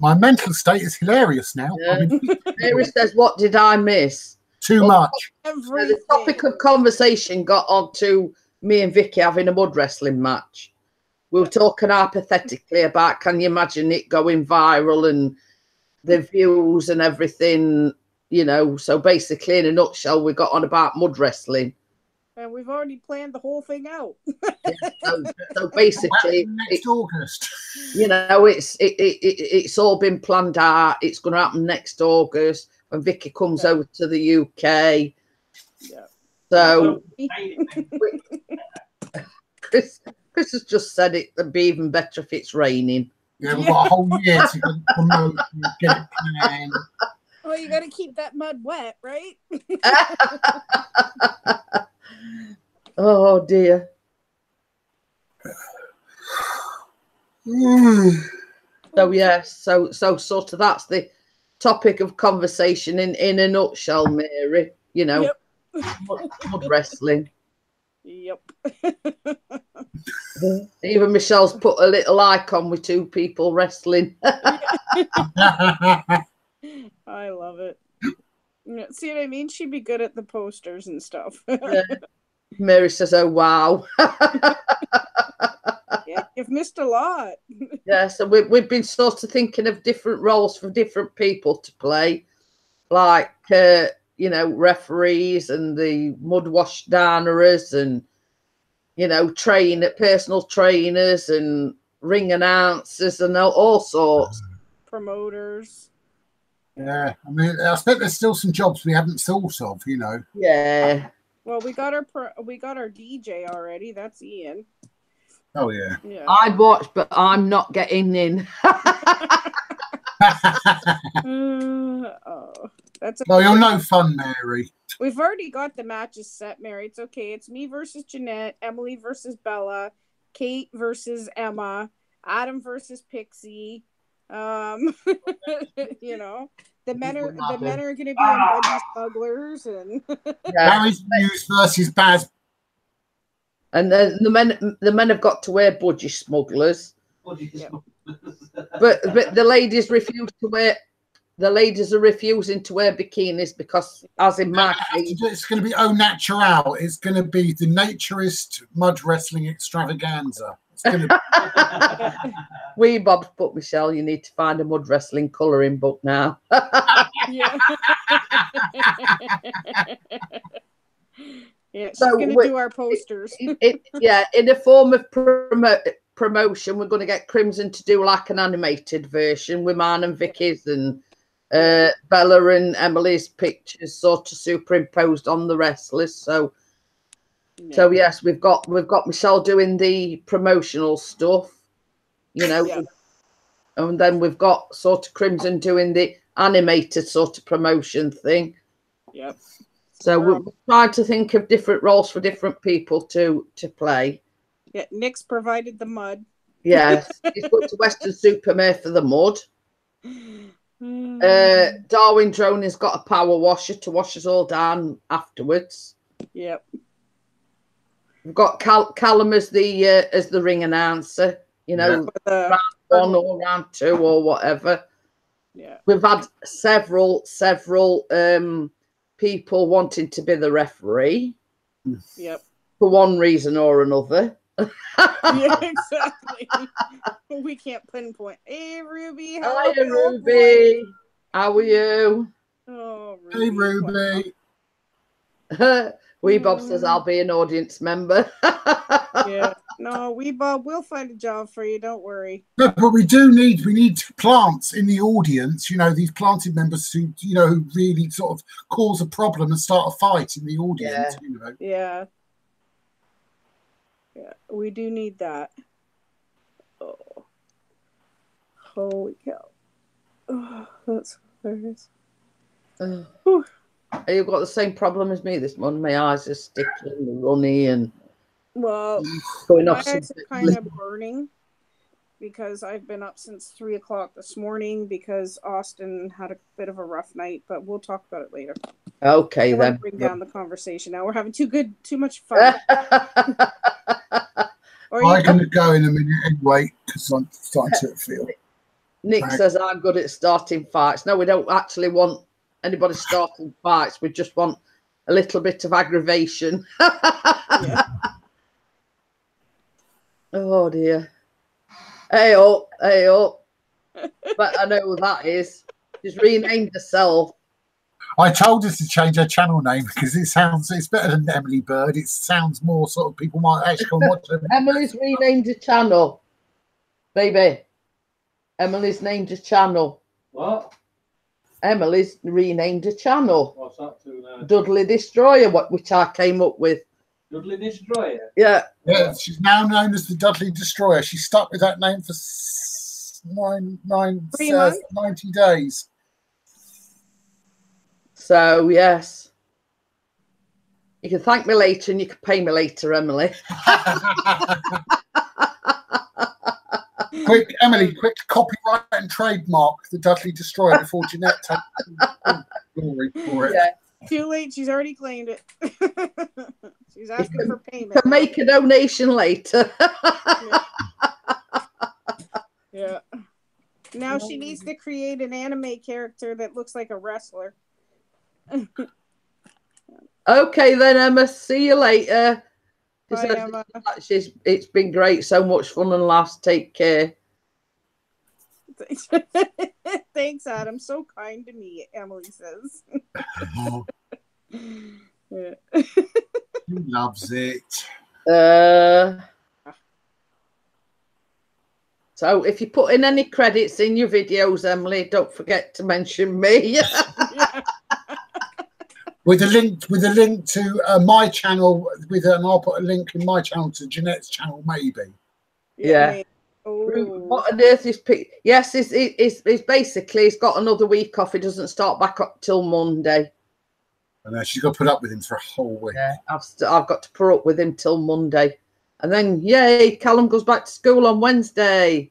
my mental state is hilarious now. Yeah. I mean, Mary says, "What did I miss?" too much. Everything. The topic of conversation got on to me and Vicky having a mud wrestling match. We were talking hypothetically about, can you imagine it going viral and the views and everything, you know? So basically, in a nutshell, we got on about mud wrestling. And we've already planned the whole thing out. So basically, Next August. you know, it's all been planned out. It's going to happen next August when Vicky comes over to the UK. Yeah. So Chris has just said it'd be even better if it's raining. Yeah, we've got a whole year to promote and get it planned. Well, you got to keep that mud wet, right? Oh dear. So yes, so sort of that's the topic of conversation in a nutshell, Mary. You know, Yep. mud wrestling. Yep. Even Michelle's put a little icon with two people wrestling. I love it. See what I mean? She'd be good at the posters and stuff. Yeah. Mary says, "Oh wow." Yeah, you've missed a lot. Yeah, so we've been sort of thinking of different roles for different people to play, like you know, referees and the mud wash downers, and you know, personal trainers and ring announcers and all sorts. Promoters. Yeah, I mean, I think there's still some jobs we haven't thought of, you know. Yeah. Well, we got our DJ already. That's Ian. Oh yeah. Yeah. I'd watch, but I'm not getting in. Oh, that's Well, you're no fun, Mary. We've already got the matches set, Mary. It's okay. It's me versus Jeanette, Emily versus Bella, Kate versus Emma, Adam versus Pixie. You know, the men are going to be in Budgie Smugglers, and Mary's news versus Baz. And then the men have got to wear budgie smugglers. Yep. But the ladies refuse to wear. The ladies are refusing to wear bikinis because, as in my case, it's going to be au natural. It's going to be the naturist mud wrestling extravaganza. It's going to be... Wee Bob's book, Michelle. You need to find a mud wrestling colouring book now. Yeah. Yeah, she's going to do our posters. Yeah, in a form of promotion, we're going to get Crimson to do like an animated version with mine and Vicky's and Bella and Emily's pictures sort of superimposed on the wrestlers. So yes, we've got Michelle doing the promotional stuff, you know, and then we've got sort of Crimson doing the animated sort of promotion thing. Yep. So we're trying to think of different roles for different people to play. Yeah, Nick's provided the mud. Yes, he's put to Western Supermare for the mud. Darwin Drone has got a power washer to wash us all down afterwards. Yep. We've got Callum as the ring announcer. You know, round one or round two or whatever. Yeah. We've had several people wanting to be the referee. Yep. For one reason or another. Yeah, exactly. We can't pinpoint. Hey, Ruby. Hi, Ruby. How are you? Oh, Ruby. Hey, Ruby. Wee Bob says I'll be an audience member. Yeah. No, Wee Bob, we'll find a job for you. Don't worry. No, but we need plants in the audience. You know, these planted members who who really sort of cause a problem and start a fight in the audience. Yeah. You know. Yeah. Yeah, we do need that. Oh. Holy cow. Oh, that's hilarious. You've got the same problem as me this morning. My eyes are sticking and runny and going off. My eyes are kind of burning because I've been up since 3 o'clock this morning because Austin had a bit of a rough night, but we'll talk about it later. Okay, then. Bring down the conversation now. We're having too much fun. I'm going to go in a minute anyway because I'm starting to feel. Nick says I'm good at starting fights. No, we don't actually want anybody starting fights. We just want a little bit of aggravation. Yeah. Oh dear. Hey up, hey up. But I know who that is. She's renamed herself. I told her to change her channel name because it's better than Emily Bird. It sounds more sort of people might actually go and watch it. Emily's renamed her channel. Baby. Emily's named her channel. What? Emily's renamed her channel. What's that to now? Dudley Destroyer, which I came up with. Dudley Destroyer? Yeah. Yeah, she's now known as the Dudley Destroyer. She stuck with that name for 90 days. So, yes. You can thank me later and you can pay me later, Emily. Quick, Emily, quick copyright and trademark the Dudley Destroyer before Jeanette takes glory for it. Yeah. Too late. She's already claimed it. She's asking for payment. To make a donation later. Yeah. Now she needs to create an anime character that looks like a wrestler. Okay then, Emma. See you later. Bye, Emma. It's been great. So much fun and laughs. Take care. Thanks, Adam. So kind to me, Emily says. Yeah. He loves it. So if you put in any credits in your videos, Emily, don't forget to mention me. With a link to my channel, and I'll put a link in my channel to Jeanette's channel, maybe. Yeah. Oh. What on earth is yes, it's basically he's got another week off. He doesn't start back up till Monday. And she's got to put up with him for a whole week. Yeah, I've got to put up with him till Monday. And then, yay, Callum goes back to school on Wednesday.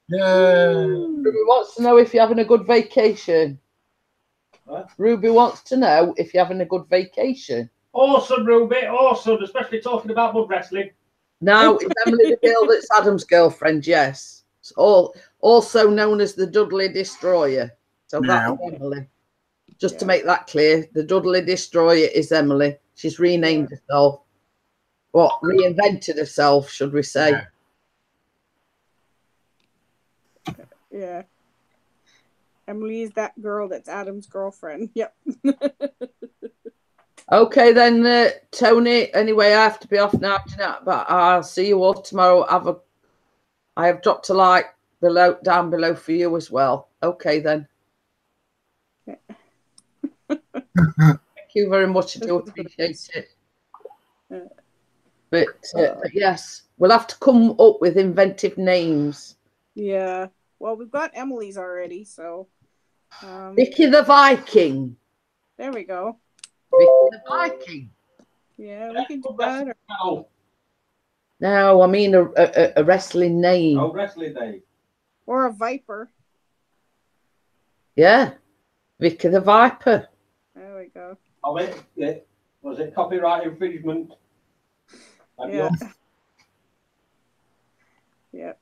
Yeah. Ruby wants to know if you're having a good vacation. What? Ruby wants to know if you're having a good vacation. Awesome, Ruby, awesome, especially talking about mud wrestling. Now, is Emily the girl that's Adam's girlfriend? Yes. It's also known as the Dudley Destroyer. So that's Emily. Just to make that clear, the Dudley Destroyer is Emily. She's renamed herself. What? Reinvented herself, should we say? Yeah. Emily is that girl that's Adam's girlfriend. Yep. Okay then, Tony. Anyway, I have to be off now, but I'll see you all tomorrow. I have dropped a like down below for you as well. Okay then. Thank you very much. I do appreciate it. But yes, we'll have to come up with inventive names. Yeah. Well, we've got Emily's already, so. Vicky the Viking. There we go. Vicky the Viking. Yeah, we can do that. No, I mean a wrestling name. Oh, wrestling name. Or a viper. Yeah. Vicky the Viper. There we go. Oh, was it copyright infringement? Yeah. Yep.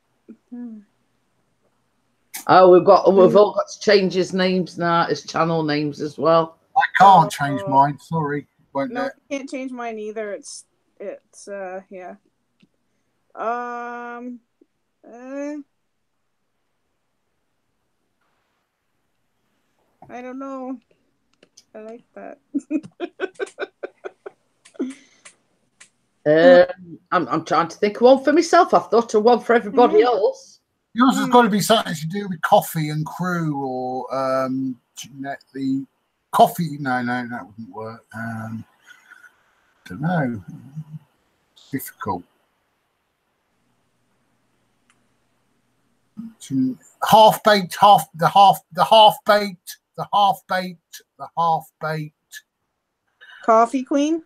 Oh, we've all got to change his names now, his channel names as well. I can't change mine. Sorry, won't no, I can't change mine either. It's yeah. I don't know. I like that. I'm trying to think of one for myself. I've thought of one for everybody else. Yours has got to be something to do with coffee and crew, or the coffee. No, that wouldn't work. Don't know. It's difficult. Half baked, the half baked. Coffee Queen.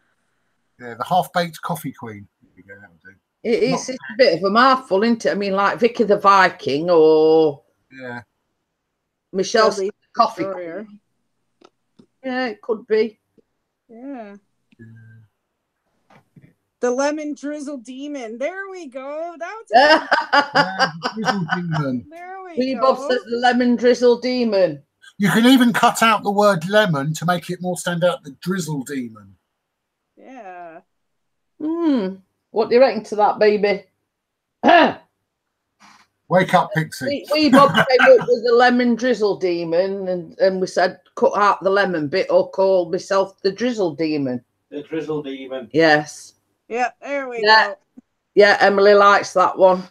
Yeah, the half baked coffee queen. There you go, that'll do. It's a bit of a mouthful, isn't it? I mean, like Vicky the Viking or Michelle's Coffee Queen. Yeah, it could be. Yeah. The Lemon Drizzle Demon. There we go. Drizzle demon. There we Bob go. says the Lemon Drizzle Demon. You can even cut out the word lemon to make it more stand out. The Drizzle Demon. Yeah. What do you reckon to that, baby? Wake up, Pixie. We Bob came up with the Lemon Drizzle Demon, and we said cut out the lemon bit or call myself the Drizzle Demon. The Drizzle Demon. Yes. Yeah, there we go. Yeah, Emily likes that one.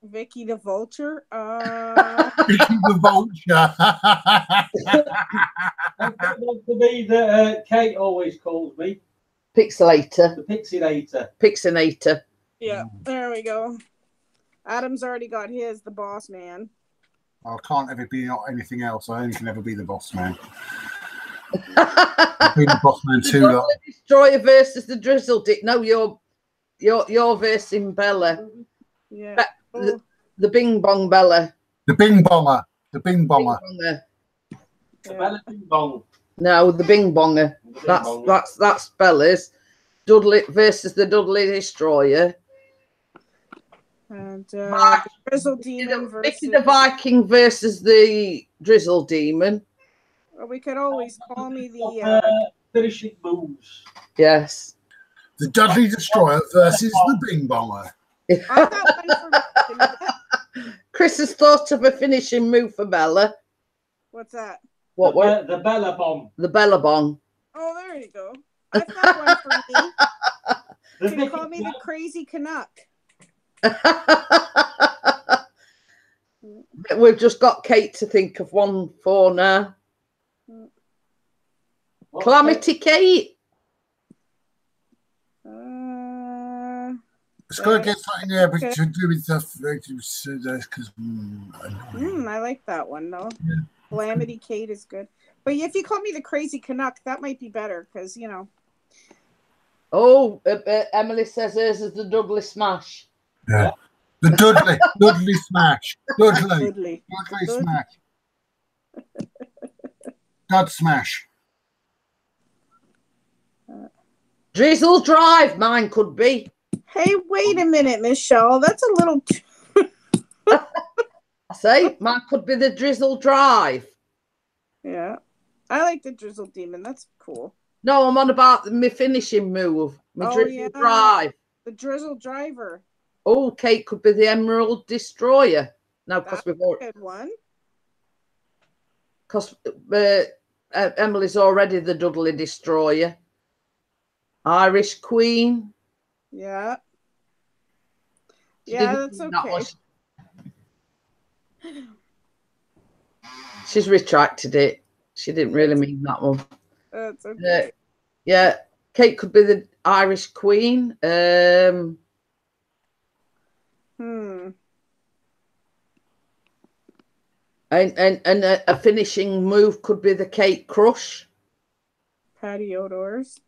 Vicky the Vulture. Vicky the Vulture. That one to me that Kate always calls me. Pixelator. The Pixelator. Pixinator. Yeah, there we go. Adam's already got his, the Boss Man. I can't ever be anything else. I only can ever be the Boss Man. I've been the Boss Man too long. Destroyer versus the Drizzle Dick. No, you're versing Bella. Yeah. The Bing Bong Bella. The Bing Bonger. The Bing Bonger. The Bella Bing Bong. No, the Bing Bonger. That's Bella's. Dudley versus the Dudley Destroyer. And the Drizzle Demon versus Vicky the Viking versus the Drizzle Demon. Or we could always call me the finishing moves. Yes. The Dudley Destroyer versus the Bing Bonger. Chris has thought of a finishing move for Bella. What's that? The Bella Bomb. The Bella Bomb. Oh, there you go. I've got one for me. You can call me the Crazy Canuck. We've just got Kate to think of one for now. Calamity Kate. It's got to get something there to do with stuff. I like that one though. Yeah. Calamity Kate is good. But if you call me the Crazy Canuck, that might be better because, you know. Oh, Emily says hers is the Dudley Smash. Yeah. The Dudley Smash. Dudley Smash. Dud Smash. Drizzle Drive, mine could be. Hey, wait a minute, Michelle. That's a little... I say, mine could be the Drizzle Drive. Yeah. I like the Drizzle Demon. That's cool. No, I'm on about my finishing move. My Drizzle Drive. The Drizzle Driver. Oh, Kate could be the Emerald Destroyer. No, because we've already... Good one. Because Emily's already the Dudley Destroyer. Irish Queen. Yeah. Yeah, that's okay. She's retracted it. She didn't really mean that one. That's okay. Yeah. Kate could be the Irish Queen. And a finishing move could be the Kate Crush. Patio doors.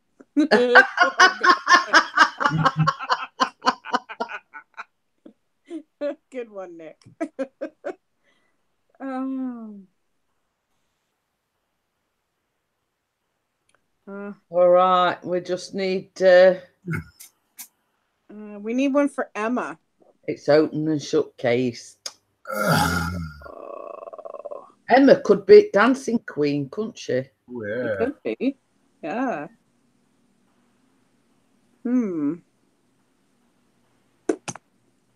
Good one, Nick. All right, we just need. We need one for Emma. It's open and shut case. Emma could be Dancing Queen, couldn't she? Oh, yeah. Could be. Yeah.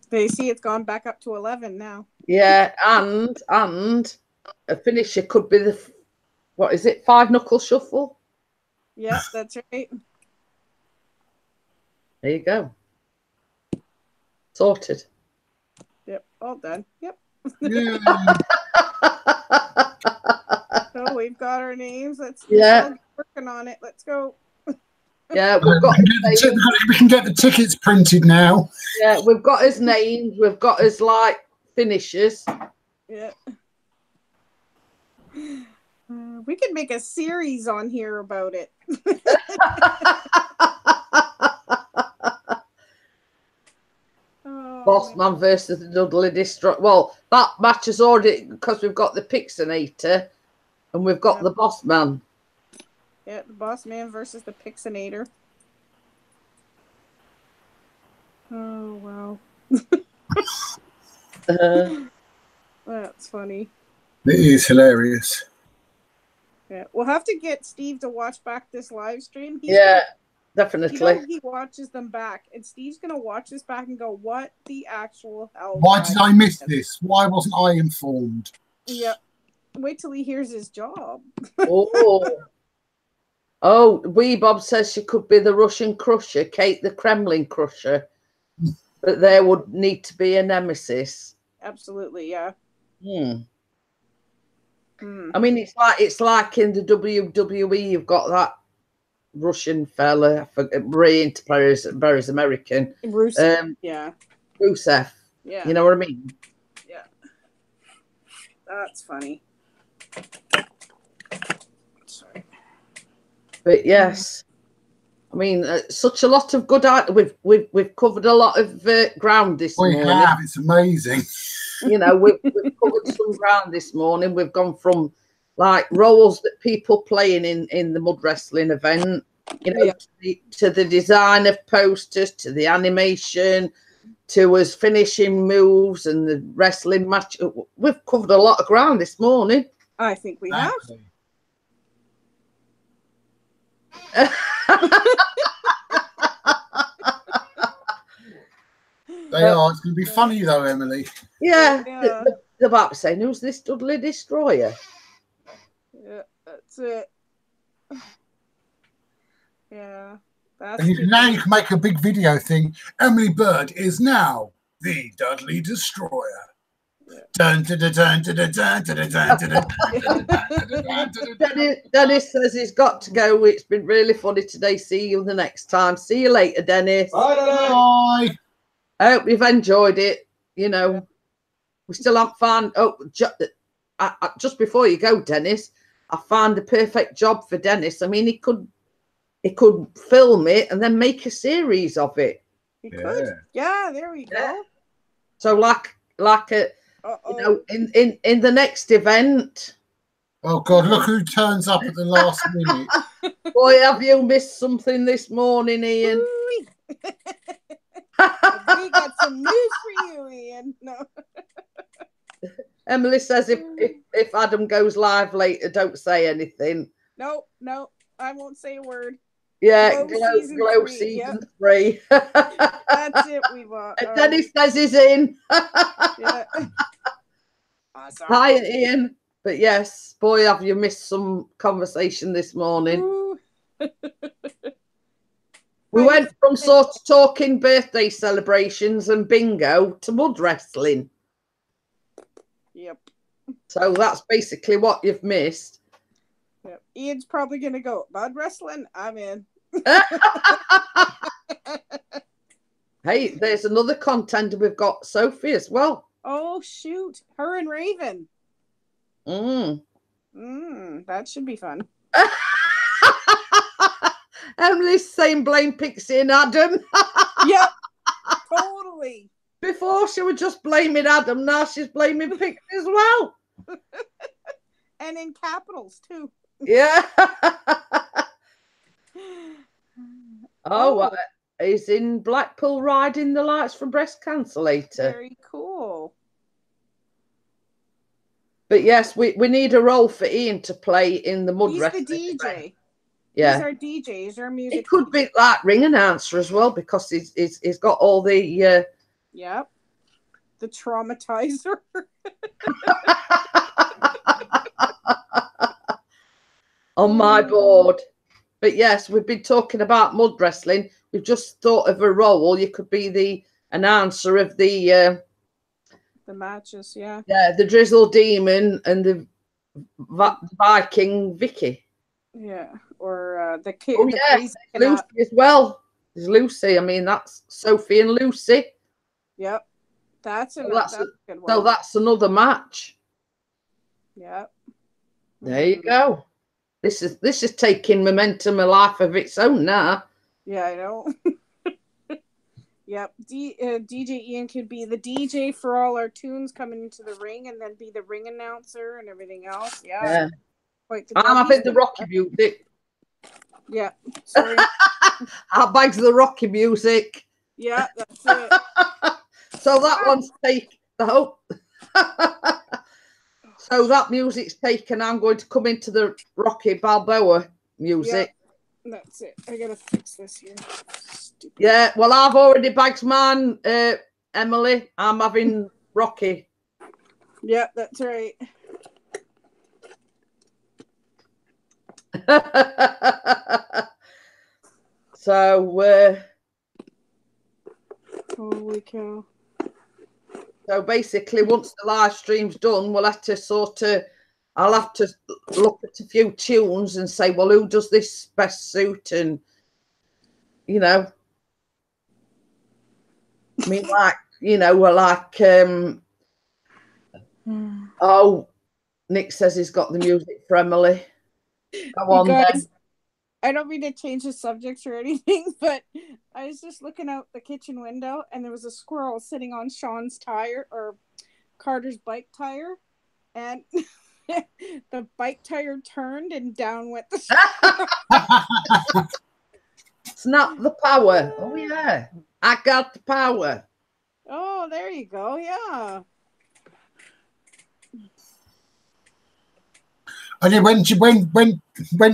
They see it's gone back up to 11 now. Yeah, and a finisher could be the, what is it, 5 knuckle shuffle? Yeah, that's right. There you go. Sorted. Yep, all done. Yep. Yeah. So we've got our names. Let's working on it. Let's go. Yeah, we can get the tickets printed now. Yeah, we've got his names. We've got his like finishers. Yeah. We could make a series on here about it. Bossman versus the Dudley Destroyer. Well, that match is already, because we've got the Pixinator and we've got the Bossman. Yeah, the Bossman versus the Pixinator. Oh, wow. That's funny. It is hilarious. Yeah, we'll have to get Steve to watch back this live stream. Definitely. He watches them back, and Steve's gonna watch this back and go, "What the actual hell? Why did I miss this? Why wasn't I informed?" Yeah. Wait till he hears his job. Wee Bob says she could be the Russian Crusher, Kate the Kremlin Crusher, but there would need to be a nemesis. Absolutely, yeah. I mean, it's like in the WWE, you've got that Russian fella, Ray into Barry's American. Rusev, yeah. Rusev. Yeah. You know what I mean? Yeah. That's funny. Sorry. But yes, I mean, such a lot of good art. We've covered a lot of ground this morning. We have. It's amazing. You know, we've covered some ground this morning. We've gone from like roles that people playing in the mud wrestling event, you know, to the design of posters, to the animation, to us finishing moves and the wrestling match. We've covered a lot of ground this morning. I think we have. They are. It's going to be funny though, Emily. Yeah. They're about to say, who's this Dudley Destroyer? Yeah, that's it. Yeah. And you can make a big video thing. Emily Bird is now the Dudley Destroyer. Dennis says he's got to go. It's been really funny today. See you the next time. See you later, Dennis. Bye. I hope you've enjoyed it. You know, we still haven't found. Just before you go, Dennis, I found the perfect job for Dennis. I mean, he could film it and then make a series of it. He could. Yeah, there we go. So like a. You know, in the next event. Oh God! Look who turns up at the last minute. Boy, have you missed something this morning, Ian? We got some news for you, Ian. No. Emily says if Adam goes live later, don't say anything. No, I won't say a word. Yeah, Glow season 3. That's it, we want. Dennis says he's in. Yeah. Awesome. Hi, Ian. But yes, boy, have you missed some conversation this morning. We went from sort of talking birthday celebrations and bingo to mud wrestling. Yep. So that's basically what you've missed. Yep. Ian's probably going to go, mud wrestling? I'm in. Hey, there's another contender. We've got Sophie as well. Oh, shoot. Her and Raven. That should be fun. Emily's saying blame Pixie and Adam. Yep, totally. Before she was just blaming Adam, now she's blaming Pixie as well. And in capitals, too. Yeah. He's in Blackpool riding the lights from breast cancer later. Very cool. But yes, we need a role for Ian to play in the mud wrestling. He's the DJ. Event. Yeah. He's our DJ. He's our music. He could be like ring announcer as well because he's got all the Yep. The traumatizer. On my board. But yes, we've been talking about mud wrestling. We've just thought of a role. You could be the announcer of the matches, yeah. Yeah, the Drizzle Demon and the Viking Vicky. Yeah, or the kid. Oh, yeah, Lucy as well. There's Lucy. I mean, that's Sophie and Lucy. Yep. That's a good one. So that's another match. Yeah. There you go. This is taking momentum a life of its own now. Yeah, I know. Yep. DJ Ian could be the DJ for all our tunes coming into the ring, and then be the ring announcer and everything else. Yeah. I'm having the Rocky music. Yeah. Sorry. Our bags of the Rocky music. Yeah, that's it. So that one's taken. So that music's taken. I'm going to come into the Rocky Balboa music. Yeah, that's it. I gotta fix this here. Stupid. Yeah, well, I've already bagged mine, Emily. I'm having Rocky. Yeah, that's right. So, holy cow. So basically, once the live stream's done, we'll have to I'll have to look at a few tunes and say, well, who does this best suit? And, you know, I mean, like, you know, we're like, oh, Nick says he's got the music for Emily. Go on, guys, then. I don't mean to change the subject or anything, but I was just looking out the kitchen window and there was a squirrel sitting on Sean's tire, or Carter's bike tire, and the bike tire turned and down went the squirrel. Snap the power. Oh, yeah. I got the power. Oh, there you go. Yeah. And then when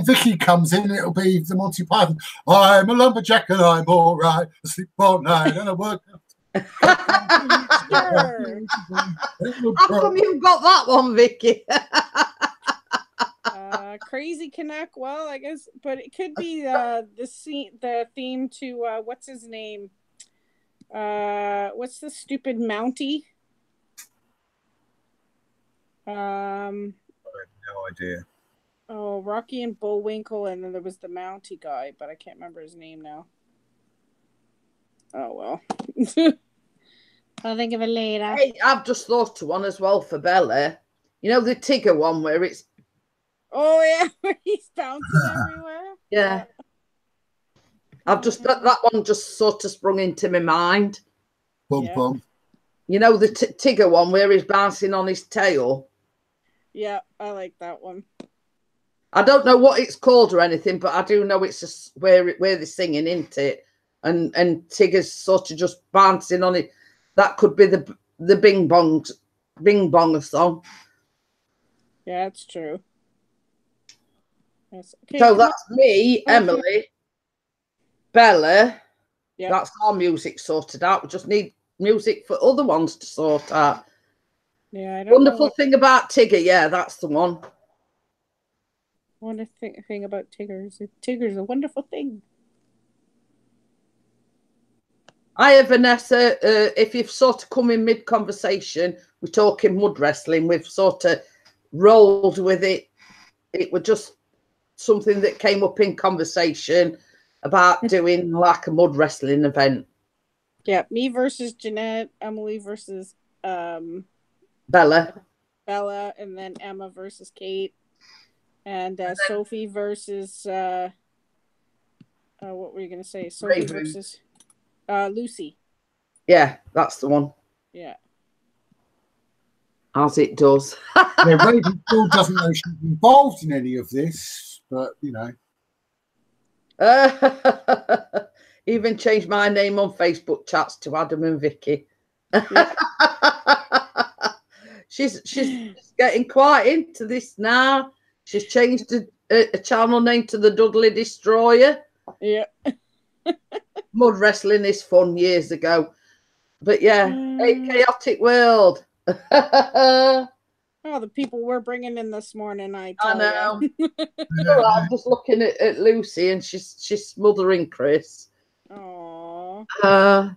Vicky comes in, it'll be the Monty Python. I'm a lumberjack and I'm all right. I sleep all night and I work. Sure. How come you got that one, Vicky? Crazy Connect. Well, I guess, but it could be the theme to what's his name? What's the stupid Mountie? I have no idea. Oh, Rocky and Bullwinkle, and then there was the Mountie guy, but I can't remember his name now. Oh well. I'll think of it later. Hey, I've just thought of one as well for Bella. You know the Tigger one where it's. Oh yeah, where he's bouncing everywhere. Yeah. I've just that one just sort of sprung into my mind. Bum bum. You know the Tigger one where he's bouncing on his tail. Yeah, I like that one. I don't know what it's called or anything, but I do know it's just where they're singing, isn't it? And Tigger's sort of just bouncing on it. That could be the Bing Bong song. Yeah, that's true. Yes. Okay, so that's me, Emily, Bella. Yep. That's our music sorted out. We just need music for other ones to sort out. Yeah, I don't Wonderful thing about Tigger. Yeah, that's the one. Wonderful thing about Tigger's. Tigger's a wonderful thing. Hiya, Vanessa. If you've sort of come in mid-conversation, we're talking mud wrestling. We've sort of rolled with it. It was just something that came up in conversation about doing like a mud wrestling event. Yeah, me versus Jeanette, Emily versus Bella, and then Emma versus Kate, and Sophie versus what were you gonna say? Sophie versus Lucy. Yeah, that's the one. Yeah. As it does. Yeah, Raven still doesn't know she's involved in any of this, but you know. Even changed my name on Facebook chats to Adam and Vicky. Yeah. She's getting quite into this now. She's changed a channel name to the Dudley Destroyer. Yeah. Mud wrestling is fun years ago. But yeah, a chaotic world. Oh, the people we're bringing in this morning, I know. I'm just looking at Lucy and she's smothering Chris. Aww.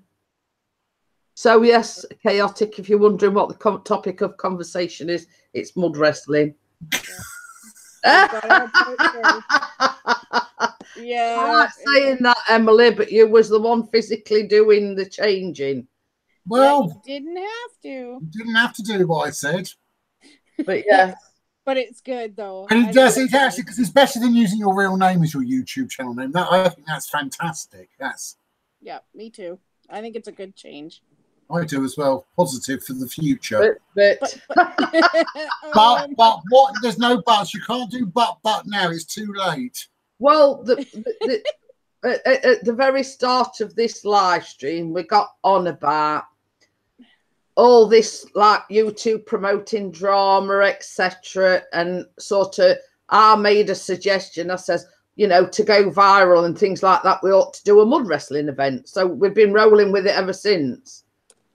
So yes, chaotic. If you're wondering what the topic of conversation is, it's mud wrestling. Yeah. I'm not saying that, Emily, but you was the one physically doing the changing. Well, you didn't have to. you didn't have to do what I said. But yeah. But it's good though. And it does. It's actually because it's better than using your real name as your YouTube channel name. That I think that's fantastic. Yeah, me too. I think it's a good change. I do as well. Positive for the future. But But what? There's no buts. You can't do but now. It's too late. well, at the very start of this live stream, we got on about all this like YouTube promoting drama, etc. And sort of, I made a suggestion. I says, you know, to go viral and things like that, we ought to do a mud wrestling event. So we've been rolling with it ever since.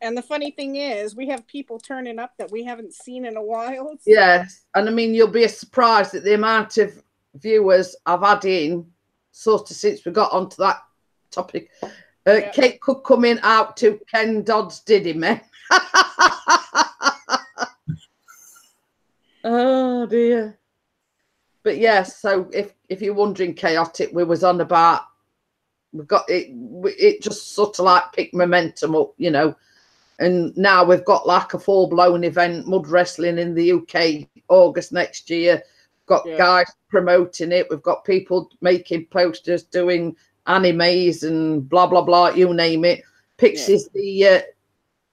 And the funny thing is, we have people turning up that we haven't seen in a while. So. Yes. And I mean, you'll be surprised at the amount of viewers I've had in sort of since we got onto that topic. Kate could come in out to Ken Dodd's Diddy Man. Oh dear. But yes, so if you're wondering, chaotic, we was on about, we've got it just sort of like picked momentum up, you know, and now we've got like a full-blown event, mud wrestling in the UK August next year. Got guys promoting it, we've got people making posters, doing animes and blah blah blah, you name it. Pixie's the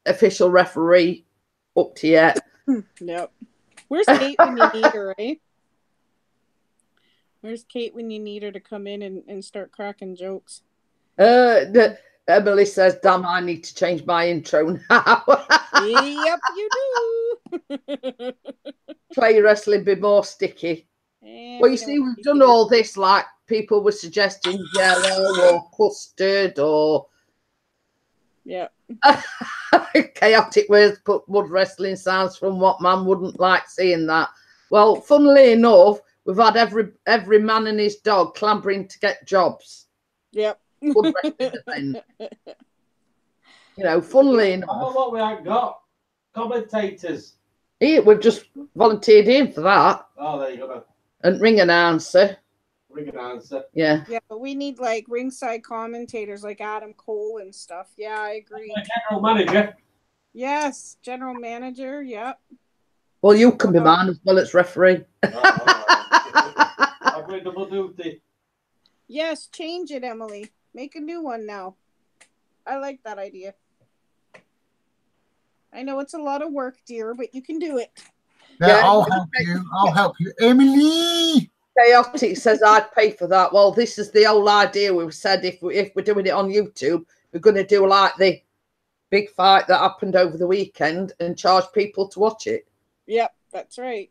official referee up to yet. Yep. Where's Kate when you need her, eh? Where's Kate when you need her to come in and start cracking jokes? Emily says, damn, I need to change my intro now. Yep, you do. Play wrestling be more sticky. And well, you see, we've done all this, like people were suggesting yellow or custard or chaotic words, put mud wrestling sounds from what man wouldn't like seeing that. Well, funnily enough, we've had every man and his dog clambering to get jobs. Yep. Mud wrestling event. You know, funnily enough. I know what we haven't got. Commentators. Yeah, we've just volunteered in for that. Oh, there you go. And ring announcer. Ring announcer. Yeah. Yeah, but we need like ringside commentators like Adam Cole and stuff. Yeah, I agree. General manager. Yes, general manager. Yep. Well, you can be mine as well as referee. I'm going double duty. Yes, change it, Emily. Make a new one now. I like that idea. I know it's a lot of work, dear, but you can do it. Yeah, I'll help you. I'll help you. Emily! Chaotic says I'd pay for that. Well, this is the whole idea. We've said if we're doing it on YouTube, we're going to do like the big fight that happened over the weekend and charge people to watch it. Yep, that's right.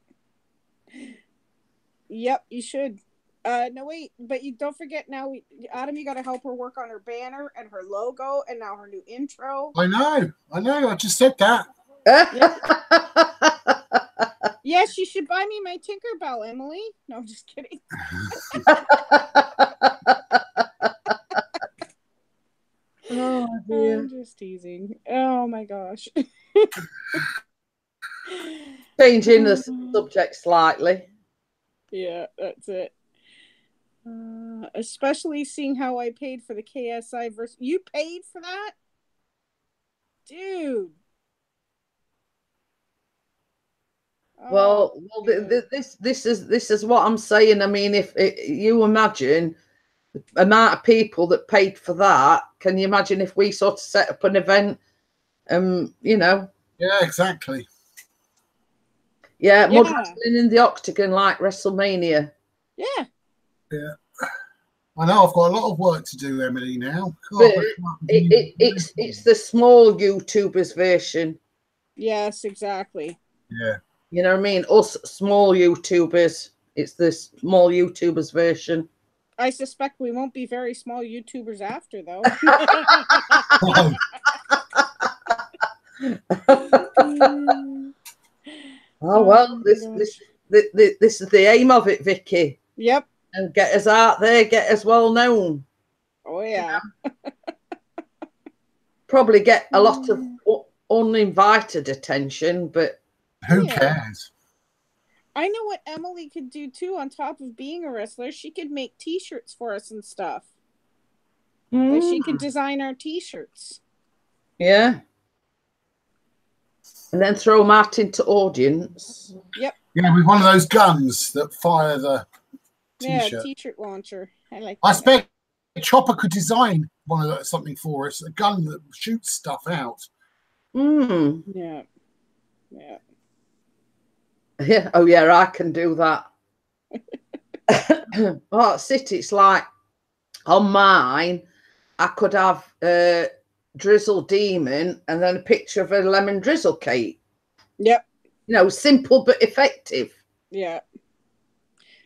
Yep, you should. No, wait, but you don't forget now, Adam, you got to help her work on her banner and her logo and now her new intro. I know. I just said that. Yes, you should buy me my Tinkerbell, Emily. No, I'm just kidding. Oh, dear. I'm just teasing. Oh, my gosh. Changing the subject slightly. Yeah, that's it. Especially seeing how I paid for the KSI versus... You paid for that? Dude. Well, this is what I'm saying. I mean, if you imagine the amount of people that paid for that, can you imagine if we sort of set up an event? You know. Yeah, exactly. Yeah, mud wrestling in the octagon like WrestleMania. Yeah. Yeah. I know I've got a lot of work to do, Emily, now. But it's the small YouTubers version. Yes, exactly. Yeah. You know what I mean? Us small YouTubers. It's the small YouTubers version. I suspect we won't be very small YouTubers after, though. Oh well, this is the aim of it, Vicky. Yep. And get us out there, get us well known. Oh yeah. You know? Probably get a lot of uninvited attention, but who cares? I know what Emily could do too. On top of being a wrestler, she could make T-shirts for us and stuff. Like she could design our T-shirts. Yeah. And then throw them out into audience. Yep. Yeah, with one of those guns that fire the t-shirt. Yeah, t-shirt launcher. I like I that. expect Chopper could design one of those, something for us, a gun that shoots stuff out. Mm. Yeah. Yeah. Yeah. Oh, yeah, I can do that. Oh, that's it. It's like on mine, I could have Drizzle Demon and then a picture of a lemon drizzle cake. Yep. You know, simple but effective. Yeah.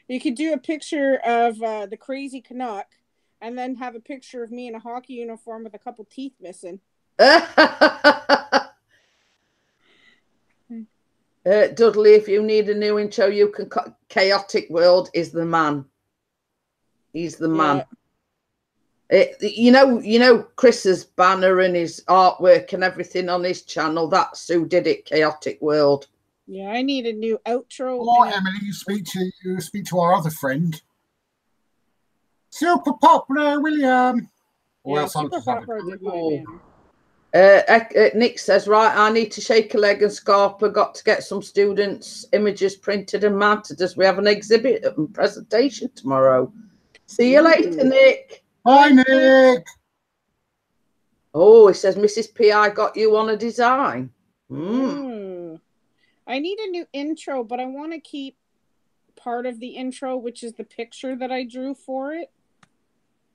You could do a picture of the crazy Canuck and then have a picture of me in a hockey uniform with a couple teeth missing. Dudley, if you need a new intro, you can. Chaotic World is the man. He's the man. You know, Chris's banner and his artwork and everything on his channel. That's who did it. Chaotic World. Yeah, I need a new outro. Oh, Emily, you speak to our other friend, Super Popular William. Or else Super Popular did my banner. Nick says, right, I need to shake a leg and Scarpa got to get some students' images printed and mounted as we have an exhibit and presentation tomorrow. See you later, Nick. Bye, Nick. Oh, he says, Mrs. P, I got you on a design. I need a new intro, but I want to keep part of the intro, which is the picture that I drew for it.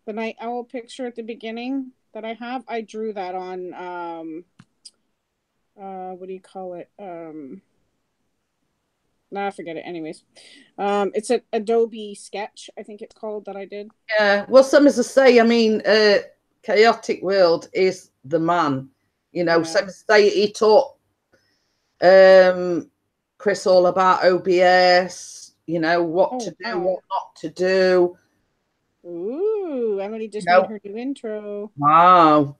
The night owl picture at the beginning that I have. I drew that on, what do you call it? Nah, forget it. Anyways, it's an Adobe Sketch, I think it's called, that I did. Yeah, well, some as I say, I mean, Chaotic World is the man. You know, some say he taught Chris all about OBS, you know, what to do, what not to do. Ooh, Emily just made her new intro. Wow.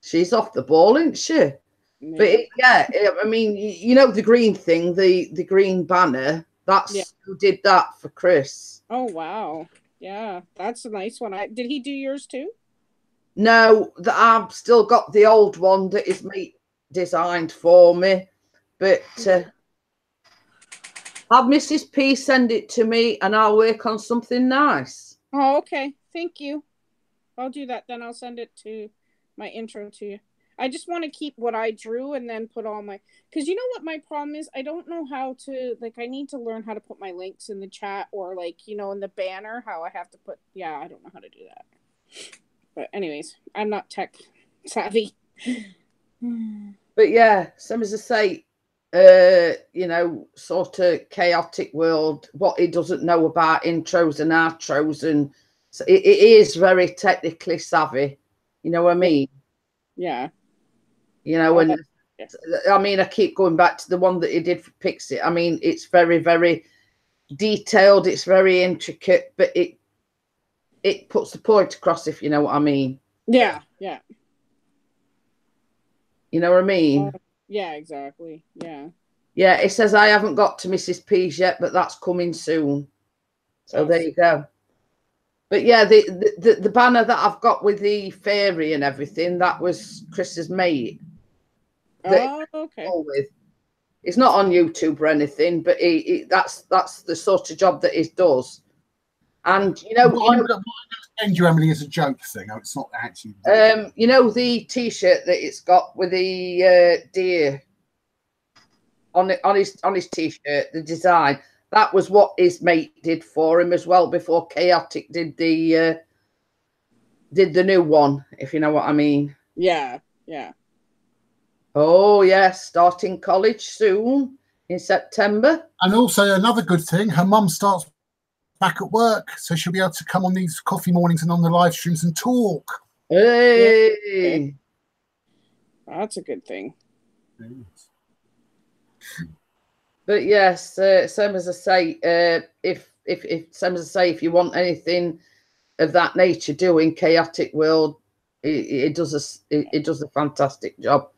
She's off the ball, isn't she? Yeah. But I mean, you know, the green thing, the green banner, that's who did that for Chris. Oh, wow. Yeah, that's a nice one. Did he do yours too? No, I've still got the old one that his mate designed for me. But have Mrs. P send it to me and I'll work on something nice. Oh, okay. Thank you. I'll do that. Then I'll send it to my intro to you. I just want to keep what I drew and then put all my... Because you know what my problem is? I don't know how to... Like, I need to learn how to put my links in the chat or, like, you know, in the banner, how I have to put... Yeah, I don't know how to do that. But anyways, I'm not tech savvy. But yeah, some as I say, you know, sort of Chaotic World, what he doesn't know about intros and outros, and so it is very technically savvy. You know what I mean? Yeah. You know, and I mean, I keep going back to the one that he did for Pixie. I mean, it's very, very detailed. It's very intricate, but it puts the point across, if you know what I mean. Yeah, yeah. You know what I mean? Yeah, exactly. Yeah. Yeah, it says I haven't got to Mrs. P's yet, but that's coming soon. So there you go. But yeah, the banner that I've got with the fairy and everything, that was Chris's mate. Oh, okay. It's not on YouTube or anything, but that's the sort of job that he does. And you know, Emily, is a joke thing. It's not actually. You know the T-shirt that it's got with the deer on his T-shirt, the design. That was what his mate did for him as well before Chaotic did the new one, if you know what I mean. Yeah, yeah. Oh yes, starting college soon in September. And also another good thing, her mum starts back at work, so she'll be able to come on these coffee mornings and on the live streams and talk. Hey, that's a good thing. But yes, same as I say, if you want anything of that nature doing, Chaotic World, it does a fantastic job.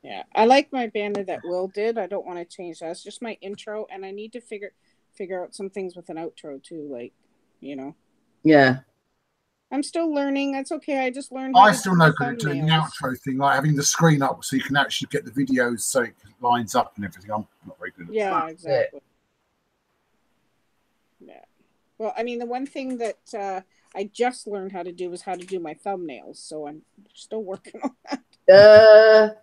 Yeah, I like my banner that Will did. I don't want to change that. It's just my intro, and I need to figure out some things with an outro too, like, you know. Yeah. I'm still learning. That's okay. I just learned. How I to still do know my good at doing the thumbnails. outro thing, like having the screen up so you can actually get the videos so it lines up and everything. I'm not very good at Yeah, that. exactly. Yeah. Well, I mean, the one thing that I just learned how to do is how to do my thumbnails. So I'm still working on that.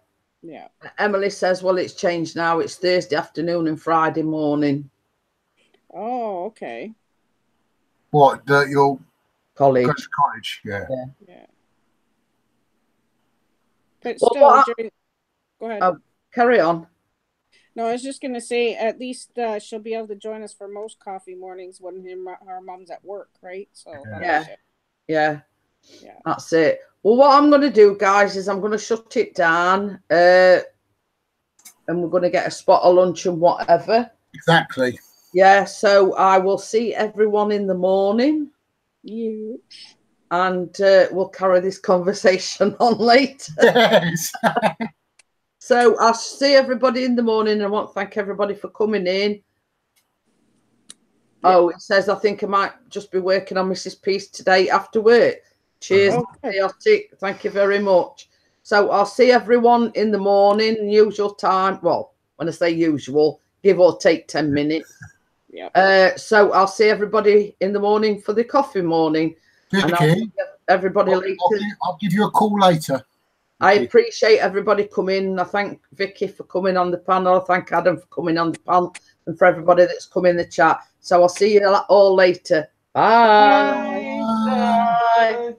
Yeah. Emily says, well, it's changed now. It's Thursday afternoon and Friday morning. Oh, okay. What, your College? Yeah. But Well, still, go ahead. Carry on. No, I was just going to say, at least she'll be able to join us for most coffee mornings when her mom's at work, right? So Yeah. That's it. Well, what I'm going to do, guys, is I'm going to shut it down, and we're going to get a spot of lunch and whatever. Exactly. Yeah. So I will see everyone in the morning. Yeah. And we'll carry this conversation on later. Yes. So I'll see everybody in the morning. I want to thank everybody for coming in. Yeah. Oh, it says I think I might just be working on Mrs. Peace today after work. Cheers, Chaotic. Thank you very much. So I'll see everyone in the morning, usual time. Well, when I say usual, give or take 10 minutes. Yeah. So I'll see everybody in the morning for the coffee morning. Vicky, everybody later. I'll give you a call later. I appreciate everybody coming. I thank Vicky for coming on the panel. I thank Adam for coming on the panel, and for everybody that's come in the chat. So I'll see you all later. Bye. Bye. Bye.